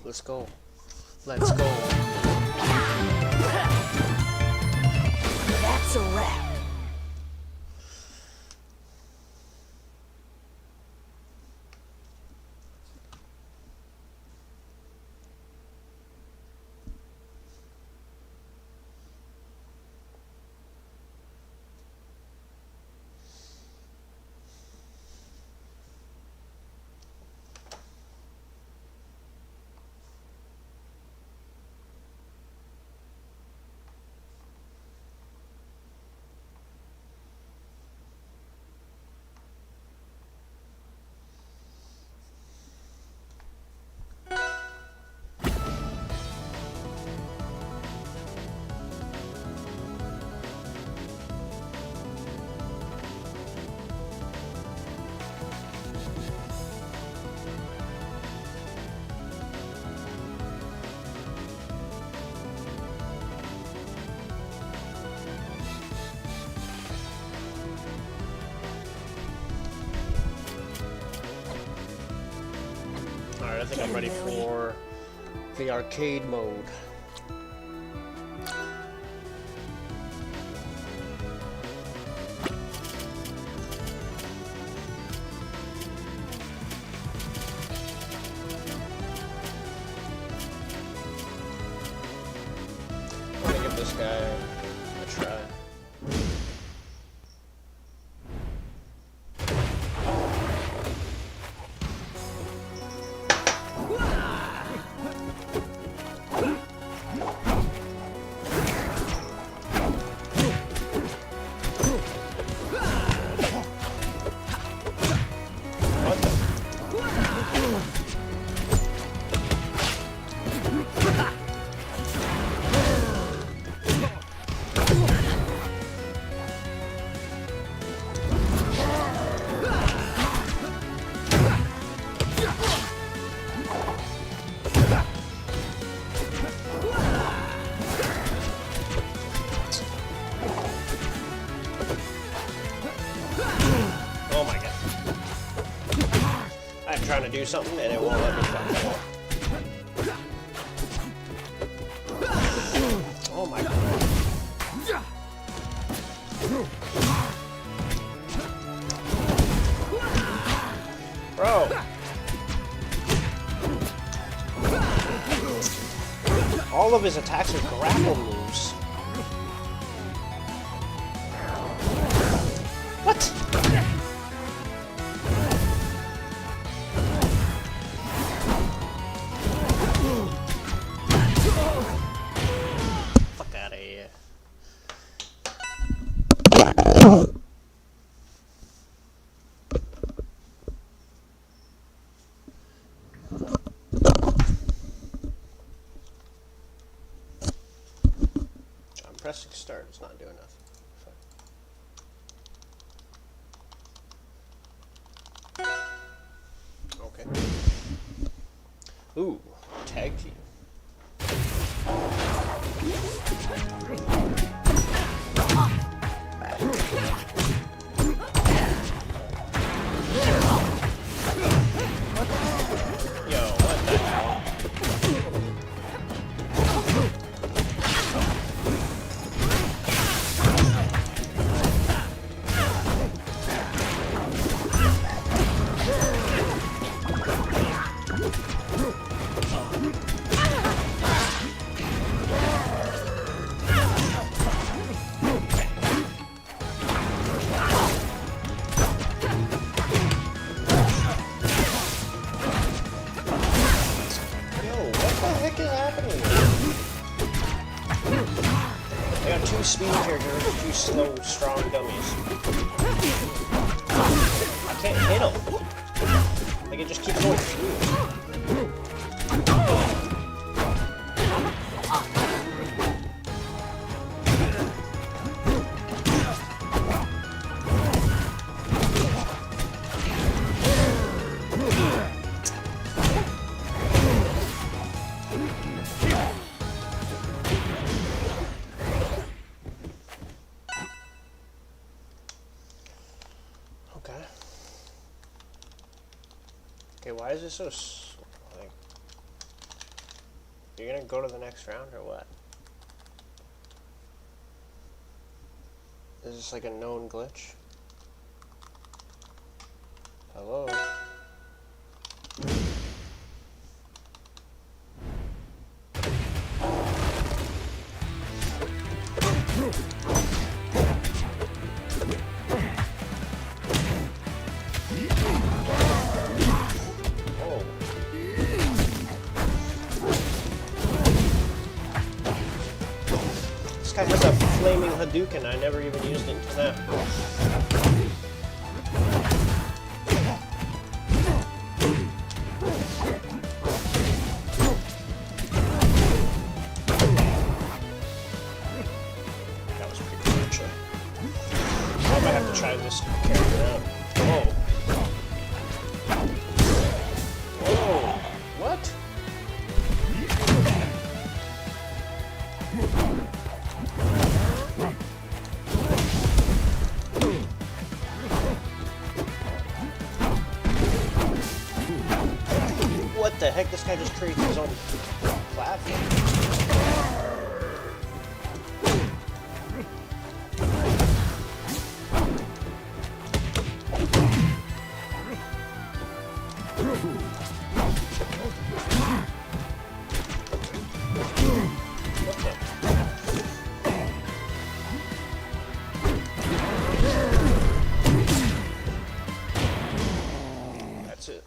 Let's go. Let's go. That's a wrap. Alright, I think I'm ready for the arcade mode. I'm gonna give this guy a try. I'm trying to do something and it won't let me fucking go. Oh my god. Bro. All of his attacks are grapple moves. What? Fuck out of here. I'm pressing start, it's not doing nothing. Okay. Ooh, tag team. Yo, what the hell? Speed characters are two slow, strong dummies. I can't hit them. Like, it just keeps going through. Okay, why is this so like? You're gonna go to the next round or what? Is this like a known glitch? Hello? This guy has a flaming Hadouken. I never even used it until now. That was pretty good, actually. I might have to try this character out. Whoa. Whoa. What? What the heck? This guy just created his own platform. That's it.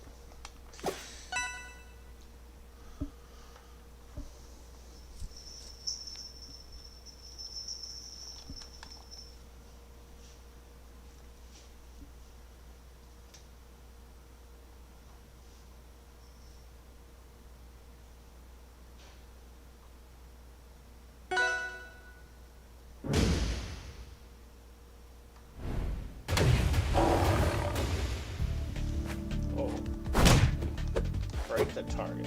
Break the target.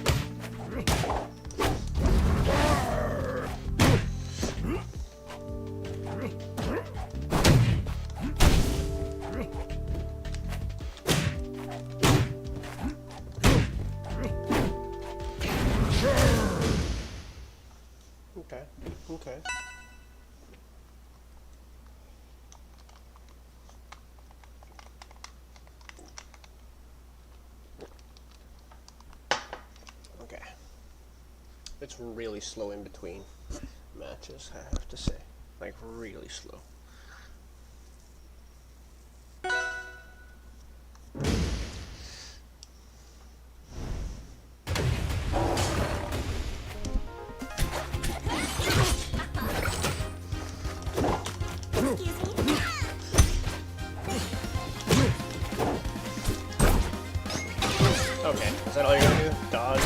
Okay. Okay. It's really slow in between matches, I have to say. Like, really slow. Okay, is that all you're gonna do? Dodge?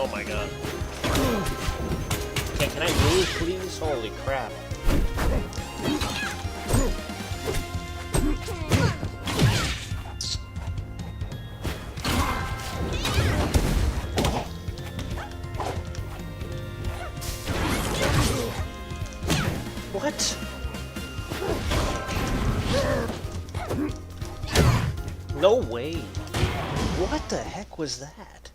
Oh my god. Okay, can I move, please? Holy crap. What? No way. What the heck was that?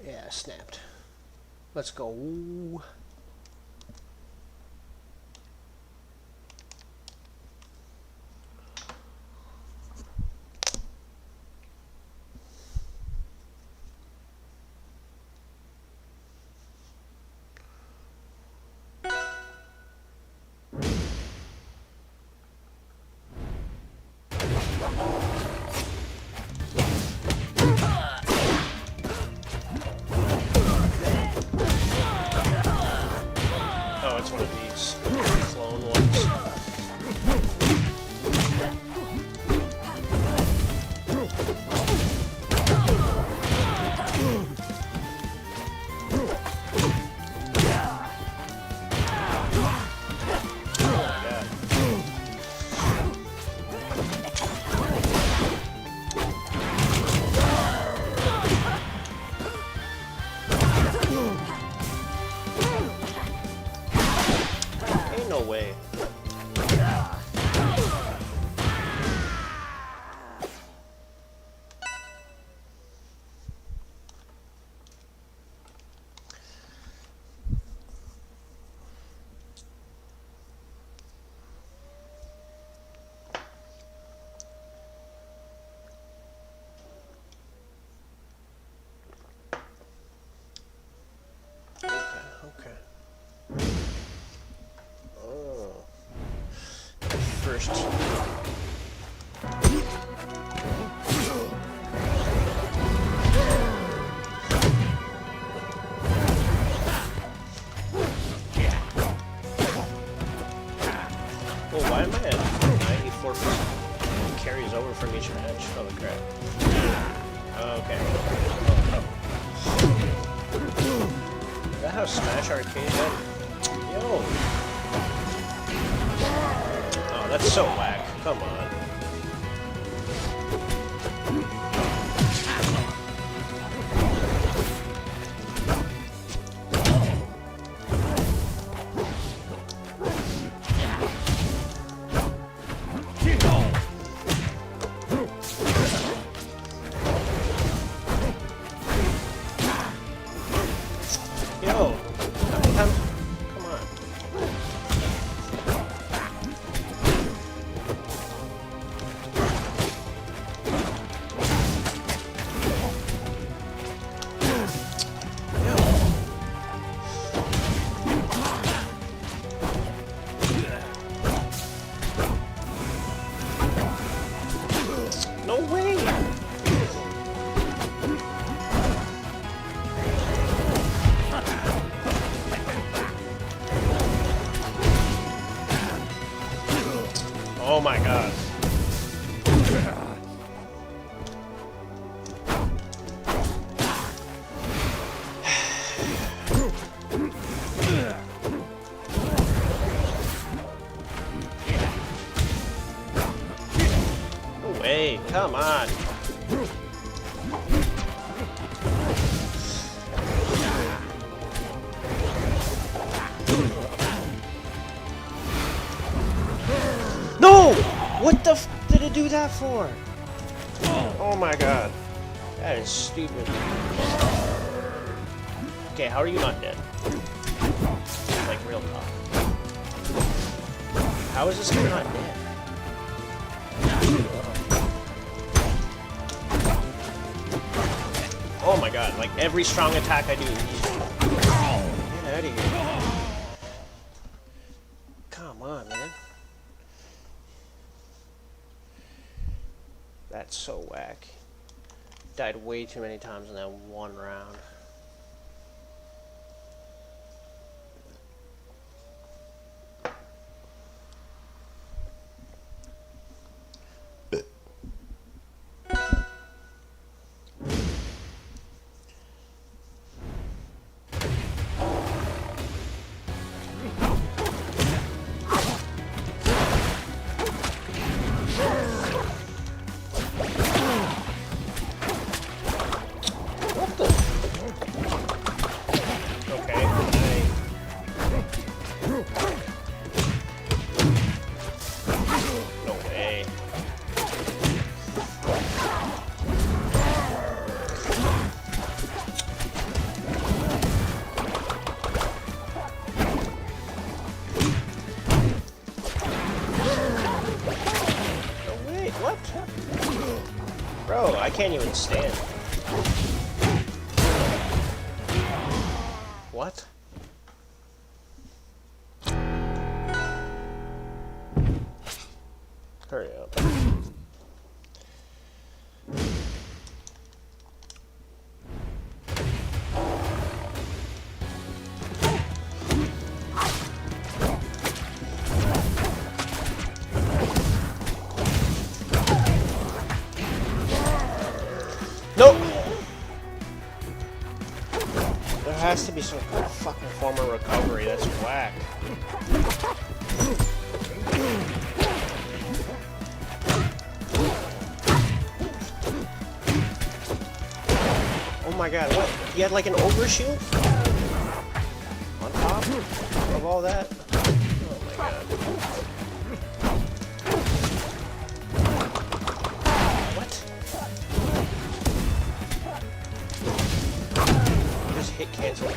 Yeah, snapped. Let's go. Oh, it's one of these clone ones. Ain't no way. Okay. Oh. First. Well, why am I at 94%? Carries over from each match. Holy crap. Okay. Is that how Smash Arcade went? Yo! Oh, that's so whack. Come on. No way! Oh my god. No way, come on. No! What the f did it do that for? Oh my god. That is stupid. Okay, how are you not dead? Like, real talk. How is this guy not dead? Oh my god, like every strong attack I do, he's... Get out of here. Come on, man. That's so whack. Died way too many times in that one round. Bro, I can't even stand. What? Hurry up. Nope. There has to be some fucking form of recovery. That's whack. Oh my god, what? He had like an overshield? On top of all that? Oh my god. What? Just hit cancel.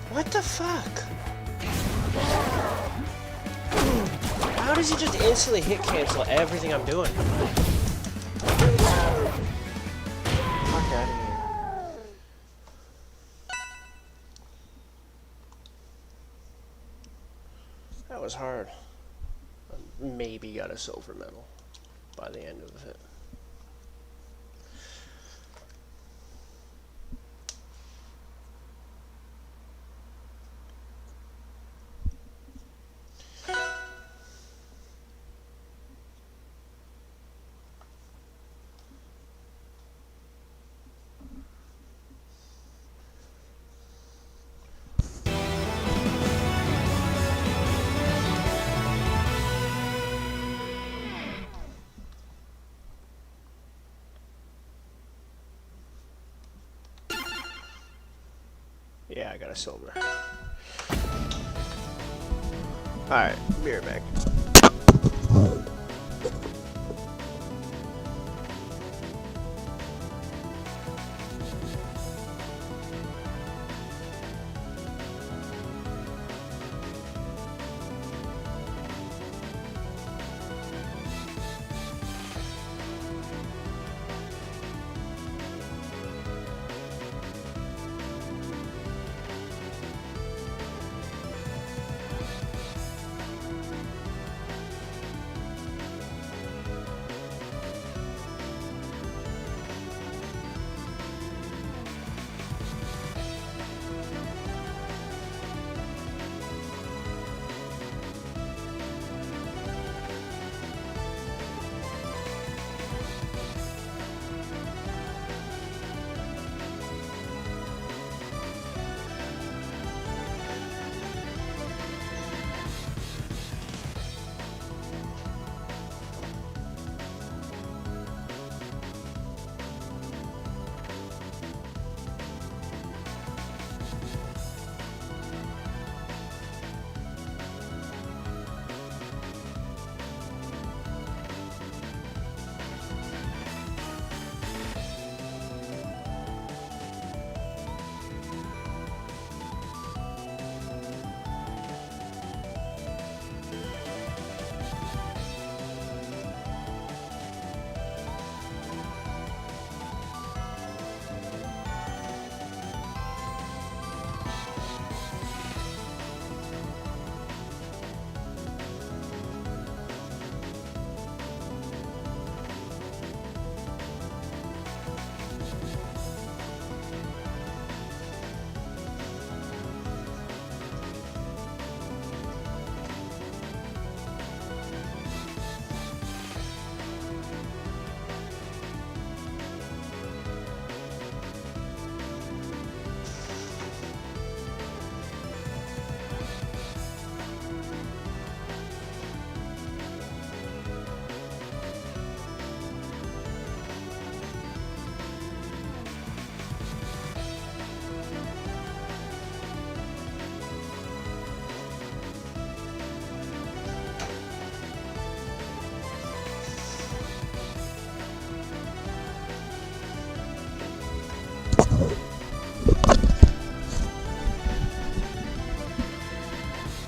What the fuck? How does he just instantly hit cancel everything I'm doing? Fuck out of here. That was hard. I maybe got a silver medal by the end of it. Yeah, I got a silver. Alright, be right back.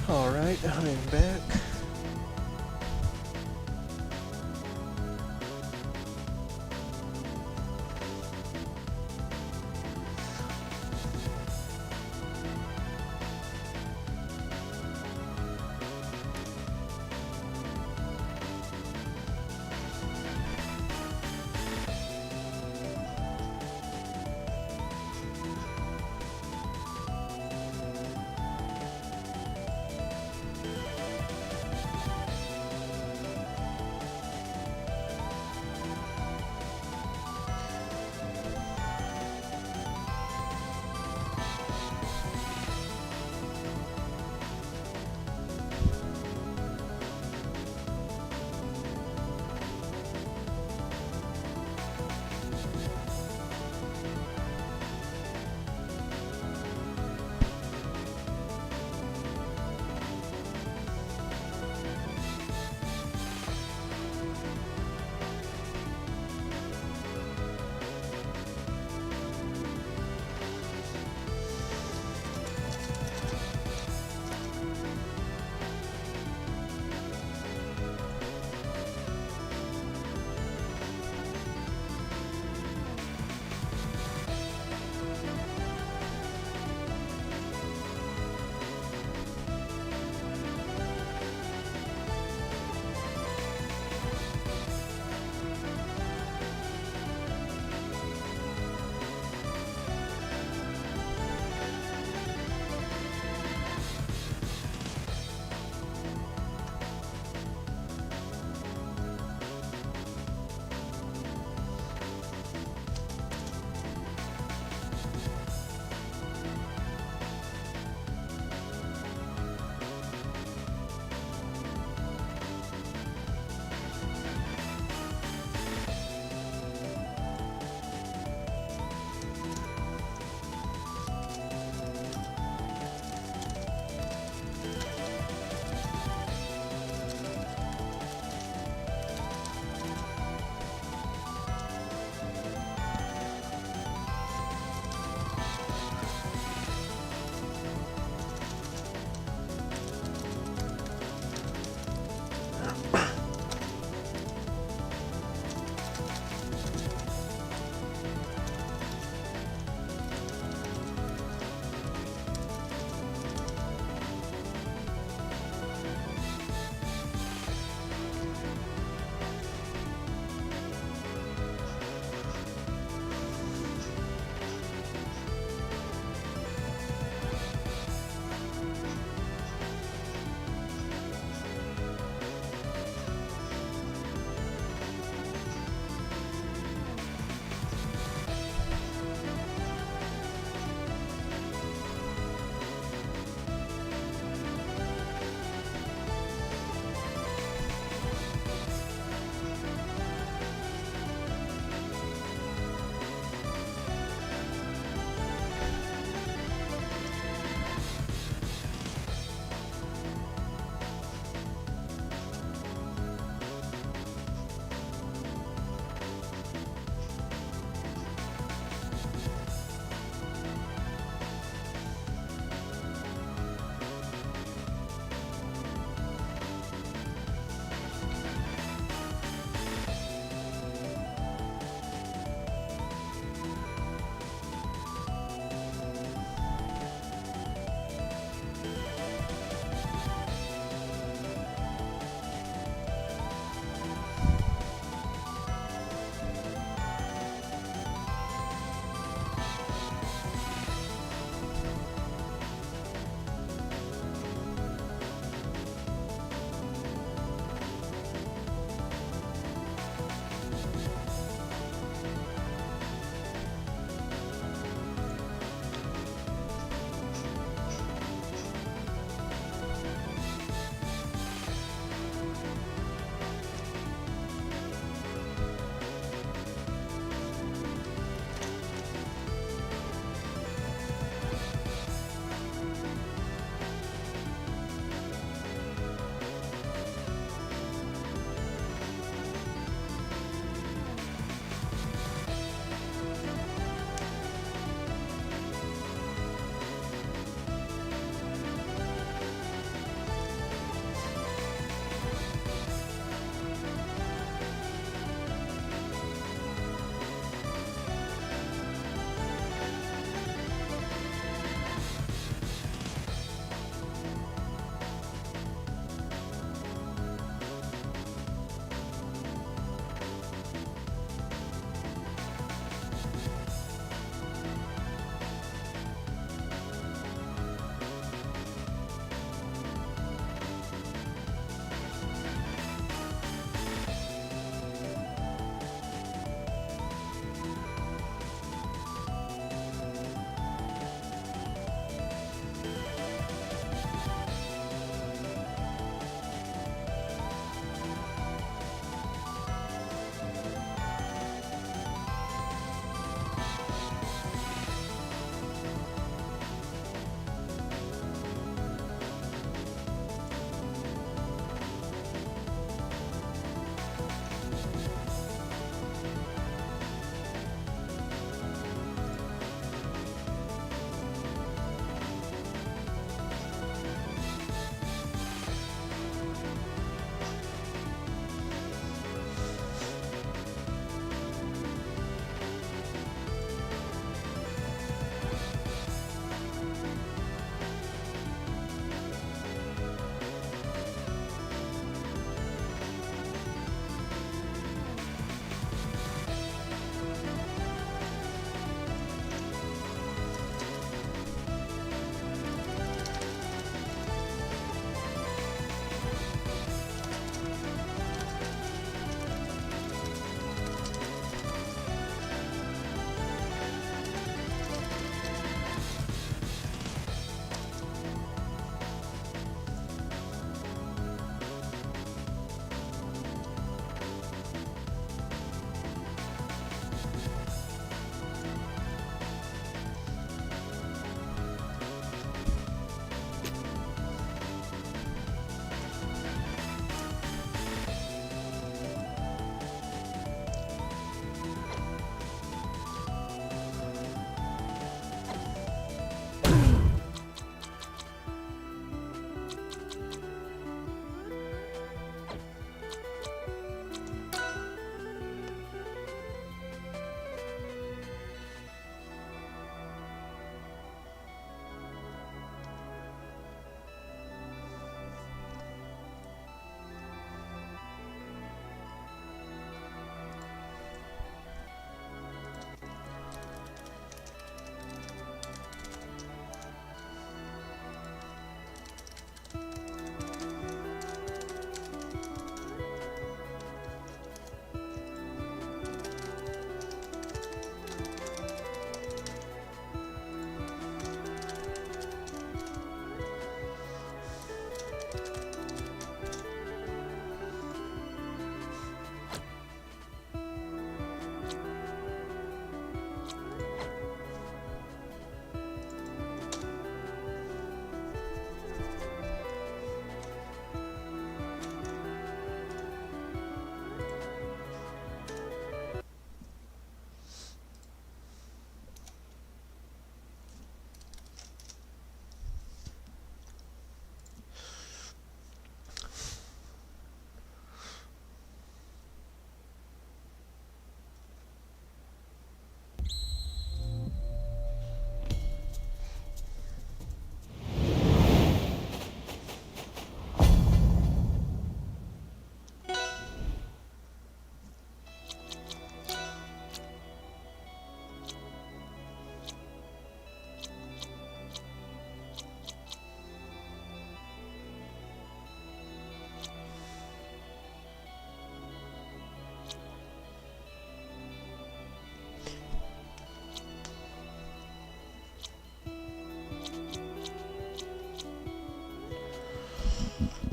Alright, I'm back.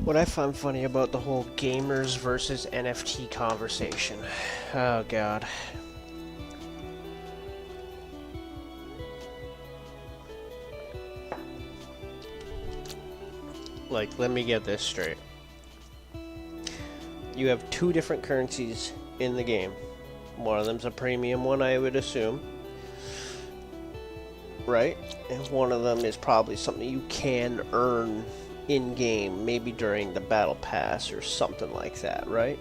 What I find funny about the whole gamers versus NFT conversation. Oh god. Like, let me get this straight. You have two different currencies in the game. One of them's a premium one, I would assume. Right? And one of them is probably something you can earn in-game, maybe during the battle pass or something like that, right?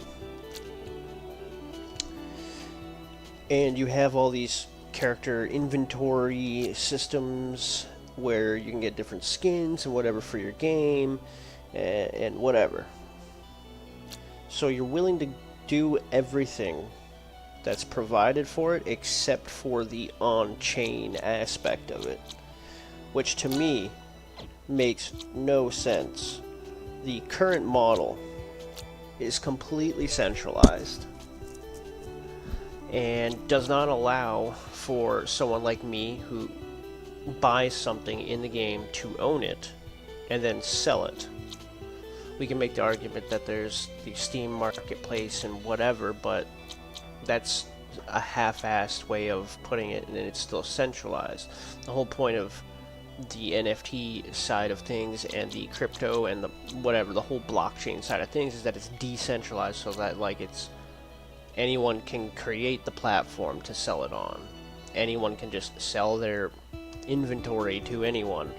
And you have all these character inventory systems where you can get different skins and whatever for your game and whatever. So you're willing to do everything that's provided for it except for the on-chain aspect of it, which to me makes no sense. The current model is completely centralized and does not allow for someone like me who buys something in the game to own it and then sell it. We can make the argument that there's the Steam marketplace and whatever, but that's a half-assed way of putting it, and it's still centralized. The whole point of the NFT side of things and the crypto and the whatever, the whole blockchain side of things, is that it's decentralized, so that like it's anyone can create the platform to sell it on. Anyone can just sell their inventory to anyone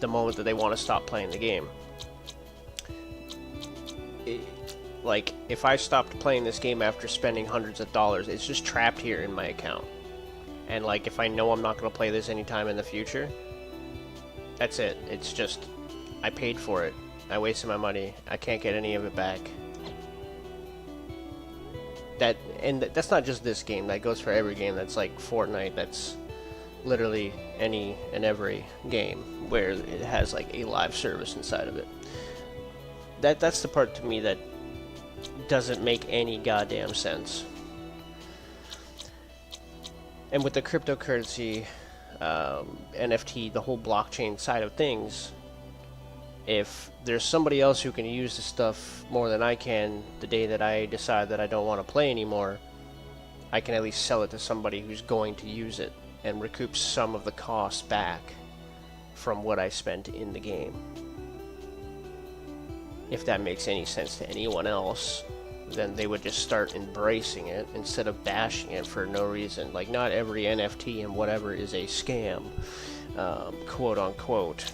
the moment that they want to stop playing the game. Like, if I stopped playing this game after spending hundreds of dollars, it's just trapped here in my account. And like, if I know I'm not going to play this anytime in the future, that's it. It's just, I paid for it. I wasted my money. I can't get any of it back. That's not just this game. That goes for every game. That's like Fortnite. That's literally any and every game where it has like a live service inside of it. That's the part to me that doesn't make any goddamn sense. And with the cryptocurrency, NFT, the whole blockchain side of things, if there's somebody else who can use the stuff more than I can the day that I decide that I don't want to play anymore, I can at least sell it to somebody who's going to use it and recoup some of the costs back from what I spent in the game. If that makes any sense to anyone else, then they would just start embracing it instead of bashing it for no reason. Like, not every NFT and whatever is a scam, quote unquote.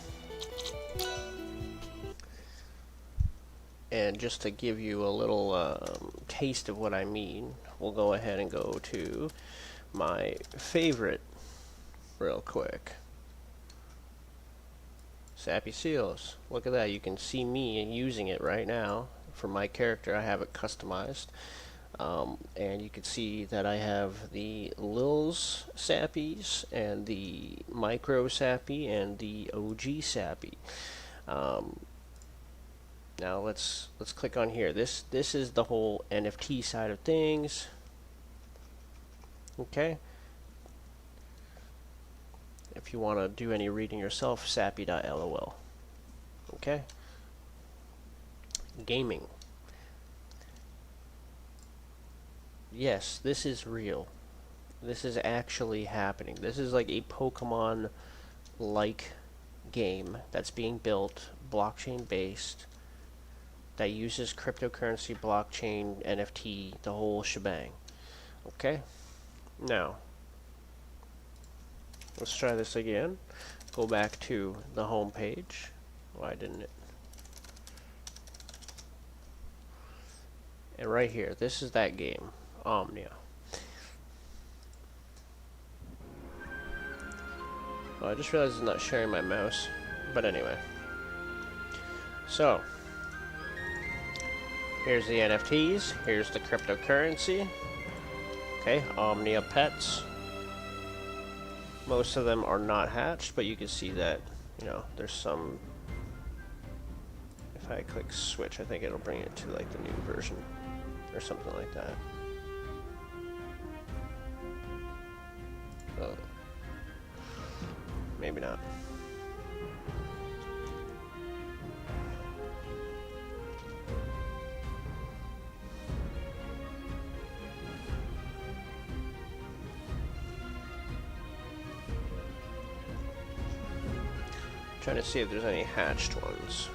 And just to give you a little taste of what I mean, we'll go ahead and go to my favorite real quick. Sappy Seals. Look at that. You can see me using it right now. For my character, I have it customized. And you can see that I have the Lil Sappies and the Micro Sappy and the OG Sappy. Now let's click on here. This is the whole NFT side of things. Okay. If you want to do any reading yourself, sappy.lol. Okay. Gaming. Yes, this is real. This is actually happening. This is like a Pokemon-like game that's being built, blockchain-based, that uses cryptocurrency, blockchain, NFT, the whole shebang. Okay? Now, let's try this again. Go back to the home page. Why didn't it? And right here, this is that game, Omnia. Oh, I just realized it's not sharing my mouse. But anyway. So, here's the NFTs. Here's the cryptocurrency. Okay, Omnia pets. Most of them are not hatched, but you can see that, you know, there's some. If I click switch, I think it'll bring it to like the new version or something like that. Oh. Maybe not. Trying to see if there's any hatched ones.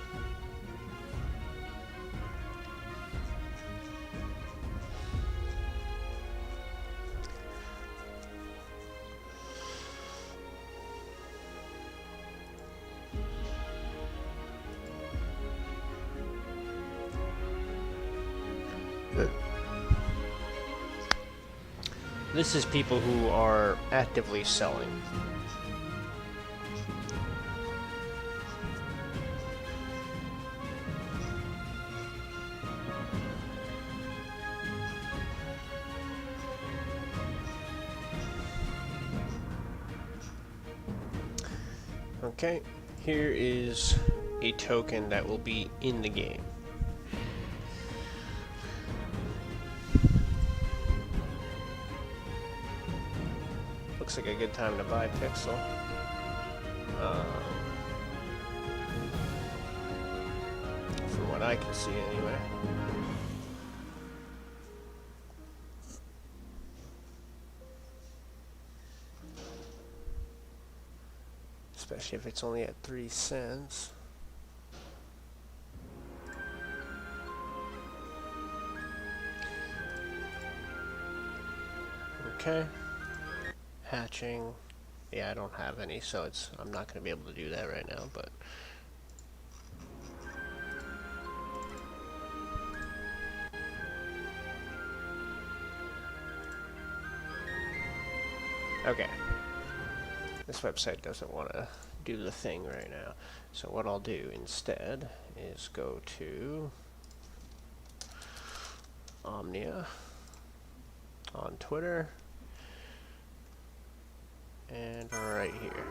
This is people who are actively selling. Okay, here is a token that will be in the game. Looks like a good time to buy PIXL. From what I can see anyway. Especially if it's only at 3 cents. Okay. Hatching. Yeah, I don't have any, so I'm not going to be able to do that right now, but okay. This website doesn't want to do the thing right now. So what I'll do instead is go to Omnia on Twitter and right here.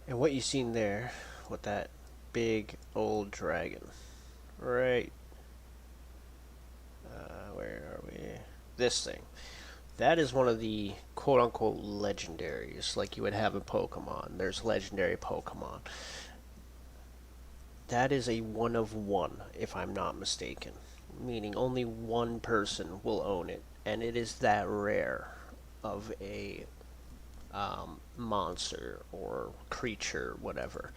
And what you seen there with that big old dragon, right? Where are we? This thing. That is one of the quote-unquote legendaries, like you would have in Pokemon. There's legendary Pokemon. That is a one of one, if I'm not mistaken. Meaning only one person will own it. And it is that rare of a monster or creature, whatever.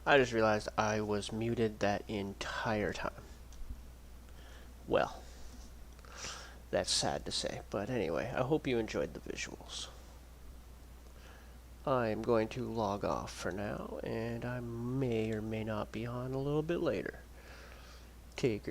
I just realized I was muted that entire time. Well, that's sad to say, but anyway, I hope you enjoyed the visuals. I'm going to log off for now, and I may or may not be on a little bit later. Take care.